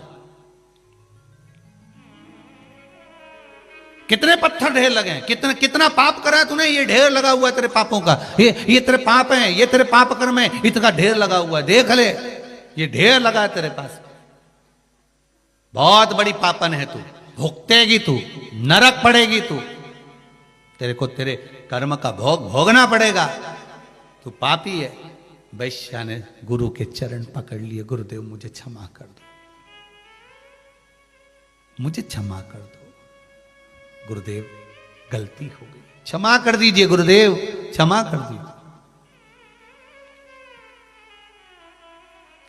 कितने पत्थर ढेर लगे हैं, कितना कितना पाप करा है तूने, ये ढेर लगा हुआ है तेरे पापों का, ये तेरे पाप हैं, ये तेरे पाप कर्म है, इतना ढेर लगा हुआ है, देख ले ये ढेर लगा है तेरे पास। बहुत बड़ी पापन है तू, भुगतेगी तू, नरक पड़ेगी तू, तेरे को तेरे कर्म का भोग भोगना पड़ेगा, तू पापी है। वैश्या ने गुरु के चरण पकड़ लिए, गुरुदेव मुझे क्षमा कर दो, मुझे क्षमा कर दो गुरुदेव, गलती हो गई, क्षमा कर दीजिए गुरुदेव, क्षमा कर दीजिए,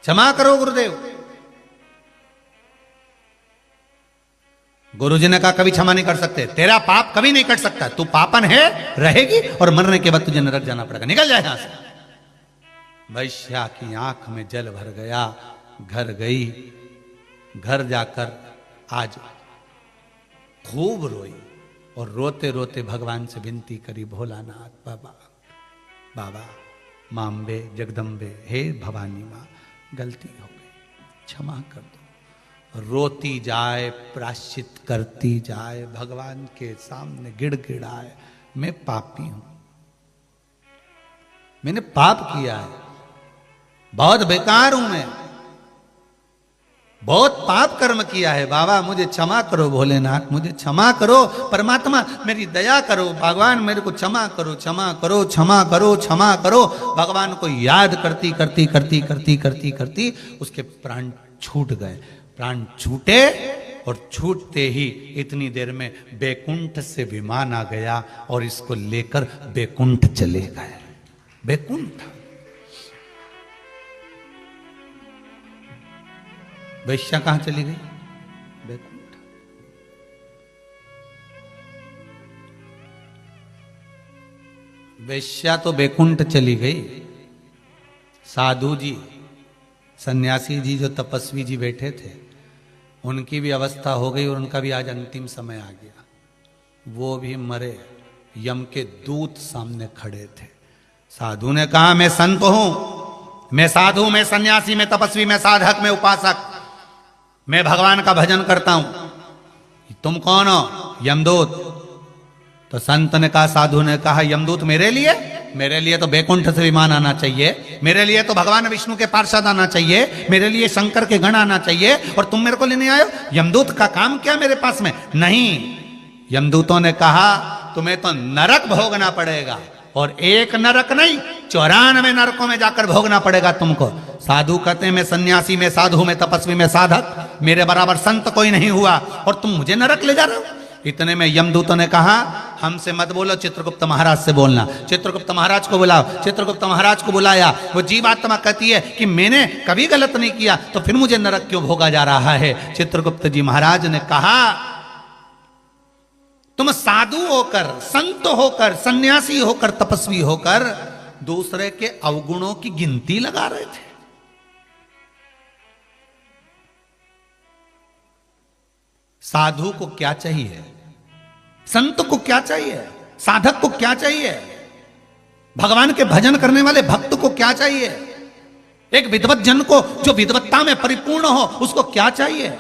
क्षमा करो गुरुदेव। गुरुजी ने कहा कभी क्षमा नहीं कर सकते, तेरा पाप कभी नहीं कट सकता, तू पापन है, रहेगी और मरने के बाद तुझे नरक जाना पड़ेगा, निकल जाए यहां से। वैश्या की आंख में जल भर गया, घर गई, घर जाकर आज खूब रोई और रोते रोते भगवान से विनती करी, भोलानाथ बाबा, बाबा माम्बे जगदम्बे, हे भवानी माँ, गलती हो गई, क्षमा कर दो। रोती जाए, प्राश्चित करती जाए, भगवान के सामने गिड़गिड़ाए, मैं पापी हूं, मैंने पाप किया है, बहुत बेकार हूं मैं, बहुत पाप कर्म किया है, बाबा मुझे क्षमा करो, भोलेनाथ मुझे क्षमा करो, परमात्मा मेरी दया करो, भगवान मेरे को क्षमा करो, क्षमा करो, क्षमा करो, क्षमा करो। भगवान को याद करती करती करती करती करती करती उसके प्राण छूट गए, प्राण छूटे और छूटते ही इतनी देर में बैकुंठ से विमान आ गया और इसको लेकर बैकुंठ चले गए। बैकुंठ, वैश्या कहां चली गई? बैकुंठ। वैश्या तो बैकुंठ चली गई, साधु जी, सन्यासी जी, जो तपस्वी जी बैठे थे, उनकी भी अवस्था हो गई और उनका भी आज अंतिम समय आ गया, वो भी मरे, यम के दूत सामने खड़े थे। साधु ने कहा मैं संत हूं, मैं साधु, मैं सन्यासी, मैं तपस्वी, मैं साधक, मैं उपासक, मैं भगवान का भजन करता हूं, तुम कौन हो? यमदूत। तो संत ने कहा, साधु ने कहा, यमदूत मेरे लिए? मेरे लिए तो बैकुंठ से विमान आना चाहिए, मेरे लिए तो भगवान विष्णु के पार्षद आना चाहिए, मेरे लिए शंकर के गण आना चाहिए, और तुम मेरे को लेने आए हो? यमदूत का काम क्या मेरे पास में? नहीं, यमदूतों ने कहा तुम्हें तो नरक भोगना पड़ेगा, और एक नरक नहीं 94 नरकों में जाकर भोगना पड़ेगा तुमको। साधु कहते हैं मैं सन्यासी, मैं साधु, मैं तपस्वी, मैं साधक, मेरे बराबर संत कोई नहीं हुआ, और तुम मुझे नरक ले जा रहे हो। इतने में यमदूतों ने कहा हमसे मत बोलो, चित्रगुप्त महाराज से बोलना। चित्रगुप्त महाराज को बुलाओ। चित्रगुप्त महाराज को बुलाया। वो जीवात्मा कहती है कि मैंने कभी गलत नहीं किया, तो फिर मुझे नरक क्यों भोगा जा रहा है? चित्रगुप्त जी महाराज ने कहा तुम साधु होकर, संत होकर, सन्यासी होकर, तपस्वी होकर दूसरे के अवगुणों की गिनती लगा रहे थे। साधु को क्या चाहिए? संत को क्या चाहिए? साधक को क्या चाहिए? भगवान के भजन करने वाले भक्त को क्या चाहिए? एक विद्वत जन को जो विद्वत्ता में परिपूर्ण हो उसको क्या चाहिए?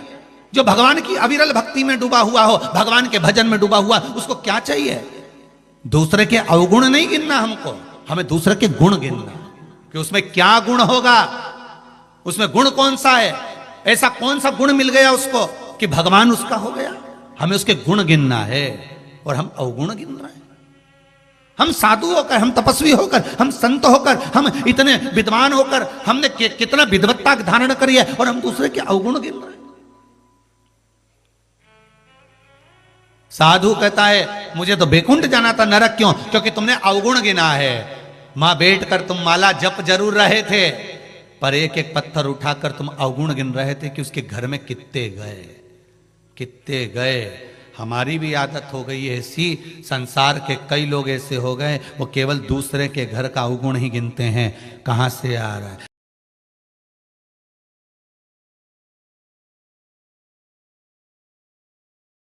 जो भगवान की अविरल भक्ति में डूबा हुआ हो, भगवान के भजन में डूबा हुआ, उसको क्या चाहिए? दूसरे के अवगुण नहीं गिनना हमको, हमें दूसरे के गुण गिनना कि उसमें क्या गुण होगा, उसमें गुण कौन सा है, ऐसा कौन सा गुण मिल गया उसको कि भगवान उसका हो गया। हमें उसके गुण गिनना है और हम अवगुण गिन रहे हैं। हम साधु होकर, हम तपस्वी होकर, हम संत होकर, हम इतने विद्वान होकर हमने कितना विद्वत्ता धारण करी है और हम दूसरे के अवगुण गिन रहे हैं। साधु कहता है मुझे तो बैकुंठ जाना था, नरक क्यों? क्योंकि तुमने अवगुण गिना है। मां बैठकर तुम माला जप जरूर रहे थे, पर एक एक पत्थर उठाकर तुम अवगुण गिन रहे थे कि उसके घर में कितने गए, कितने गए। हमारी भी आदत हो गई है ऐसी, संसार के कई लोग ऐसे हो गए, वो केवल दूसरे के घर का अवगुण ही गिनते हैं। कहां से आ रहा है?